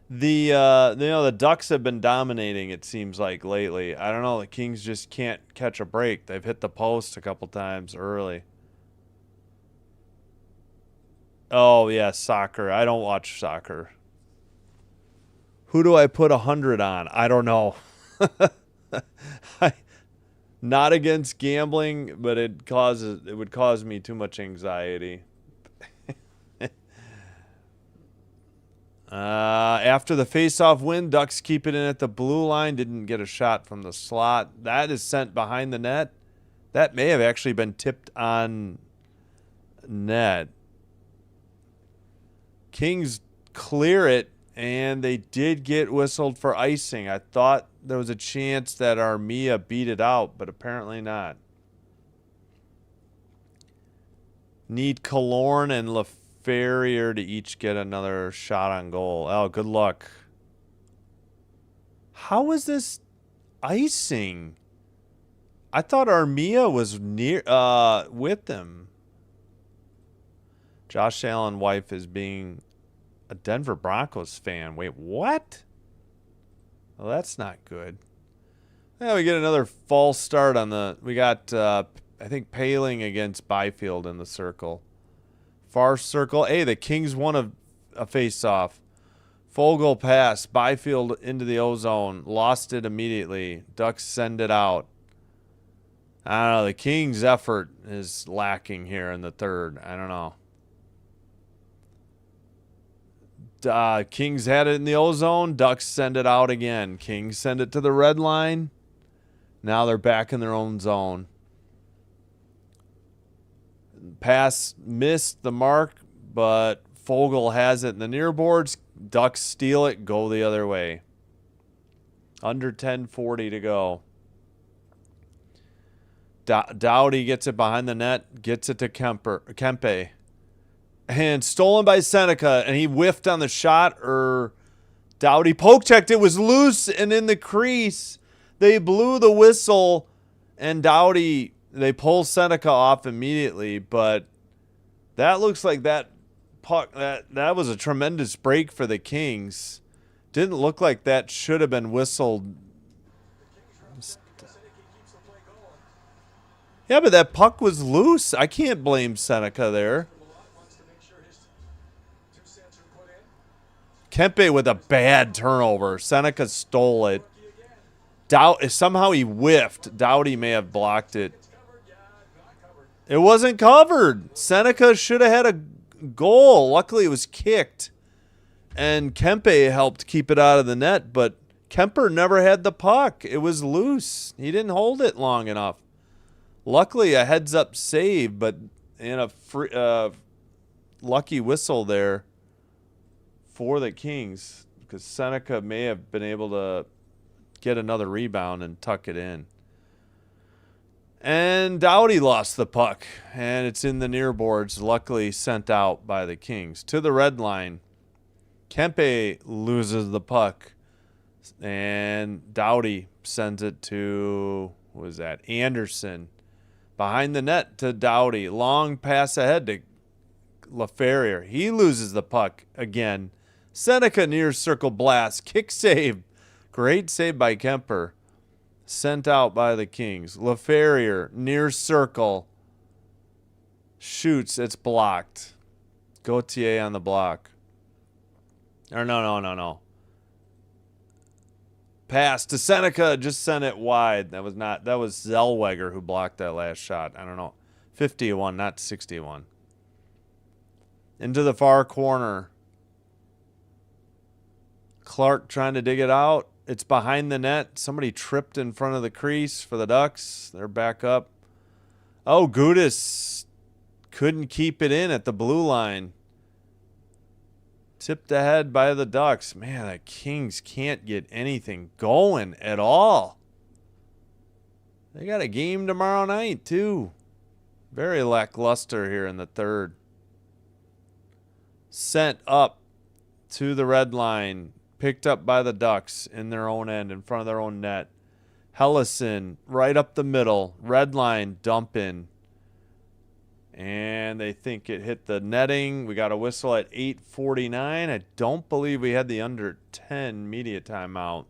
The Ducks have been dominating, it seems like, lately. I don't know. The Kings just can't catch a break. They've hit the post a couple times early. Oh, yeah, soccer. I don't watch soccer. Who do I put 100 on? I don't know. Not against gambling, but it would cause me too much anxiety. After the face-off win, Ducks keep it in at the blue line. Didn't get a shot from the slot. That is sent behind the net. That may have actually been tipped on net. Kings clear it, and they did get whistled for icing. I thought there was a chance that Armia beat it out, but apparently not. Need Killorn and LaFerrier to each get another shot on goal. Oh, good luck. How is this icing? I thought Armia was near with them. Josh Allen's wife is being a Denver Broncos fan. Wait, what? Well, that's not good. Yeah, we get another false start on the... We got, I think, Paling against Byfield in the circle. Far circle. Hey, the Kings won a face-off. Fogle pass. Byfield into the O-zone. Lost it immediately. Ducks send it out. I don't know. The Kings' effort is lacking here in the third. I don't know. Kings had it in the O-zone. Ducks send it out again. Kings send it to the red line. Now they're back in their own zone. Pass missed the mark, but Fogle has it in the near boards. Ducks steal it, go the other way. Under 10:40 to go. Doughty gets it behind the net, gets it to Kempe. And stolen by Seneca, and he whiffed on the shot, or Doughty poke-checked. It was loose and in the crease. They blew the whistle, and Doughty, they pull Seneca off immediately, but that looks like that puck, that was a tremendous break for the Kings. Didn't look like that should have been whistled. Yeah, but that puck was loose. I can't blame Seneca there. Kempe with a bad turnover. Seneca stole it. Somehow he whiffed. Doughty may have blocked it. It wasn't covered. Seneca should have had a goal. Luckily, it was kicked. And Kempe helped keep it out of the net, but Kemper never had the puck. It was loose. He didn't hold it long enough. Luckily, a heads-up save, but in a lucky whistle there for the Kings, because Seneca may have been able to get another rebound and tuck it in. And Doughty lost the puck, and it's in the near boards, luckily sent out by the Kings. To the red line, Kempe loses the puck, and Doughty sends it to, what was that, Anderson. Behind the net to Doughty. Long pass ahead to LaFerrier. He loses the puck again. Seneca near circle blast. Kick save. Great save by Kemper. Sent out by the Kings. LaFerrier near circle. Shoots. It's blocked. Gauthier on the block. Or no. Pass to Seneca. Just sent it wide. That was Zellweger who blocked that last shot. I don't know. 51, not 61. Into the far corner. Clark trying to dig it out. It's behind the net. Somebody tripped in front of the crease for the Ducks. They're back up. Oh, Gudis couldn't keep it in at the blue line. Tipped ahead by the Ducks. Man, the Kings can't get anything going at all. They got a game tomorrow night, too. Very lackluster here in the third. Sent up to the red line. Picked up by the Ducks in their own end, in front of their own net. Hellison right up the middle. Red line dump in. And they think it hit the netting. We got a whistle at 8:49. I don't believe we had the under 10 media timeout.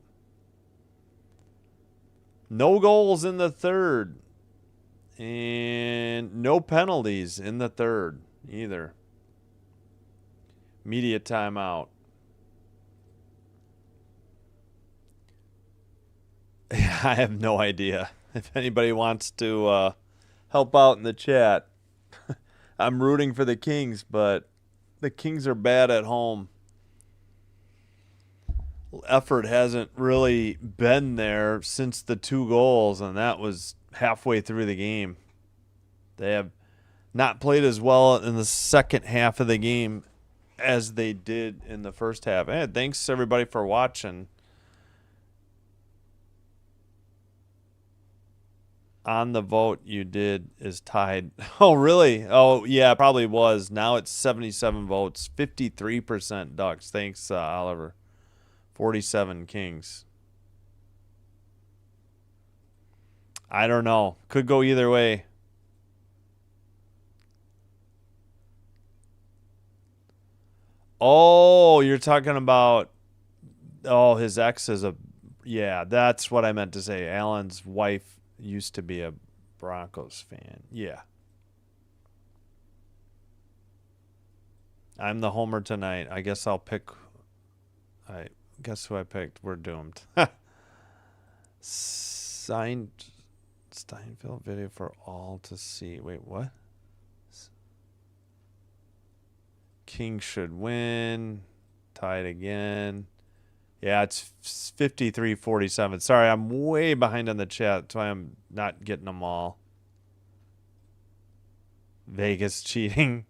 No goals in the third. And no penalties in the third either. Media timeout. I have no idea. If anybody wants to help out in the chat. I'm rooting for the Kings, but the Kings are bad at home. Effort hasn't really been there since the 2 goals, and that was halfway through the game. They have not played as well in the second half of the game as they did in the first half. And thanks, everybody, for watching. On the vote you did is tied. Oh, really? Oh, yeah, probably was. Now it's 77 votes. 53% Ducks. Thanks, Oliver. 47 Kings. I don't know. Could go either way. Oh, you're talking about... Oh, his ex is a... Yeah, that's what I meant to say. Alan's wife used to be a Broncos fan. Yeah. I'm the homer tonight. I guess I'll pick... I guess who I picked. We're doomed. Steinfeld video for all to see. Wait, what? King should win. Tied again. Yeah, it's 53-47. Sorry, I'm way behind on the chat. That's why I'm not getting them all. Vegas cheating.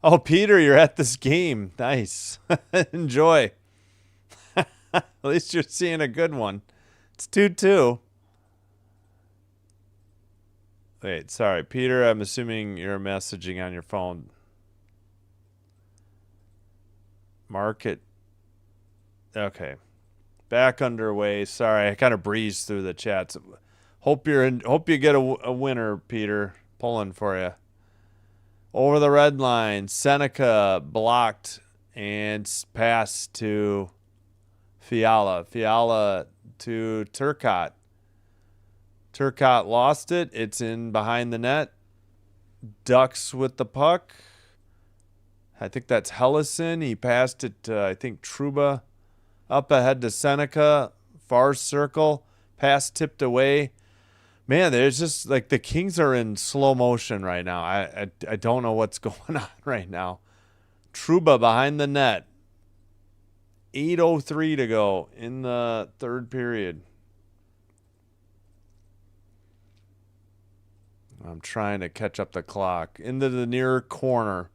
Oh, Peter, you're at this game. Nice. Enjoy. At least you're seeing a good one. It's 2-2. Wait, sorry. Peter, I'm assuming you're messaging on your phone. Market. Okay. Back underway. Sorry, I kind of breezed through the chats. Hope you get a winner, Peter. Pulling for you. Over the red line, Seneca blocked and passed to Fiala. Fiala to Turcotte. Turcotte lost it. It's in behind the net. Ducks with the puck. I think that's Hellison. He passed it to, I think, Trouba. Up ahead to Seneca. Far circle. Pass tipped away. Man, there's just like the Kings are in slow motion right now. I don't know what's going on right now. Trouba behind the net. 8:03 to go in the third period. I'm trying to catch up the clock. Into the near corner.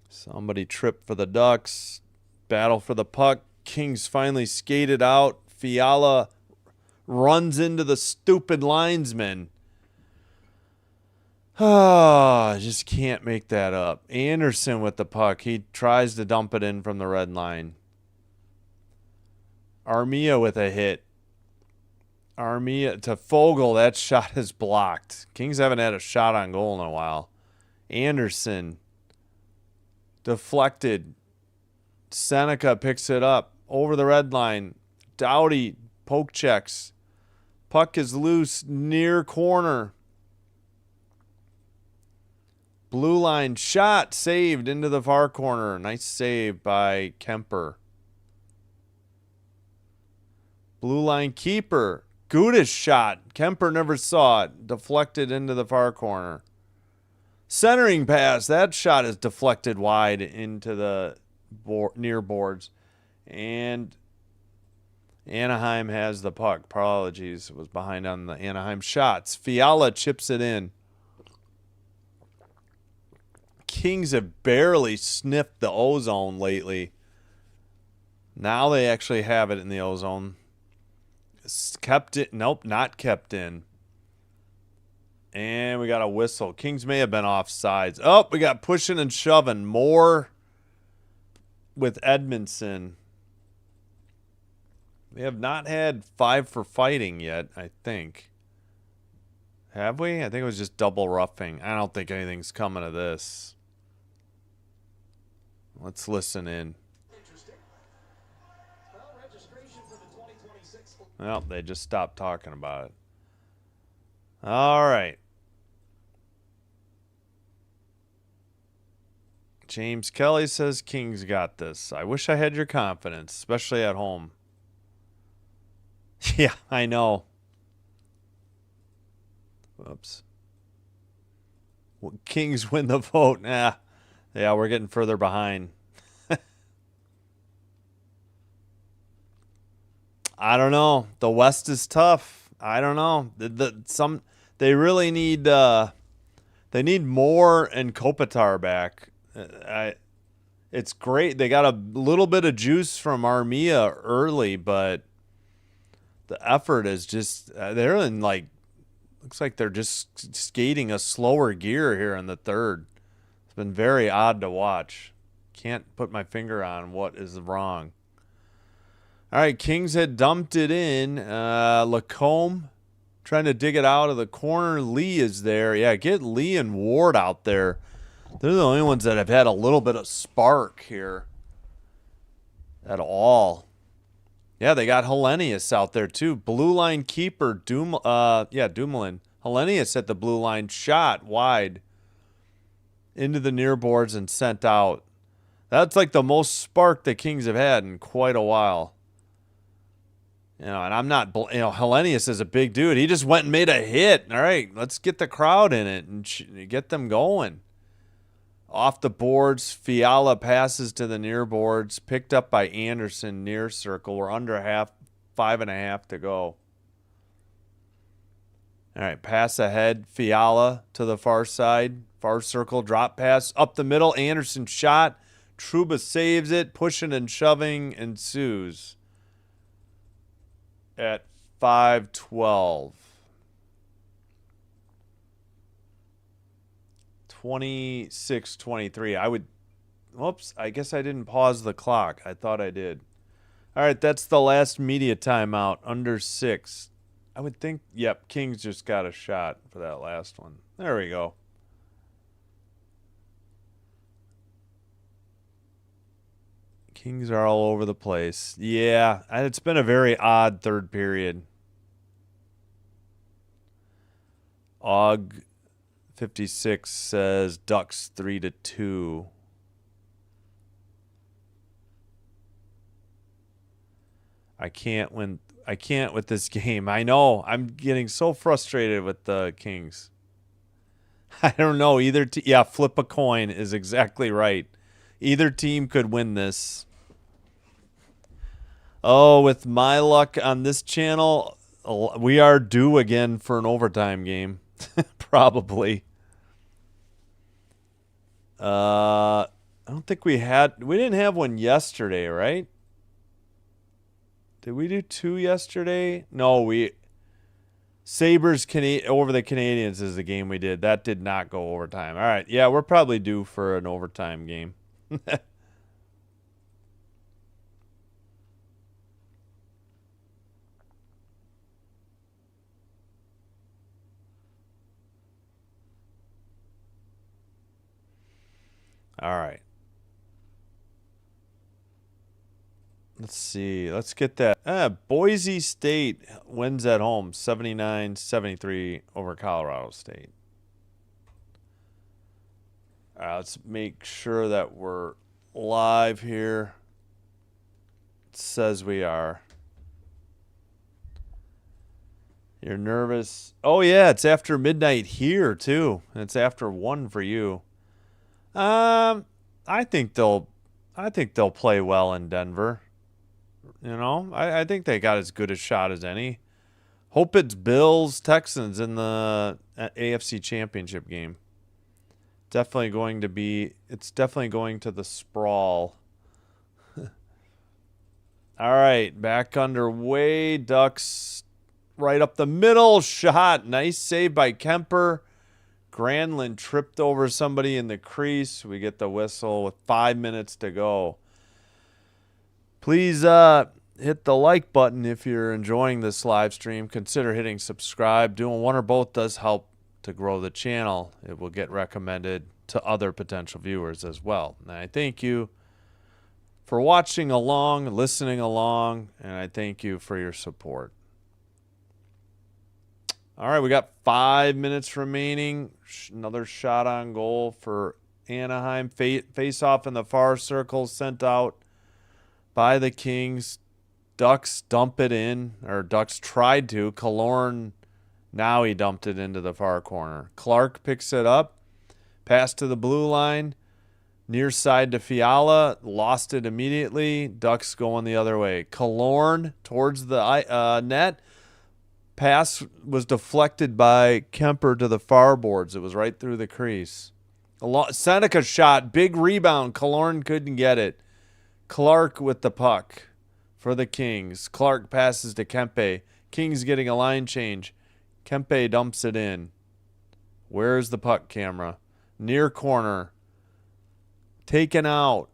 Somebody tripped for the Ducks. Battle for the puck. Kings finally skated out. Fiala runs into the stupid linesman. Ah, just can't make that up. Anderson with the puck. He tries to dump it in from the red line. Armia with a hit. Armia to Fogle. That shot is blocked. Kings haven't had a shot on goal in a while. Anderson. Deflected. Seneca picks it up. Over the red line. Doughty poke checks. Puck is loose. Near corner. Blue line shot. Saved into the far corner. Nice save by Kemper. Blue line keeper. Gudas shot. Kemper never saw it. Deflected into the far corner. Centering pass. That shot is deflected wide into the near boards. And Anaheim has the puck. Apologies. Was behind on the Anaheim shots. Fiala chips it in. Kings have barely sniffed the ozone lately. Now they actually have it in the ozone. Kept it. Nope, not kept in. And we got a whistle. Kings may have been offsides. Oh, we got pushing and shoving. More with Edmondson. We have not had 5 for fighting yet, I think. Have we? I think it was just double roughing. I don't think anything's coming of this. Let's listen in. Well, they just stopped talking about it. All right. James Kelly says Kings got this. I wish I had your confidence, especially at home. Yeah, I know. Whoops. Well, Kings win the vote. Yeah, we're getting further behind. I don't know. The West is tough. I don't know. They really need they need Moore and Kopitar back. It's great. They got a little bit of juice from Armia early, but the effort is just they're in like looks like they're just skating a slower gear here in the third. It's been very odd to watch. Can't put my finger on what is wrong. All right, Kings had dumped it in. Lacombe trying to dig it out of the corner. Lee is there. Yeah, get Lee and Ward out there. They're the only ones that have had a little bit of spark here at all. Yeah, they got Hellenius out there too. Blue line keeper, Dumoulin. Hellenius at the blue line, shot wide into the near boards and sent out. That's like the most spark the Kings have had in quite a while. And I'm not, Hellenius is a big dude. He just went and made a hit. All right, let's get the crowd in it and get them going. Off the boards, Fiala passes to the near boards, picked up by Anderson near circle. We're under 5.5 to go. All right, pass ahead, Fiala to the far side, far circle, drop pass up the middle. Anderson shot, Trouba saves it. Pushing and shoving ensues at 5:12. 26-23. I would... Whoops, I guess I didn't pause the clock. I thought I did. All right, that's the last media timeout, under 6. I would think, yep, Kings just got a shot for that last one. There we go. Kings are all over the place. Yeah, it's been a very odd third period. Og 56 says Ducks 3-2. I can't with this game. I know. I'm getting so frustrated with the Kings. I don't know. Yeah, flip a coin is exactly right. Either team could win this. Oh, with my luck on this channel, we are due again for an overtime game. Probably. I don't think we didn't have one yesterday, right? Did we do 2 yesterday? No, Sabres over the Canadians is the game we did. That did not go overtime. All right. Yeah, we're probably due for an overtime game. All right. Let's see. Let's get that. Boise State wins at home 79-73 over Colorado State. All right, let's make sure that we're live here. It says we are. You're nervous. Oh, yeah, it's after midnight here, too. And it's after 1 for you. I think they'll play well in Denver. You know, I think they got as good a shot as any. Hope it's Bills Texans in the AFC Championship game. It's definitely going to the sprawl. All right, back underway. Ducks right up the middle. Shot. Nice save by Kemper. Granlund tripped over somebody in the crease. We get the whistle with 5 minutes to go. Please hit the like button if you're enjoying this live stream. Consider hitting subscribe. Doing one or both does help to grow the channel. It will get recommended to other potential viewers as well. And I thank you for watching along, listening along, and I thank you for your support. All right, we got 5 minutes remaining. Another shot on goal for Anaheim. Face off in the far circle, sent out by the Kings. Ducks dump it in, or Ducks tried to. Killorn, now he dumped it into the far corner. Clark picks it up. Pass to the blue line. Near side to Fiala. Lost it immediately. Ducks going the other way. Killorn towards the net. Pass was deflected by Kemper to the far boards. It was right through the crease. Seneca shot. Big rebound. Killorn couldn't get it. Clark with the puck for the Kings. Clark passes to Kempe. Kings getting a line change. Kempe dumps it in. Where's the puck, camera? Near corner. Taken out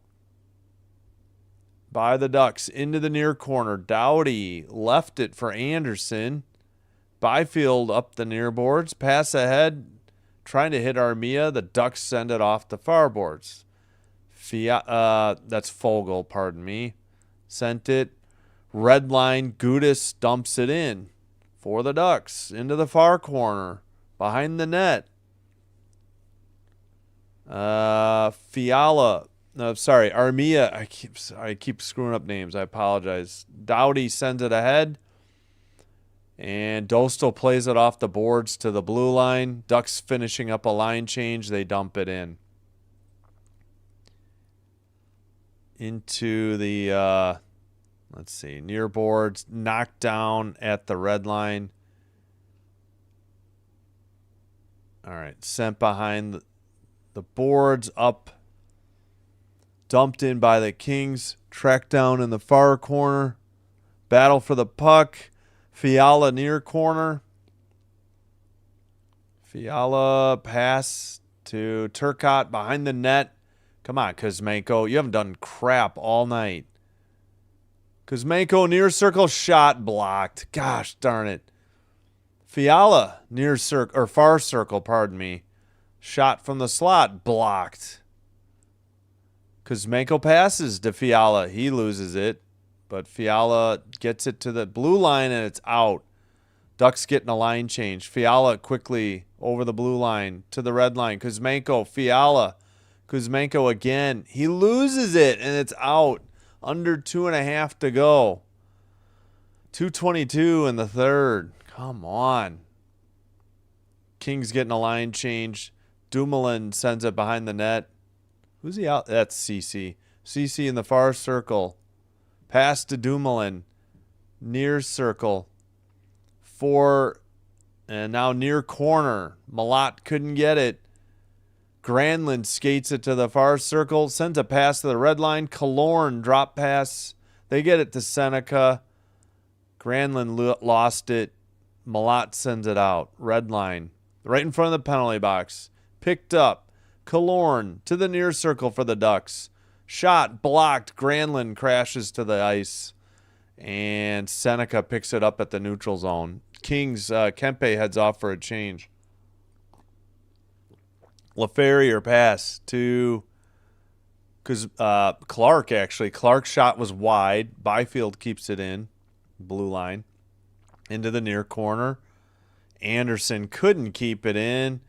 by the Ducks into the near corner. Doughty left it for Anderson. Byfield up the near boards. Pass ahead. Trying to hit Armia. The Ducks send it off the far boards. That's Fogle, pardon me. Sent it. Red line. Gudis dumps it in for the Ducks. Into the far corner. Behind the net. Fiala. No, sorry. Armia. I keep screwing up names. I apologize. Doughty sends it ahead. And Dostal plays it off the boards to the blue line. Ducks finishing up a line change. They dump it in. Into the, let's see, near boards. Knocked down at the red line. All right. Sent behind the boards up Dumped in by the Kings. Tracked down in the far corner. Battle for the puck. Fiala near corner. Fiala pass to Turcotte behind the net. Come on, Kuzmenko. You haven't done crap all night. Kuzmenko near circle shot blocked. Gosh darn it. Fiala near circle or far circle, pardon me. Shot from the slot blocked. Kuzmenko passes to Fiala. He loses it, but Fiala gets it to the blue line and it's out. Ducks getting a line change. Fiala quickly over the blue line to the red line. Kuzmenko, Fiala. Kuzmenko again. He loses it and it's out. Under 2.5 to go. 2:22 in the third. Come on. Kings getting a line change. Dumoulin sends it behind the net. Who's he out? That's CC. CC in the far circle. Pass to Dumoulin. Near circle. And now near corner. Malott couldn't get it. Granlund skates it to the far circle. Sends a pass to the red line. Killorn drop pass. They get it to Seneca. Granlund lost it. Malott sends it out. Red line. Right in front of the penalty box. Picked up. Killorn to the near circle for the Ducks. Shot blocked. Granlund crashes to the ice. And Seneca picks it up at the neutral zone. Kings, Kempe heads off for a change. LaFerrier pass to Clark, actually. Clark's shot was wide. Byfield keeps it in. Blue line. Into the near corner. Anderson couldn't keep it in.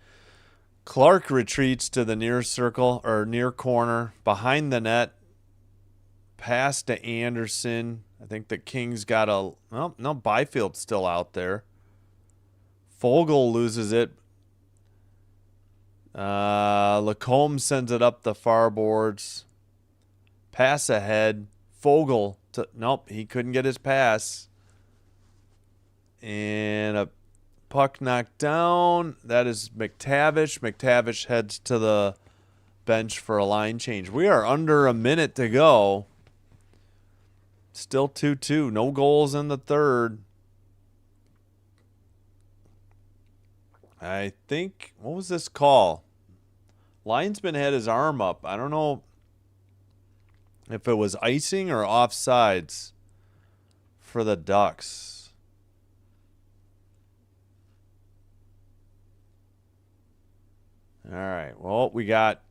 Clark retreats to the near circle or near corner. Behind the net. Pass to Anderson. I think the Kings got no, Byfield's still out there. Fogle loses it. Lacombe sends it up the far boards. Pass ahead. Fogle. Nope, he couldn't get his pass. And a puck knocked down. That is McTavish. McTavish heads to the bench for a line change. We are under a minute to go. Still 2-2. No goals in the third. I think, what was this call? Linesman had his arm up. I don't know if it was icing or offsides for the Ducks. All right. Well, we got.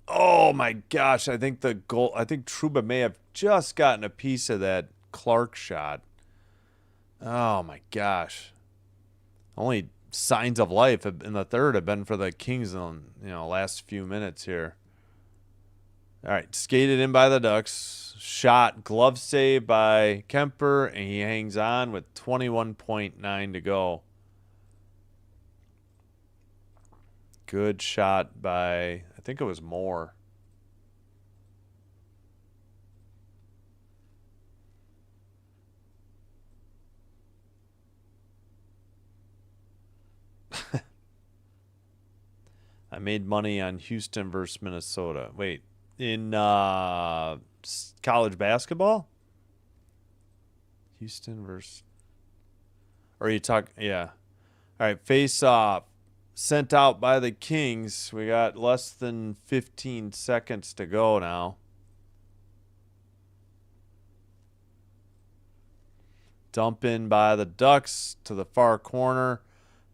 Oh my gosh! I think Trouba may have just gotten a piece of that Clark shot. Oh my gosh! Only signs of life in the third have been for the Kings in last few minutes here. All right, skated in by the Ducks. Shot, glove save by Kemper, and he hangs on with 21.9 to go. Good shot by, I think it was Moore. I made money on Houston versus Minnesota. Wait, in college basketball? Houston versus... Or you talk... Yeah. All right, face off. Sent out by the Kings. We got less than 15 seconds to go now. Dump in by the Ducks to the far corner.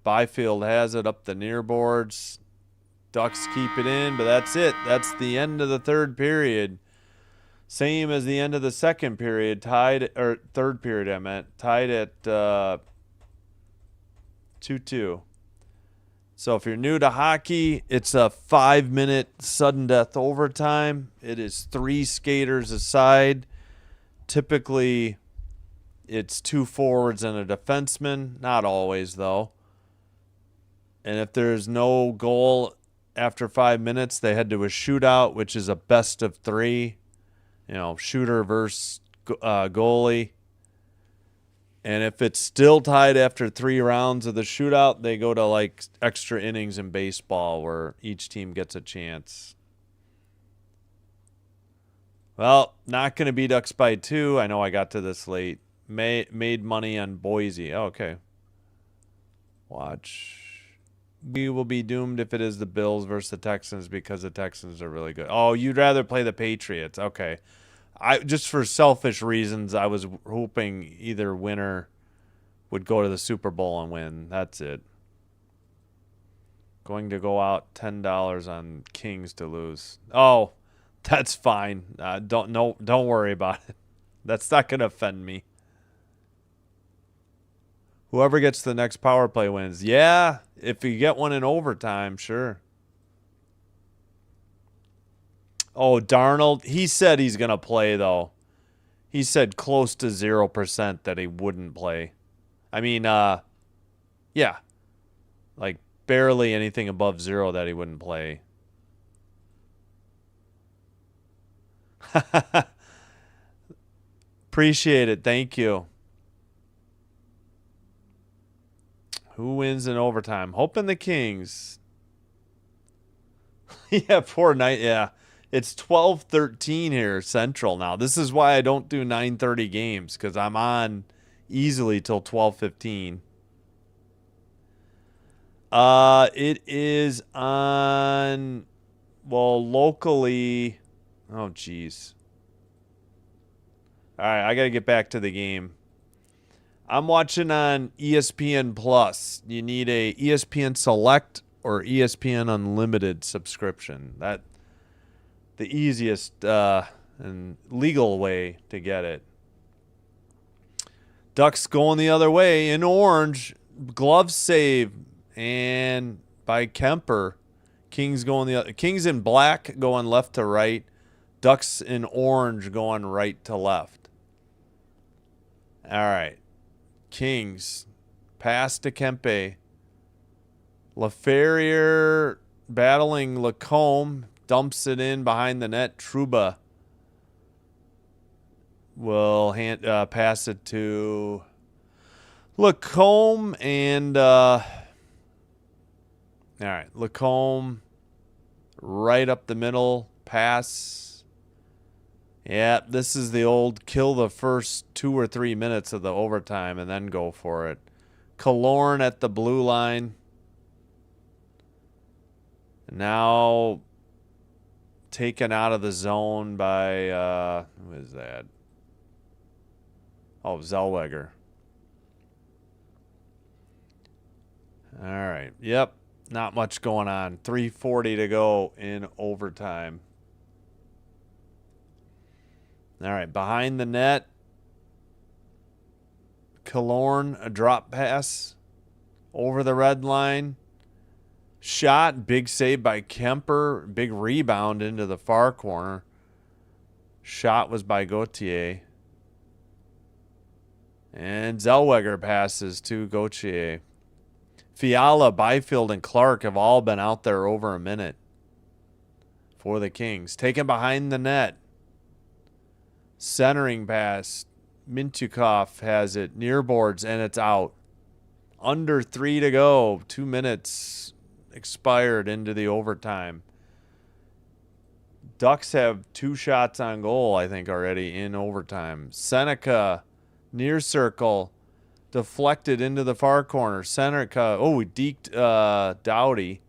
Byfield has it up the near boards. Ducks keep it in, but that's it. That's the end of the third period. Same as the end of the second period. Tied, or third period I meant. Tied at 2-2. So if you're new to hockey, it's a 5-minute sudden death overtime. It is 3 skaters aside. Typically, it's 2 forwards and a defenseman. Not always, though. And if there's no goal after 5 minutes, they head to a shootout, which is a best of 3. Shooter versus goalie. And if it's still tied after 3 rounds of the shootout, they go to like extra innings in baseball where each team gets a chance. Well, not going to be Ducks by 2. I know I got to this late. Made money on Boise. Oh, okay. Watch. We will be doomed if it is the Bills versus the Texans because the Texans are really good. Oh, you'd rather play the Patriots. Okay. Just for selfish reasons, I was hoping either winner would go to the Super Bowl and win. That's it. Going to go out $10 on Kings to lose. Oh, that's fine. Don't worry about it. That's not going to offend me. Whoever gets the next power play wins. Yeah, if you get one in overtime, sure. Oh, Darnold, he said he's going to play, though. He said close to 0% that he wouldn't play. I mean, yeah. Like, barely anything above 0 that he wouldn't play. Appreciate it. Thank you. Who wins in overtime? Hoping the Kings. Yeah, poor night. Yeah. It's 12:13 here Central now. This is why I don't do 9:30 games, because I'm on easily till 12:15. It is on, well, locally. Oh, geez. All right, I got to get back to the game. I'm watching on ESPN Plus. You need a ESPN Select or ESPN Unlimited subscription. That the easiest and legal way to get it. Ducks going the other way in orange. Glove save and by Kemper. Kings going the other. Kings in black going left to right. Ducks in orange going right to left. All right. Kings pass to Kempe. LaFerriere battling Lacombe. Dumps it in behind the net. Trouba will pass it to Lacombe and all right, Lacombe right up the middle pass. Yeah, this is the old kill the first 2 or 3 minutes of the overtime and then go for it. Killorn at the blue line. Now taken out of the zone by, who is that? Oh, Zellweger. All right. Yep. Not much going on. 3:40 to go in overtime. All right. Behind the net. Killorn, a drop pass over the red line. Shot, big save by Kemper. Big rebound into the far corner. Shot was by Gauthier. And Zellweger passes to Gauthier. Fiala, Byfield, and Clark have all been out there over a minute for the Kings. Taken behind the net. Centering pass. Mintyukov has it near boards, and it's out. Under 3 to go. 2 minutes expired into the overtime. Ducks have 2 shots on goal, I think, already in overtime. Seneca, near circle, deflected into the far corner. Seneca, we deked Doughty.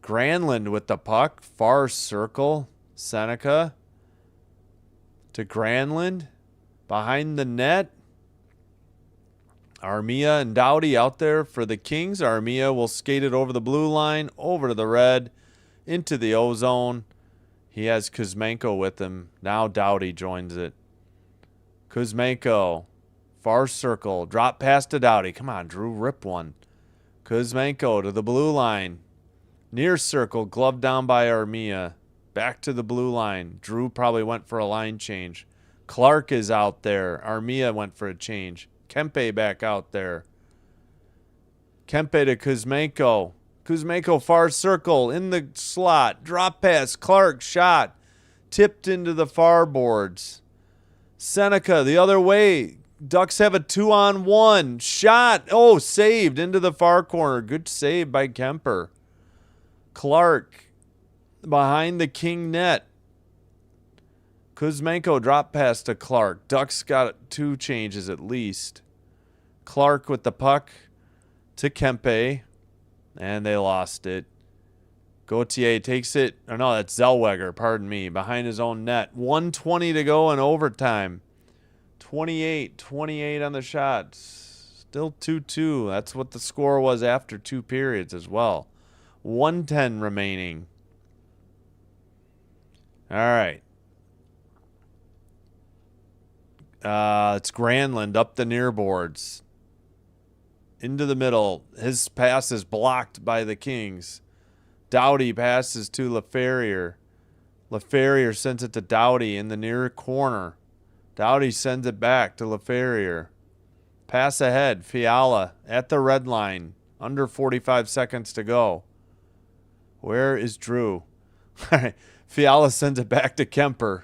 Granlund with the puck, far circle. Seneca to Granlund, behind the net. Armia and Doughty out there for the Kings. Armia will skate it over the blue line, over to the red, into the O-zone. He has Kuzmenko with him. Now Doughty joins it. Kuzmenko, far circle, drop pass to Doughty. Come on, Drew, rip one. Kuzmenko to the blue line. Near circle, glove down by Armia. Back to the blue line. Drew probably went for a line change. Clark is out there. Armia went for a change. Kempe back out there. Kempe to Kuzmenko. Kuzmenko far circle in the slot. Drop pass. Clark shot. Tipped into the far boards. Seneca the other way. Ducks have a 2-on-1. Shot. Oh, saved into the far corner. Good save by Kemper. Clark behind the King net. Kuzmenko drop pass to Clark. Ducks got 2 changes at least. Clark with the puck to Kempe, and they lost it. Gauthier takes it. Oh, no, that's Zellweger, pardon me, behind his own net. 1:20 to go in overtime. 28 on the shot. Still 2-2. That's what the score was after 2 periods as well. 1:10 remaining. All right. It's Granlund up the near boards. Into the middle. His pass is blocked by the Kings. Doughty passes to LaFerrier. LaFerrier sends it to Doughty in the near corner. Doughty sends it back to LaFerrier. Pass ahead. Fiala at the red line. Under 45 seconds to go. Where is Drew? Fiala sends it back to Kemper.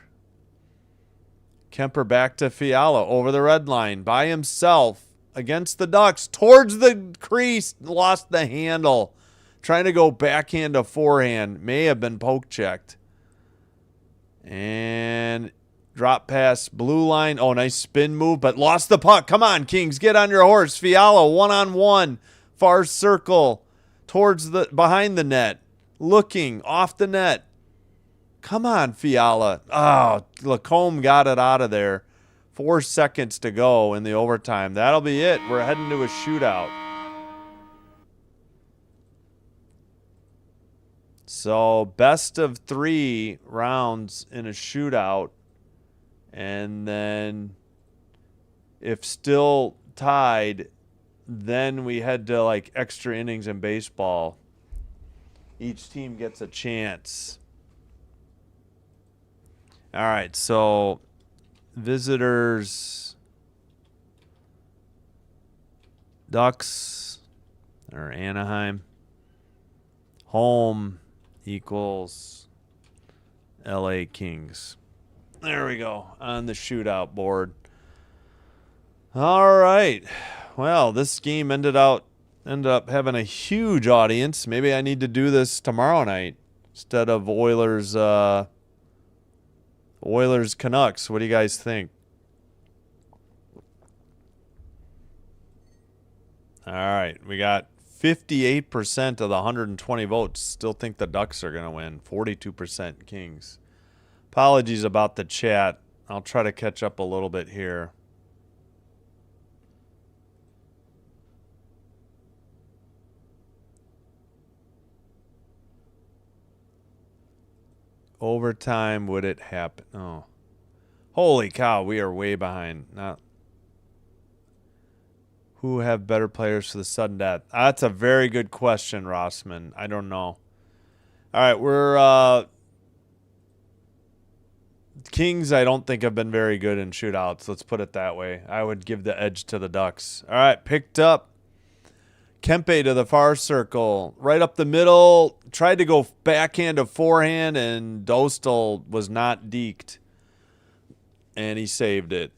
Kemper back to Fiala over the red line by himself against the Ducks. Towards the crease. Lost the handle. Trying to go backhand to forehand. May have been poke checked. And drop pass. Blue line. Oh, nice spin move, but lost the puck. Come on, Kings. Get on your horse. Fiala one-on-one. Far circle. Towards the behind the net. Looking off the net. Come on, Fiala. Oh, Lacombe got it out of there. 4 seconds to go in the overtime. That'll be it. We're heading to a shootout. So, best of 3 rounds in a shootout. And then, if still tied, then we head to like extra innings in baseball. Each team gets a chance. All right, so visitors, Ducks, or Anaheim. Home equals LA Kings. There we go, on the shootout board. All right. Well, this game ended up having a huge audience. Maybe I need to do this tomorrow night instead of Oilers Canucks. What do you guys think? All right, we got 58% of the 120 votes still think the Ducks are going to win. 42% Kings. Apologies about the chat. I'll try to catch up a little bit here. Overtime, would it happen? Oh. Holy cow, we are way behind. Not who have better players for the sudden death? That's a very good question, Rossman. I don't know. All right, we're Kings, I don't think have been very good in shootouts. Let's put it that way. I would give the edge to the Ducks. All right, picked up. Kempe to the far circle. Right up the middle. Tried to go backhand to forehand, and Dostal was not deked. And he saved it.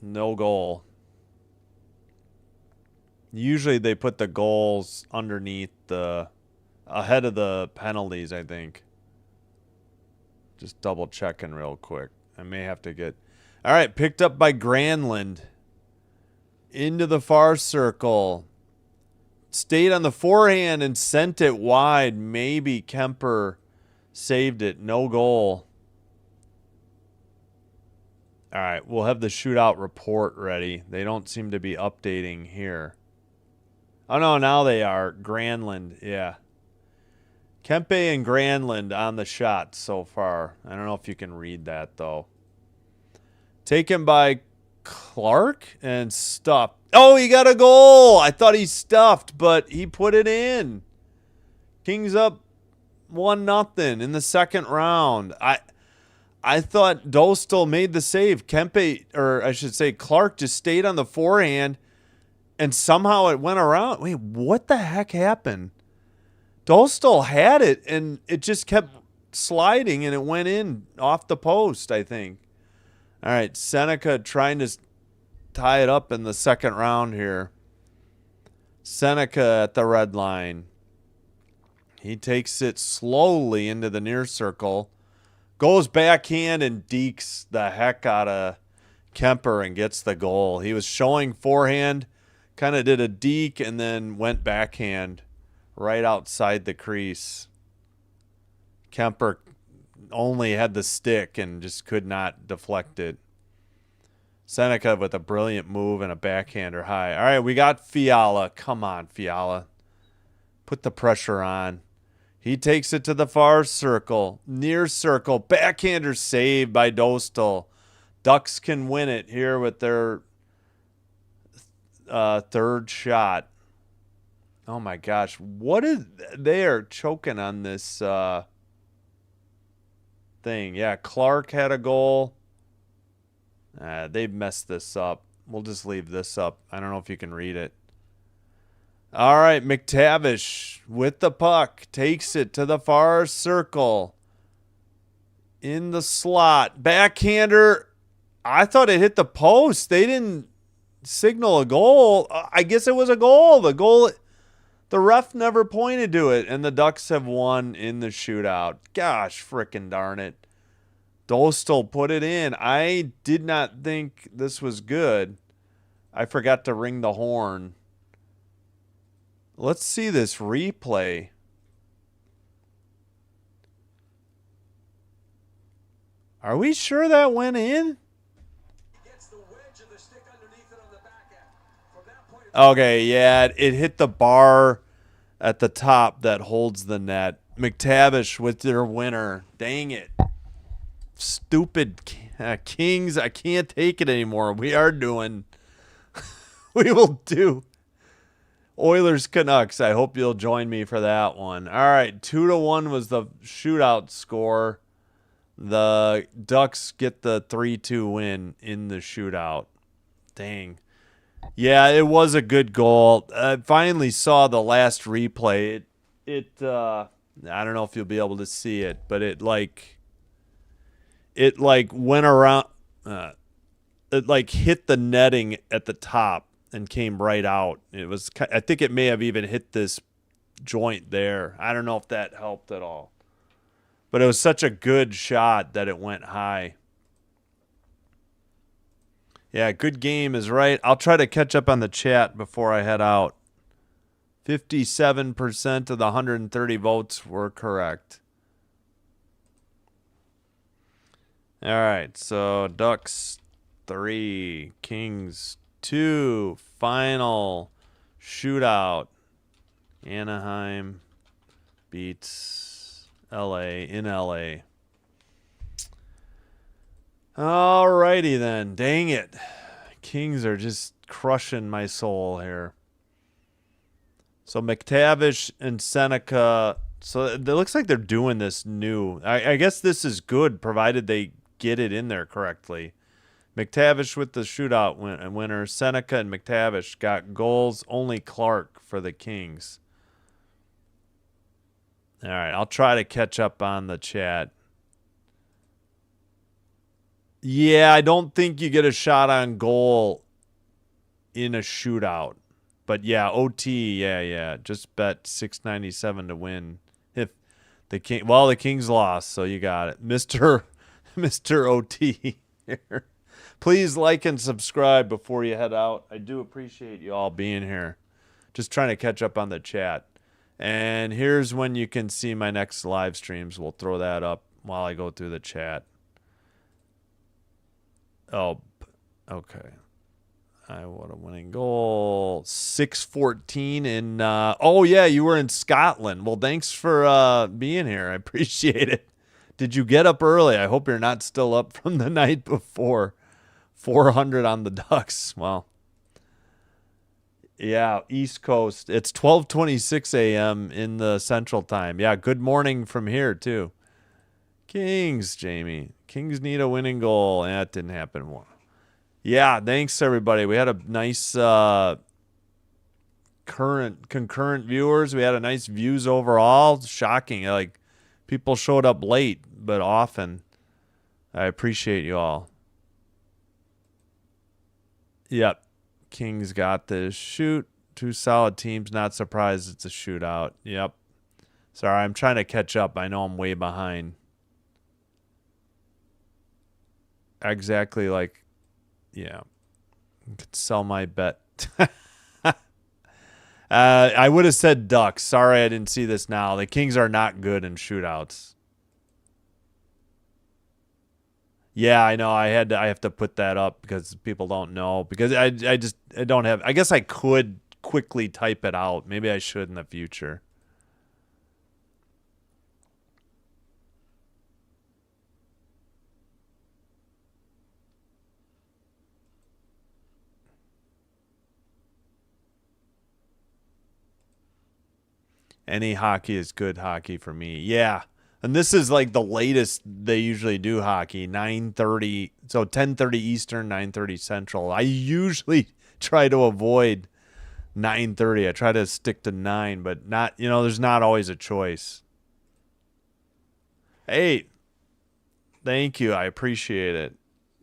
No goal. Usually they put the goals underneath ahead of the penalties, I think. Just double checking real quick. I may have to get... All right, picked up by Granlund. Into the far circle. Stayed on the forehand and sent it wide. Maybe Kemper saved it. No goal. All right, we'll have the shootout report ready. They don't seem to be updating here. Oh, no, now they are. Granlund, yeah. Kempe and Granlund on the shot so far. I don't know if you can read that, though. Taken by Clark and stuffed. Oh, he got a goal. I thought he stuffed, but he put it in. Kings up 1-0 in the second round. I thought Dostal made the save. Kempe, or I should say Clark, just stayed on the forehand, and somehow it went around. Wait, what the heck happened? Dostal had it, and it just kept sliding, and it went in off the post, I think. All right, Seneca trying to tie it up in the second round here. Seneca at the red line. He takes it slowly into the near circle. Goes backhand and dekes the heck out of Kemper and gets the goal. He was showing forehand, kind of did a deke, and then went backhand right outside the crease. Kemper only had the stick and just could not deflect it. Seneca with a brilliant move and a backhander high. All right, we got Fiala. Come on, Fiala. Put the pressure on. He takes it to the far circle. Near circle. Backhander saved by Dostal. Ducks can win it here with their third shot. Oh, my gosh. What is... They are choking on this thing. Yeah, Clark had a goal. They've messed this up. We'll just leave this up. I don't know if you can read it. All right, McTavish with the puck. Takes it to the far circle. In the slot. Backhander. I thought it hit the post. They didn't signal a goal. I guess it was a goal. The ref never pointed to it, and the Ducks have won in the shootout. Gosh, frickin' darn it. Dostal put it in. I did not think this was good. I forgot to ring the horn. Let's see this replay. Are we sure that went in? Okay, yeah, it hit the bar at the top that holds the net. McTavish with their winner. Dang it. Stupid Kings. I can't take it anymore. We are doing. We will do Oilers Canucks. I hope you'll join me for that one. All right, 2-1 was the shootout score. The Ducks get the 3-2 win in the shootout. Dang. Yeah, it was a good goal. I finally saw the last replay. I don't know if you'll be able to see it, but it went around, it hit the netting at the top and came right out. I think it may have even hit this joint there. I don't know if that helped at all, but it was such a good shot that it went high. Yeah, good game is right. I'll try to catch up on the chat before I head out. 57% of the 130 votes were correct. All right, so Ducks 3, Kings 2, final shootout. Anaheim beats LA in LA. All righty then. Dang it. Kings are just crushing my soul here. So McTavish and Seneca. So it looks like they're doing this new. I guess this is good, provided they get it in there correctly. McTavish with the shootout winner. Seneca and McTavish got goals. Only Clark for the Kings. All right, I'll try to catch up on the chat. Yeah, I don't think you get a shot on goal in a shootout. But yeah, OT, yeah. Just bet $6.97 to win. If the Kings lost, so you got it. Mr. OT here. Please like and subscribe before you head out. I do appreciate you all being here. Just trying to catch up on the chat. And here's when you can see my next live streams. We'll throw that up while I go through the chat. Oh, okay. What a winning goal. 6:14 in oh yeah, you were in Scotland. Well, thanks for being here. I appreciate it. Did you get up early? I hope you're not still up from the night before. 400 on the Ducks. Well, yeah, East Coast. It's 12:26 a.m. in the Central Time. Yeah, good morning from here too. Kings, Jamie. Kings need a winning goal. That didn't happen. Yeah, thanks everybody. We had a nice concurrent viewers. We had a nice views overall. Shocking. Like people showed up late, but often. I appreciate you all. Yep. Kings got this. Shoot. Two solid teams. Not surprised it's a shootout. Yep. Sorry, I'm trying to catch up. I know I'm way behind. exactly like, yeah. Could sell my bet. I would have said Ducks. Sorry I didn't see this now. The Kings are not good in shootouts. Yeah, I know. I have to put that up because people don't know. Because I don't have. I guess I could quickly type it out. Maybe I should in the future. Any hockey is good hockey for me. Yeah. And this is like the latest they usually do hockey, 9:30. So 10:30 Eastern, 9:30 Central. I usually try to avoid 9:30. I try to stick to 9, but not, there's not always a choice. Hey, thank you. I appreciate it.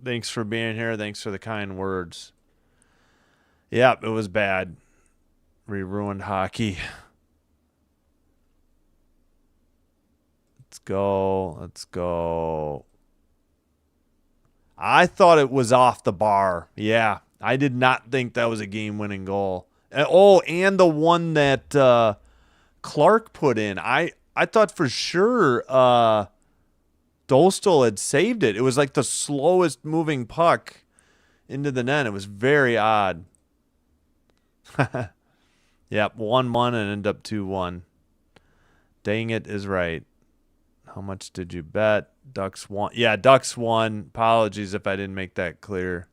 Thanks for being here. Thanks for the kind words. Yeah, it was bad. We ruined hockey. Let's go. I thought it was off the bar. Yeah, I did not think that was a game-winning goal. And the one that Clark put in. I thought for sure Dostal had saved it. It was like the slowest moving puck into the net. It was very odd. Yep, 1-1 and end up 2-1. Dang it is right. How much did you bet? Ducks won. Yeah, Ducks won. Apologies if I didn't make that clear.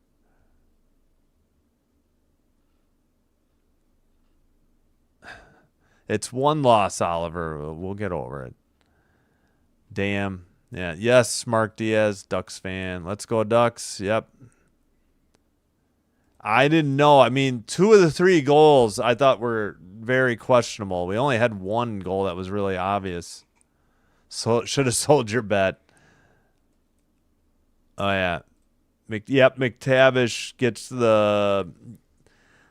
It's one loss, Oliver. We'll get over it. Damn. Yeah. Yes, Mark Diaz, Ducks fan. Let's go, Ducks. Yep. I didn't know. I mean, 2 of the 3 goals I thought were very questionable. We only had 1 goal that was really obvious. So should have sold your bet. Oh, yeah. McTavish gets the...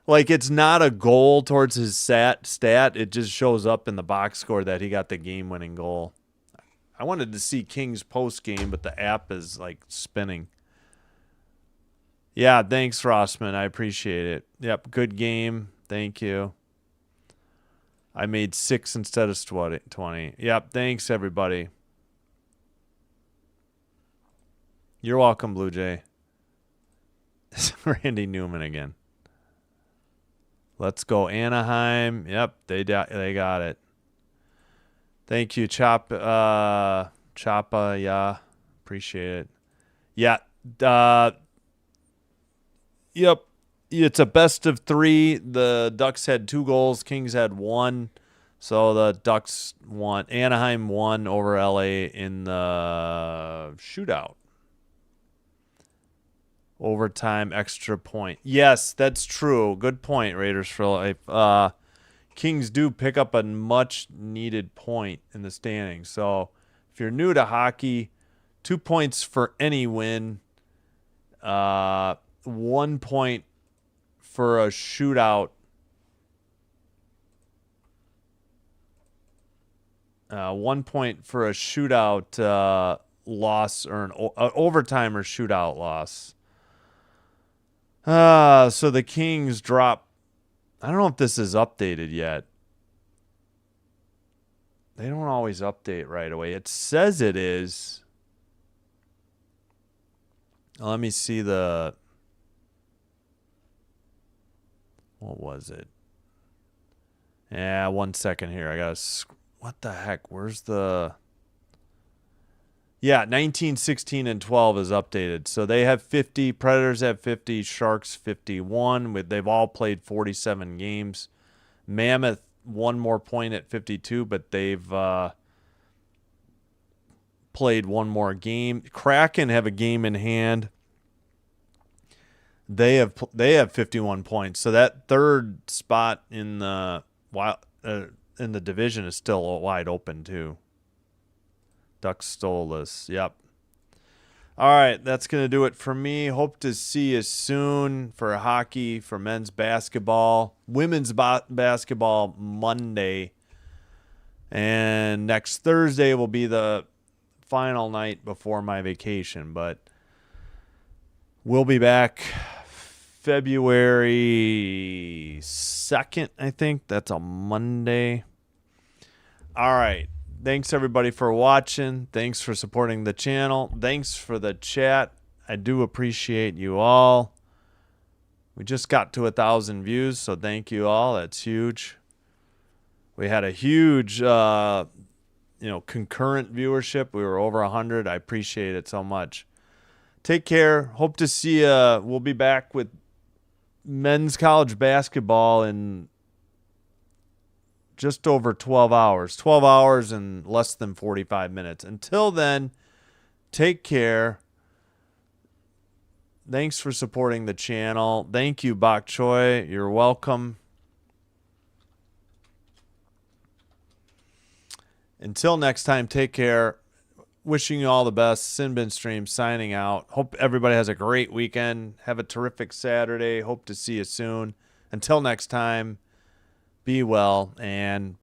Like, it's not a goal towards his stat. It just shows up in the box score that he got the game-winning goal. I wanted to see Kings post-game, but the app is, like, spinning. Yeah, thanks, Rossman. I appreciate it. Yep, good game. Thank you. I made 6 instead of 20. Yep, thanks, everybody. You're welcome, Blue Jay. Randy Newman again. Let's go, Anaheim. Yep, they got it. Thank you, Choppa. Yeah, appreciate it. Yeah, yep. It's a best of 3. The Ducks had 2 goals. Kings had 1. So the Ducks won. Anaheim won over LA in the shootout. Overtime, extra point. Yes, that's true. Good point, Raiders for life. Kings do pick up a much-needed point in the standings. So if you're new to hockey, 2 points for any win. 1 point for a shootout. 1 point for a shootout loss or an overtime or shootout loss. So the Kings drop. I don't know if this is updated yet. They don't always update right away. It says it is. Let me see the... What was it? Yeah, 1 second here. I got to... What the heck? Where's the... Yeah, 19, 16, and 12 is updated. So they have 50. Predators have 50. Sharks 51. They've all played 47 games. Mammoth 1 more point at 52, but they've played 1 more game. Kraken have a game in hand. They have 51 points. So that third spot in the division is still wide open too. Ducks stole this. Yep. All right, that's going to do it for me. Hope to see you soon for hockey, for men's basketball, women's basketball Monday. And next Thursday will be the final night before my vacation. But We'll be back February 2nd, I think. That's a Monday. All right. Thanks, everybody, for watching. Thanks for supporting the channel. Thanks for the chat. I do appreciate you all. We just got to 1,000 views, so thank you all. That's huge. We had a huge, concurrent viewership. We were over 100. I appreciate it so much. Take care. Hope to see you. We'll be back with men's college basketball in just over 12 hours. 12 hours and less than 45 minutes. Until then, take care. Thanks for supporting the channel. Thank you, Bok Choy. You're welcome. Until next time, take care. Wishing you all the best. Sinbin Stream signing out. Hope everybody has a great weekend. Have a terrific Saturday. Hope to see you soon. Until next time, be well and